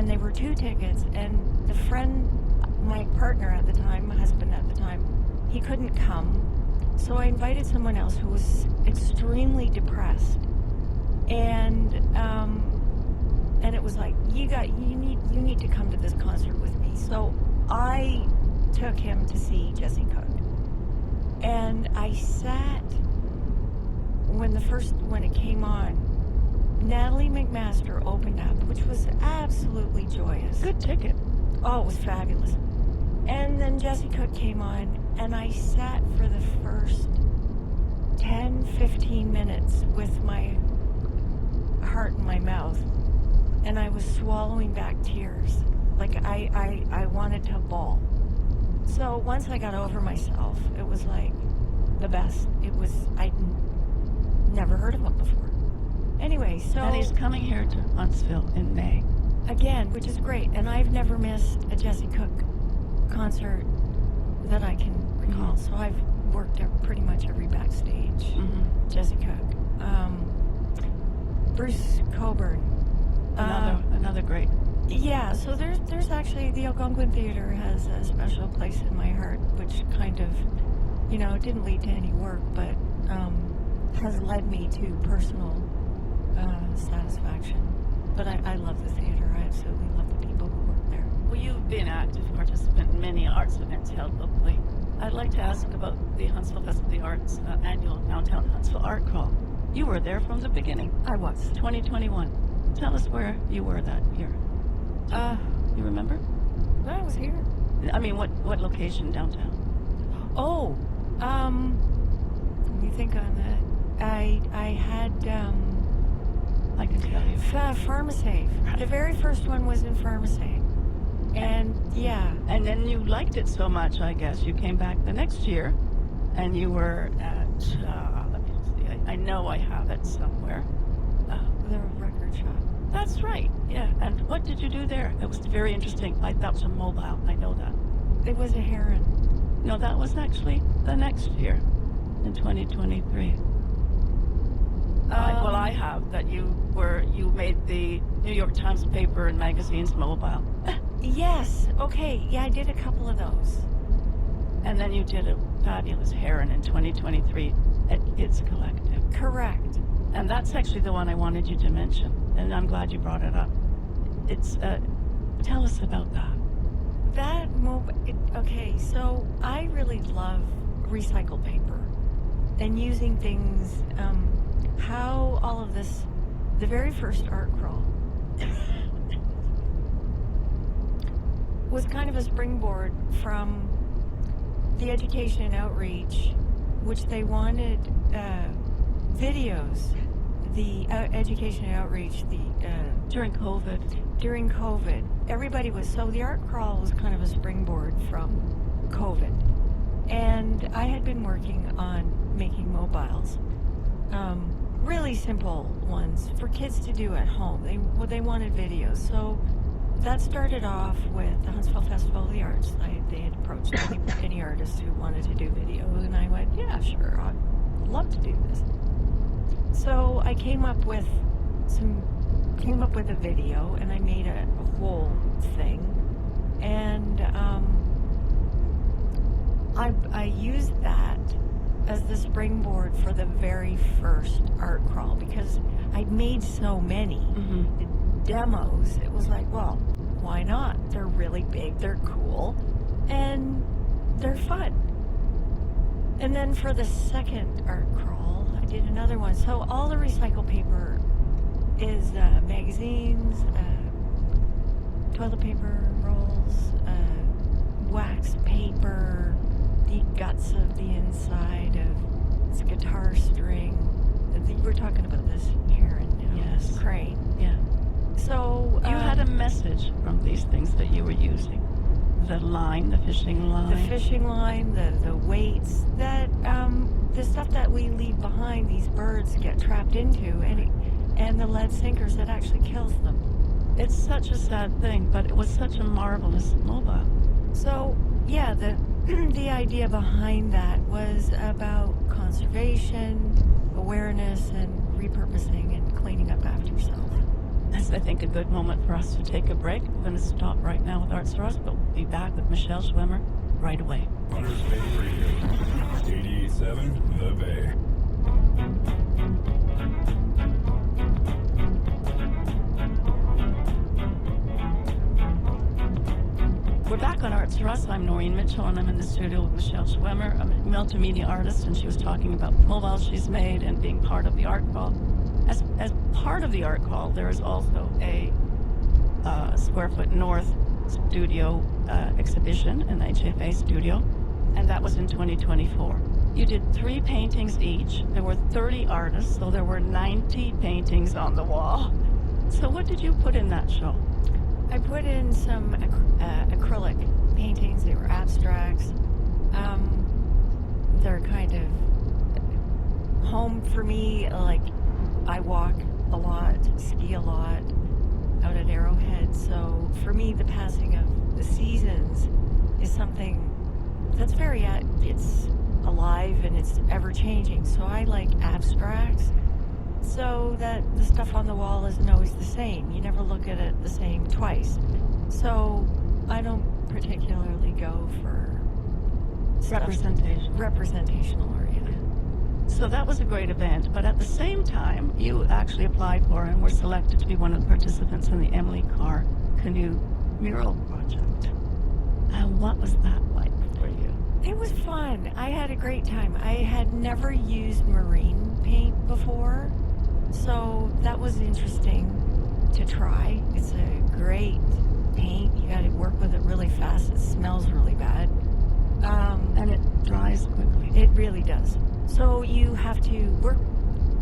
they were 2 tickets, and the friend, my partner at the time, my husband at the time, he couldn't come. So I invited someone else who was extremely depressed. And it was like, you need to come to this concert with me. So I took him to see Jesse Cook. And I sat when it came on. Natalie McMaster opened up, which was absolutely joyous. Good ticket. Oh, it was fabulous. And then Jesse Cook came on, and I sat for the first 10-15 minutes with my heart in my mouth, and I was swallowing back tears. Like I wanted to bawl. So once I got over myself, it was like the best. I'd never heard of him before. Anyway, so... And he's coming here to Huntsville in May. Again, which is great. And I've never missed a Jesse Cook concert that I can recall. So I've worked at pretty much every backstage. Jesse Cook. Bruce Coburn. Another great. Yeah, so there's actually the Algonquin Theater has a special place in my heart, which kind of, you know, it didn't lead to any work, but has led me to personal satisfaction. But I love the theater. I absolutely love the people who work there. Well, you've been an active participant in many arts events held locally. I'd like to ask about the Huntsville Fest of the Arts annual Downtown Huntsville Art Crawl. You were there from the beginning. I was. 2021. Tell us where you were that year. You remember? I was here. I mean, what location downtown? Oh, let me think on that. I had, I can tell you. Pharmacy. The very first one was in Pharmacy. And, yeah. And then you liked it so much, I guess, you came back the next year, and you were at, let me see, I know I have it somewhere. The record shop. That's right, yeah. And what did you do there? It was very interesting. That was a mobile, I know that. It was a heron. No, that was actually the next year, in 2023. Well, I have that you made the New York Times paper and magazines mobile. Yes, okay, yeah, I did a couple of those. And then you did a fabulous heron in 2023 at Kids Collective. Correct. And that's actually the one I wanted you to mention, and I'm glad you brought it up. It's, tell us about that. Okay, so I really love recycled paper and using things, how all of this, the very first art crawl was kind of a springboard from the education and outreach, which they wanted videos, the education and outreach, during COVID. During COVID, everybody was, so the art crawl was kind of a springboard from COVID. And I had been working on making mobiles, really simple ones for kids to do at home. They wanted videos. So that started off with the Huntsville Festival of the Arts. They had approached any artists who wanted to do videos, and I went, yeah, sure, I'd love to do this. So I came up with a video, and I made a whole thing, and I used that as the springboard for the very first art crawl, because I'd made so many demos. It was like, well, why not? They're really big, they're cool, and they're fun. And then for the second art crawl, I did another one. So all the recycled paper is magazines, toilet paper rolls, wax paper, the guts of the inside of this guitar string. We're talking about this heron now. Yes. Crane. Yeah. So you had a message from these things that you were using. The line, the fishing line. The fishing line, the weights, that the stuff that we leave behind, these birds get trapped into, and the lead sinkers that actually kills them. It's such a sad thing, but it was such a marvelous mobile. So, yeah, the idea behind that was about conservation, awareness, and repurposing and cleaning up after yourself. That's, I think, a good moment for us to take a break. We're going to stop right now with Arts for Us, but we'll be back with Michelle Schwimmer right away. Hunter's Bay Radio, 88.7 The Bay. We're back on Arts for Us. I'm Noreen Mitchell, and I'm in the studio with Michelle Schwimmer. I'm a multimedia artist, and she was talking about mobiles she's made and being part of the art crawl. As part of the art call, there is also a Square Foot North studio exhibition, an HFA studio, and that was in 2024. You did 3 paintings each. There were 30 artists, so there were 90 paintings on the wall. So what did you put in that show? I put in some acrylic paintings. They were abstracts. They're kind of home for me, like I walk a lot, ski a lot out at Arrowhead, so for me the passing of the seasons is something that's it's alive and it's ever changing, so I like abstracts. so that the stuff on the wall isn't always the same. You never look at it the same twice. So I don't particularly go for representational oriented. So that was a great event, but at the same time, you actually applied for and were selected to be one of the participants in the Emily Carr Canoe Mural Project. And what was that like for you? It was fun. I had a great time. I had never used marine paint before, so that was interesting to try. It's a great paint. You got to work with it really fast. It smells really bad. And it dries quickly. It really does. So you have to work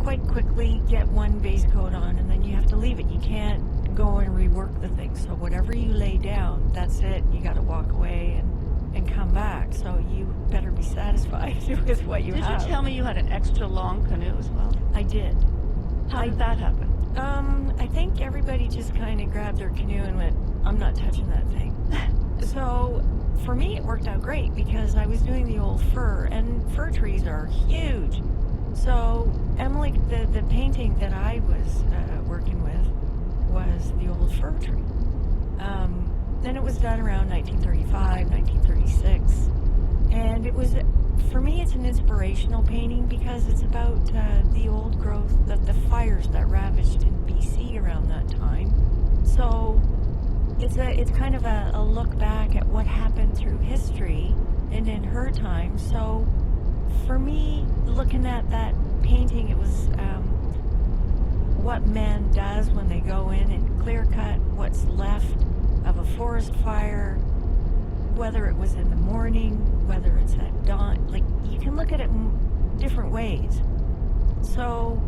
quite quickly, get one base coat on, and then you have to leave it. You can't go and rework the thing. So whatever you lay down, that's it. You got to walk away and come back. So you better be satisfied with what you have. Did you tell me you had an extra long canoe as well? I did. How did that happen? I think everybody just kind of grabbed their canoe and went, I'm not touching that thing. So for me, it worked out great because I was doing the old fir, and fir trees are huge. So Emily, the painting that I was working with was the old fir tree. And it was done around 1935, 1936. And it was, for me, it's an inspirational painting because it's about the old growth, the fires that ravaged in BC around that time. So it's kind of a look back at what happened through history and in her time. So for me, looking at that painting, it was what man does when they go in and clear cut what's left of a forest fire, whether it was in the morning, whether it's at dawn. Like, you can look at it in different ways. So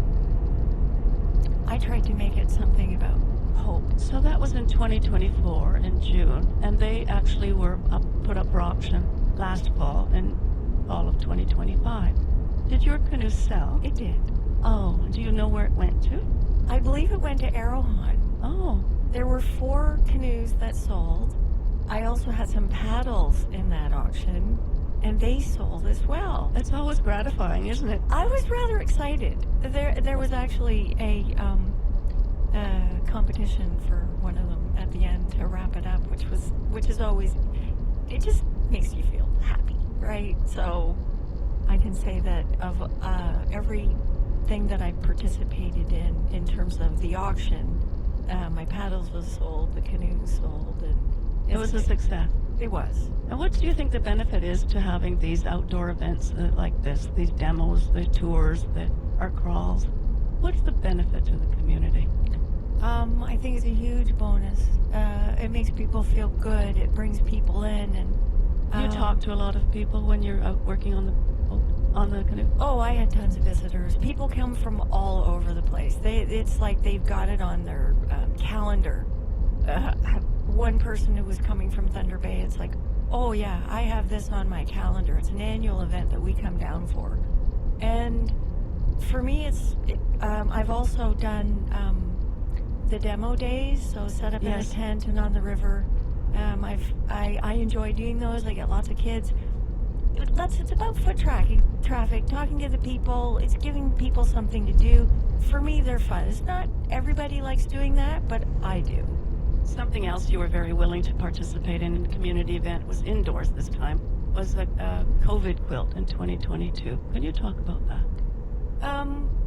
I tried to make it something about hope. So that was in 2024 in June, and they actually were put up for auction last fall, in fall of 2025. Did your canoe sell? It did. Oh, do you know where it went to? I believe it went to Arrowhunt. Oh. There were 4 canoes that sold. I also had some paddles in that auction, and they sold as well. It's always gratifying, isn't it? I was rather excited. There was actually a competition for one of them at the end to wrap it up, which is always, it just makes you feel happy, right? So I can say that of everything that I participated in terms of the auction, my paddles was sold, the canoes sold, and it was a success. It was. And what do you think the benefit is to having these outdoor events like this, these demos, the tours, the art crawls? What's the benefit to the community? I think it's a huge bonus. It makes people feel good. It brings people in, and you talk to a lot of people when you're out working on the canoe. Oh, I had tons of visitors. People come from all over the place. It's like they've got it on their calendar. One person who was coming from Thunder Bay, it's like, oh yeah, I have this on my calendar. It's an annual event that we come down for. And for me, I've also done the demo days, so set up in a tent and on the river. I enjoy doing those. I get lots of kids. It's about foot traffic, talking to the people. It's giving people something to do. For me, they're fun. It's not everybody likes doing that, but I do. Something else you were very willing to participate in the community event was indoors this time, was a COVID quilt in 2022. Can you talk about that?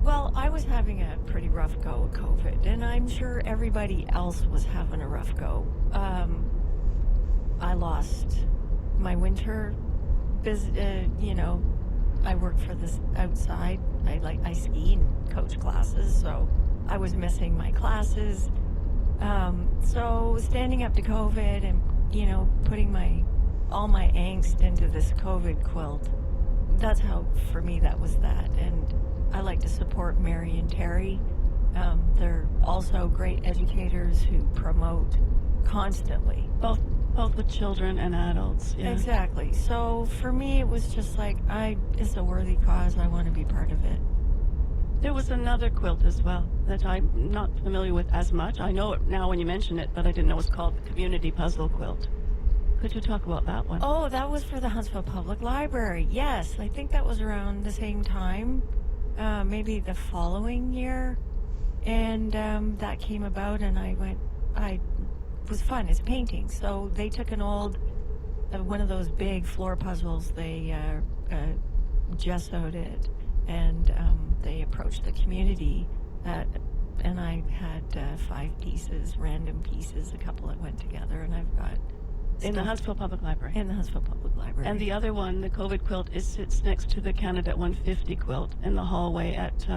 Well, I was having a pretty rough go with COVID, and I'm sure everybody else was having a rough go. I lost my winter I work for this outside. I ski and coach classes, so I was missing my classes. So standing up to COVID and, putting all my angst into this COVID quilt, that's how, for me, that was that. And I like to support Mary and Terry. They're also great educators who promote constantly. Both with children and adults. Yeah. Exactly. So for me, it was just like, it's a worthy cause. I want to be part of it. There was another quilt as well that I'm not familiar with as much. I know it now when you mention it, but I didn't know it was called the Community Puzzle Quilt. Could you talk about that one? Oh, that was for the Huntsville Public Library. Yes, I think that was around the same time. maybe the following year, and that came about, and it was fun. It's painting. So they took an old, one of those big floor puzzles, they gessoed it, and they approached the community, and I had 5 pieces, random pieces, a couple that went together, and I've got In the Huntsville Public Library. in the Huntsville Public Library. And the other one, the COVID quilt, sits next to the Canada 150 quilt in the hallway at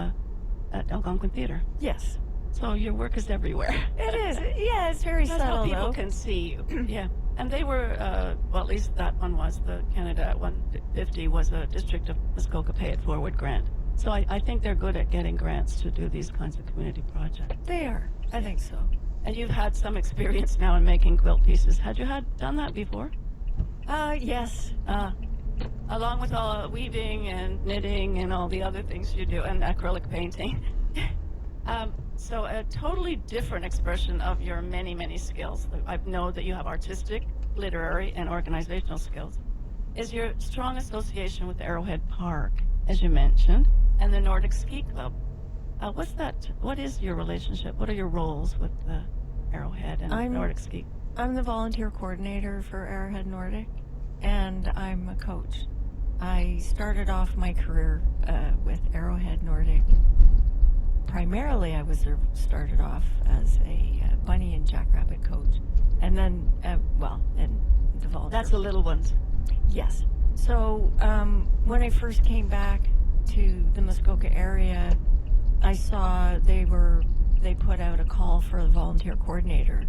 Algonquin Theater. Yes. So your work is everywhere. It is. Yeah, it's very That's subtle, how people though. can see you. Yeah. And they were, well, at least that one was, the Canada 150 was a District of Muskoka Pay It Forward grant. So I think they're good at getting grants to do these kinds of community projects. They are. I think so. And you've had some experience now in making quilt pieces. Had you done that before? Yes. Along with all weaving and knitting and all the other things you do, and acrylic painting. So a totally different expression of your many, many skills. I know that you have artistic, literary, and organizational skills. Is your strong association with Arrowhead Park, as you mentioned, and the Nordic Ski Club. What is your relationship? What are your roles with the Arrowhead and Nordic Ski? I'm the volunteer coordinator for Arrowhead Nordic, and I'm a coach. I started off my career with Arrowhead Nordic. Primarily, I started off as a bunny and jackrabbit coach, and then, and the volunteer. That's the little ones. Yes. So when I first came back to the Muskoka area, I saw they put out a call for a volunteer coordinator,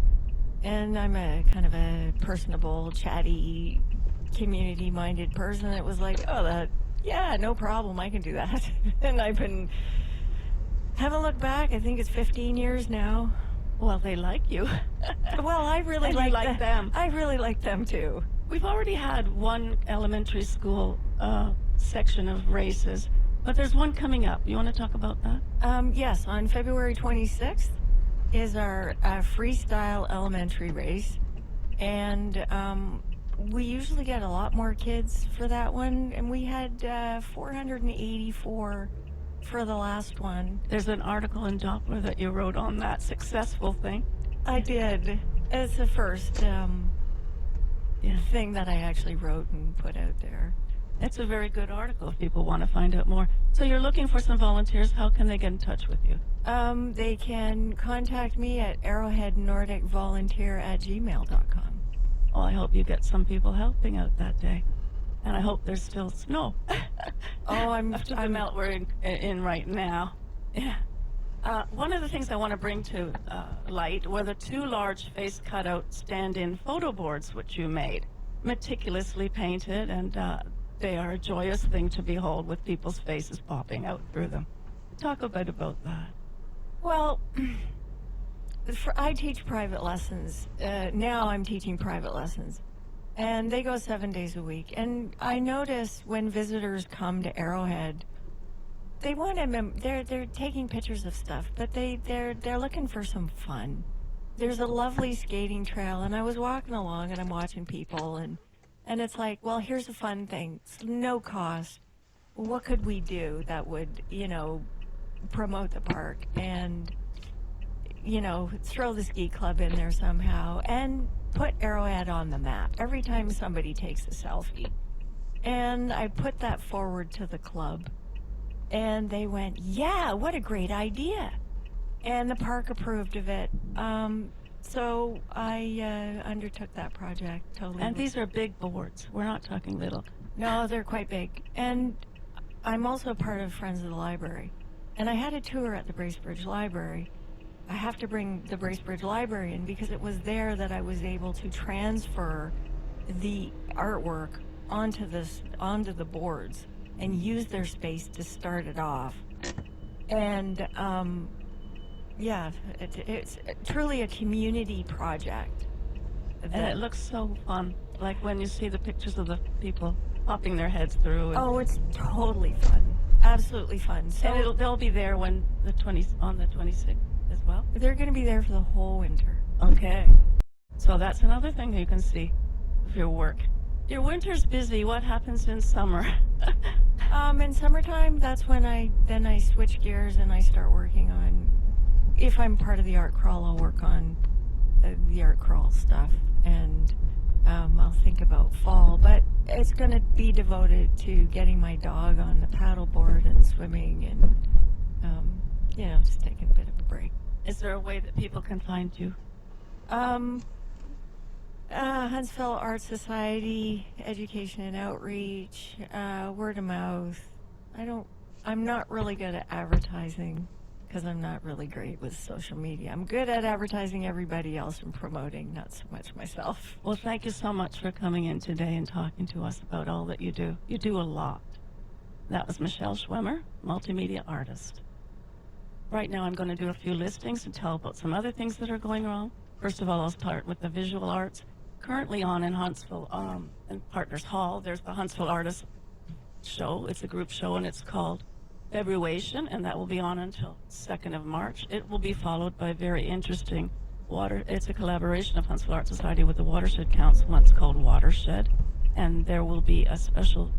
and I'm a kind of a personable, chatty, community-minded person. It was like, yeah, no problem, I can do that. And haven't looked back. I think it's 15 years now. Well, they like you. Well, I really like them. I really like them too. We've already had one elementary school section of races, but there's one coming up. You want to talk about that? Yes, on February 26th is our freestyle elementary race, and we usually get a lot more kids for that one, and we had 484 for the last one. There's an article in Doppler that you wrote on that successful thing. I did. It's the first thing that I actually wrote and put out there. It's a very good article if people want to find out more. So you're looking for some volunteers. How can they get in touch with you? They can contact me at arrowheadnordicvolunteer@gmail.com. Well, I hope you get some people helping out that day. And I hope there's still snow. I'm the melt we're in right now. Yeah. One of the things I want to bring to light were the 2 large face cutout stand-in photo boards which you made, meticulously painted, and they are a joyous thing to behold with people's faces popping out through them. Talk a bit about that. Well, I teach private lessons. Now I'm teaching private lessons. And they go 7 days a week. And I notice when visitors come to Arrowhead, they want to. They're taking pictures of stuff, but they're looking for some fun. There's a lovely skating trail, and I was walking along, and I'm watching people, and it's like, well, here's a fun thing. It's no cost. What could we do that would, promote the park and, throw the ski club in there somehow and put Arrowhead on the map every time somebody takes a selfie. And I put that forward to the club, and they went, yeah, what a great idea. And the park approved of it. So I undertook that project totally. And these are big boards. We're not talking little. No, they're quite big. And I'm also part of Friends of the Library. And I had a tour at the Bracebridge Library. I have to bring the Bracebridge Library in because it was there that I was able to transfer the artwork onto the boards and use their space to start it off. And it's truly a community project. And it looks so fun, like when you see the pictures of the people popping their heads through. Oh, it's totally fun. Absolutely fun. So, and they'll be there on the 26th as well? They're going to be there for the whole winter. Okay. So that's another thing you can see of your work. Your winter's busy. What happens in summer? In summertime, that's when I switch gears and I start working on, if I'm part of the art crawl, I'll work on the art crawl stuff, and I'll think about fall, but it's going to be devoted to getting my dog on the paddleboard and swimming and, just taking a bit of a break. Is there a way that people can find you? Huntsville Art Society, Education and Outreach, word of mouth. I'm not really good at advertising because I'm not really great with social media. I'm good at advertising everybody else and promoting, not so much myself. Well, thank you so much for coming in today and talking to us about all that you do. You do a lot. That was Michelle Schwimmer, multimedia artist. Right now I'm going to do a few listings and tell about some other things that are going wrong. First of all, I'll start with the visual arts. Currently on in Huntsville, in Partners Hall, there's the Huntsville Artists Show. It's a group show, and it's called Februation, and that will be on until 2nd of March. It will be followed by very interesting it's a collaboration of Huntsville Art Society with the Watershed Council, and it's called Watershed. And there will be a special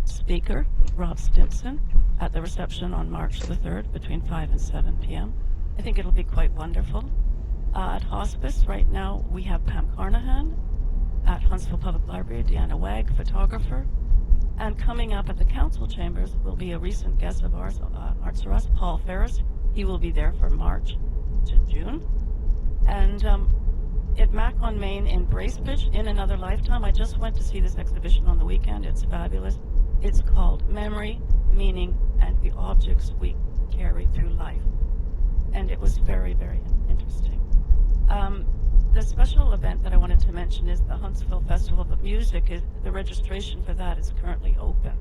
speaker, Rob Stimson, at the reception on March the 3rd between 5 and 7 p.m. I think it'll be quite wonderful. At Hospice, right now, we have Pam Carnahan. At Huntsville Public Library, Deanna Wagg, photographer. And coming up at the council chambers will be a recent guest of ours, Arts R Us, Paul Ferris. He will be there from March to June. And at Mac on Main in Bracebridge, In Another Lifetime, I just went to see this exhibition on the weekend. It's fabulous. It's called Memory, Meaning, and the Objects We Carry Through Life. And it was very, very interesting. The special event that I wanted to mention is the Huntsville Festival of Music. The registration for that is currently open.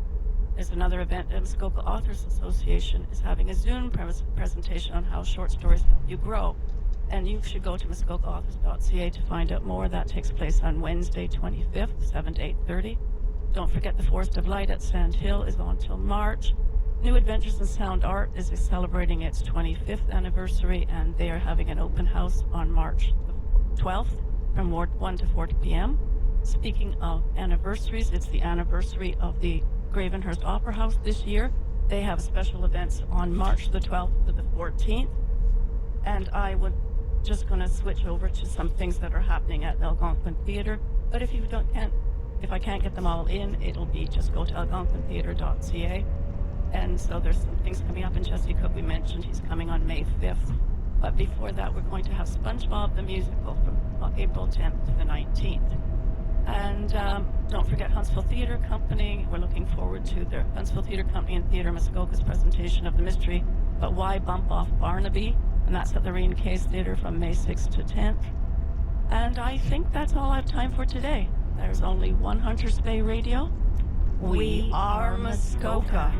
There's another event, the Muskoka Authors Association is having a Zoom presentation on how short stories help you grow. And you should go to muskokaauthors.ca to find out more. That takes place on Wednesday, 25th, 7 to 8:30. Don't forget the Forest of Light at Sand Hill is on till March. New Adventures in Sound Art is celebrating its 25th anniversary, and they are having an open house on March 12th from 1 to 4 p.m. Speaking of anniversaries, it's the anniversary of the Gravenhurst Opera House this year. They have special events on March the 12th to the 14th. And I would just going to switch over to some things that are happening at Algonquin Theatre. But if I can't get them all in, it'll be just go to algonquintheatre.ca. And so there's some things coming up, and Jesse Cook, we mentioned, he's coming on May 5th. But before that, we're going to have SpongeBob the Musical from April 10th to the 19th. And don't forget Huntsville Theatre Company. We're looking forward to the Huntsville Theatre Company and Theatre Muskoka's presentation of the mystery, But Why Bump Off Barnaby? And that's at the Reen Case Theatre from May 6th to 10th. And I think that's all I have time for today. There's only one Hunters Bay Radio. We are Muskoka.